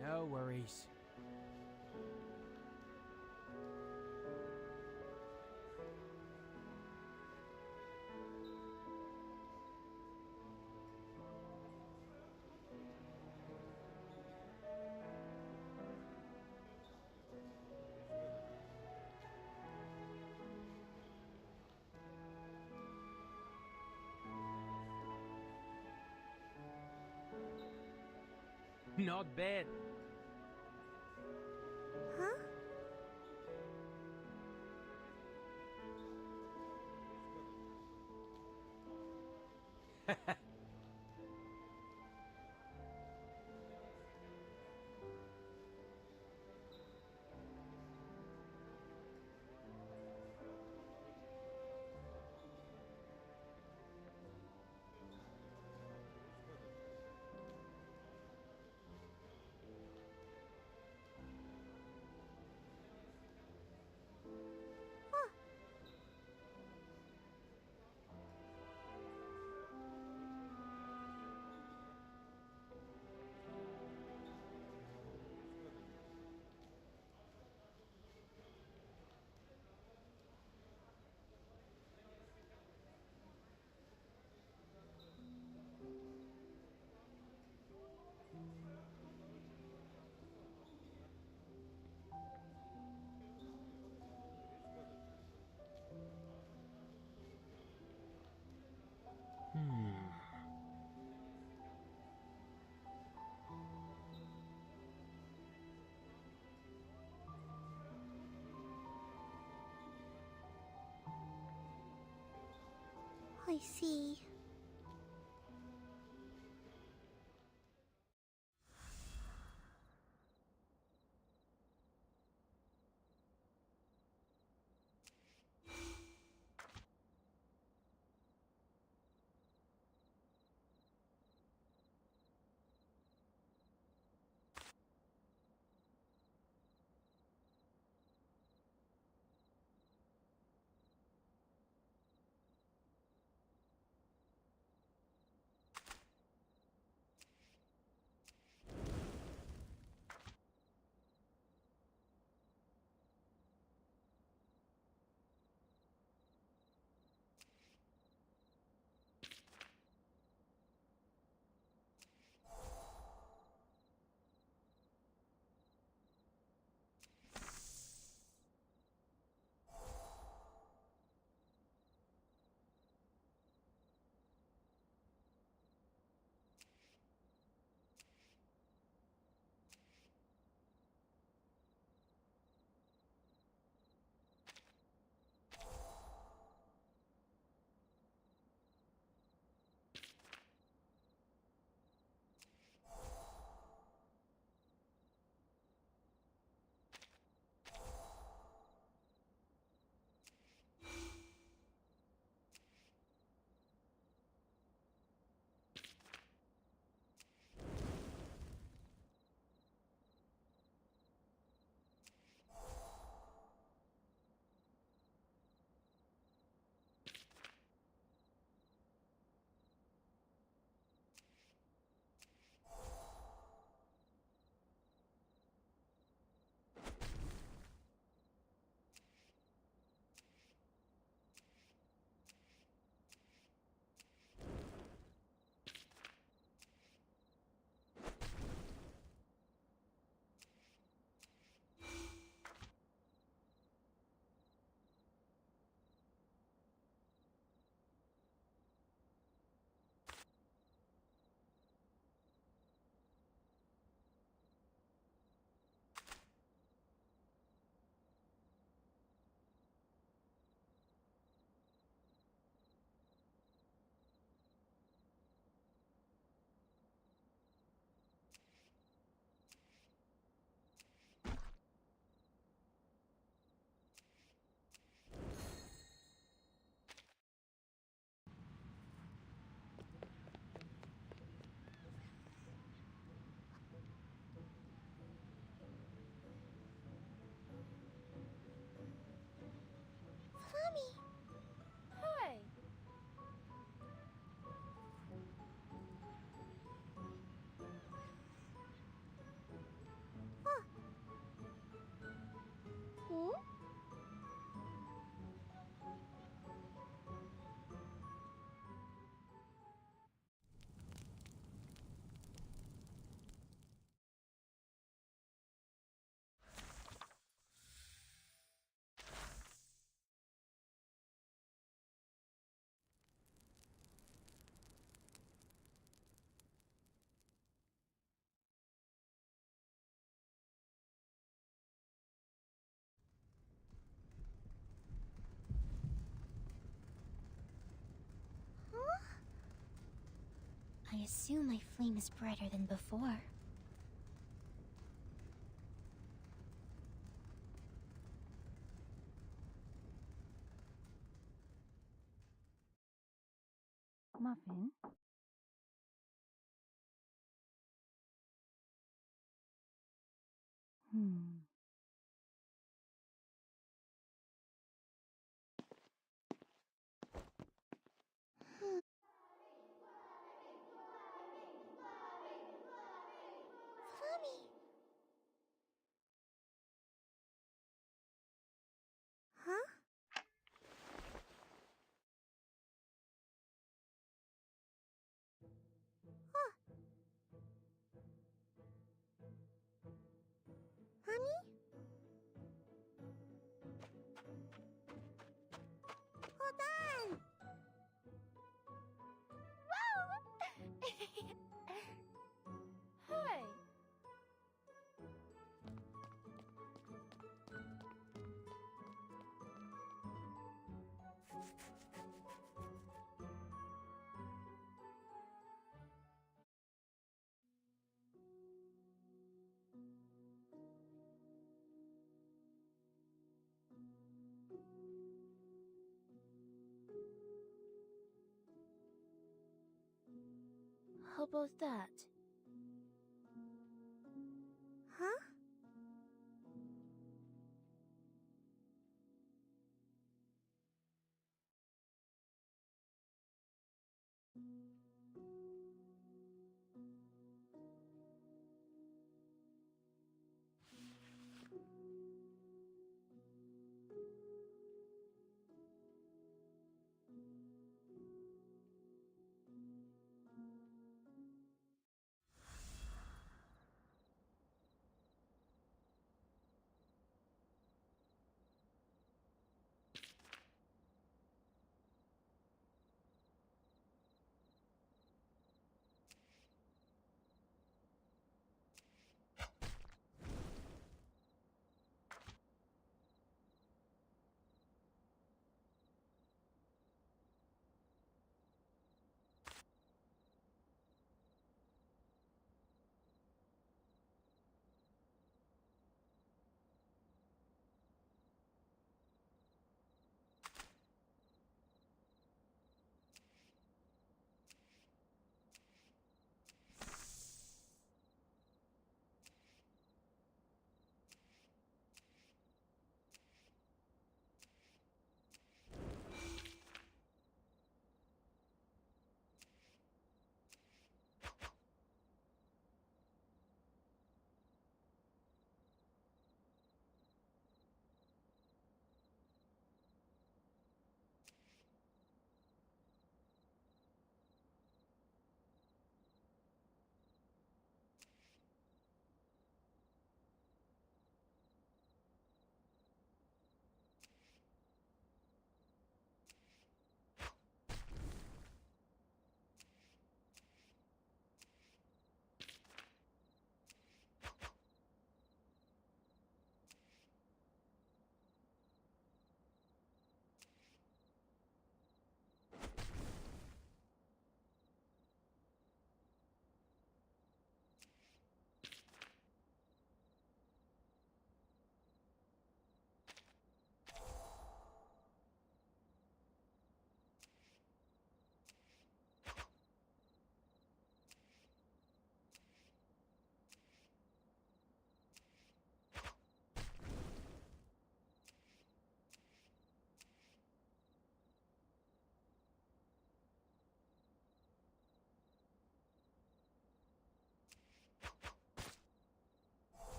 S1: No worries. Not bad. Huh?
S14: I see. I assume my flame is brighter than before.
S16: Muffin? Hmm.
S6: Flummy! Huh? Huh. Honey? Hold on!
S16: Hey!
S4: How about that?
S6: Huh?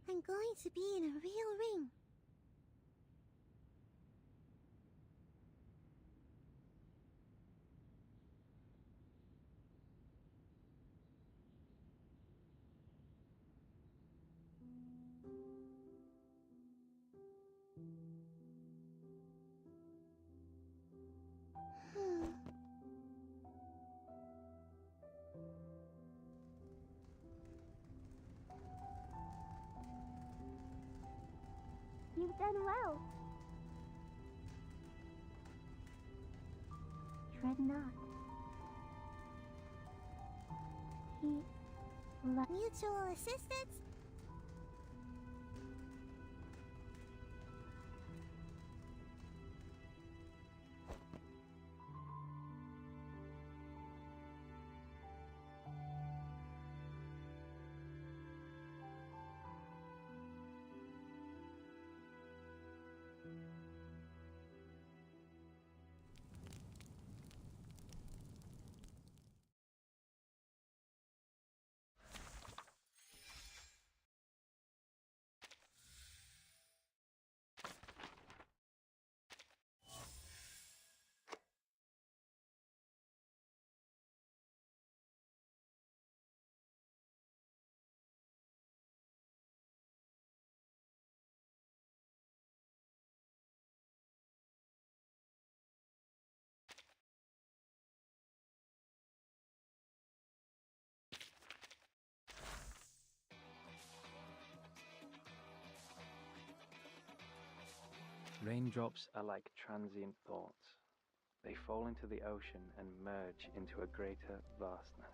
S6: I'm going to be in a real ring.
S16: You've done well. Dread not.
S6: Mutual assistance?
S1: Raindrops are like transient thoughts. They fall into the ocean and merge into a greater vastness.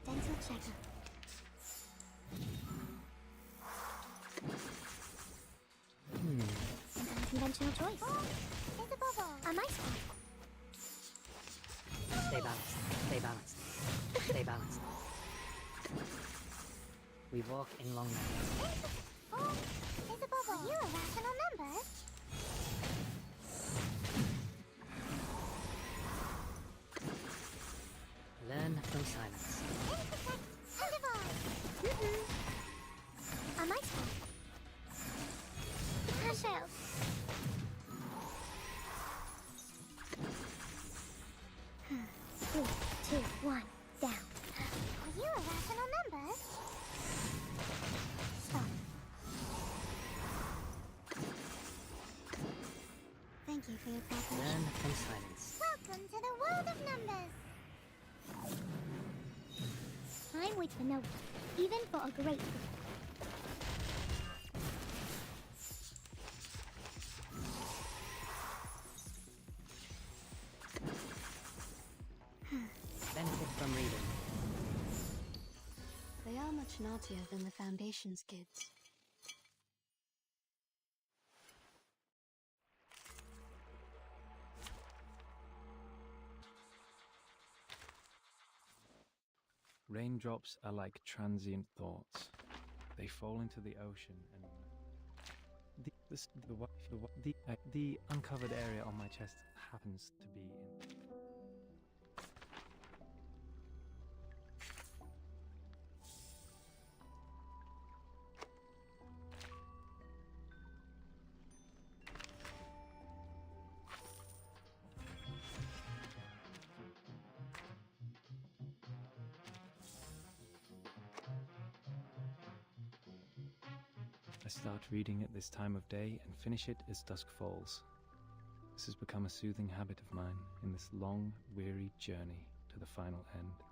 S6: Dental checkup. An unconventional choice. Oh, there's a bubble. A mice ball.
S17: Stay balanced. Stay balanced. Stay balanced. We walk in long lines.
S6: Oh, there's a bubble. Are you a rational number?
S17: Learn from silence.
S6: A mice ball. A shell. Three, two, one, down. Are you a rational number? Stop. Thank you for your cooperation.
S17: Learn from silence.
S6: Welcome to the world of numbers. I'm with Vanilla, even for a great thing.
S17: Benefit from reading.
S19: They are much naughtier than the Foundation's kids.
S1: Raindrops are like transient thoughts. They fall into the ocean and the uncovered area on my chest happens to be in. I start reading at this time of day and finish it as dusk falls. This has become a soothing habit of mine in this long, weary journey to the final end.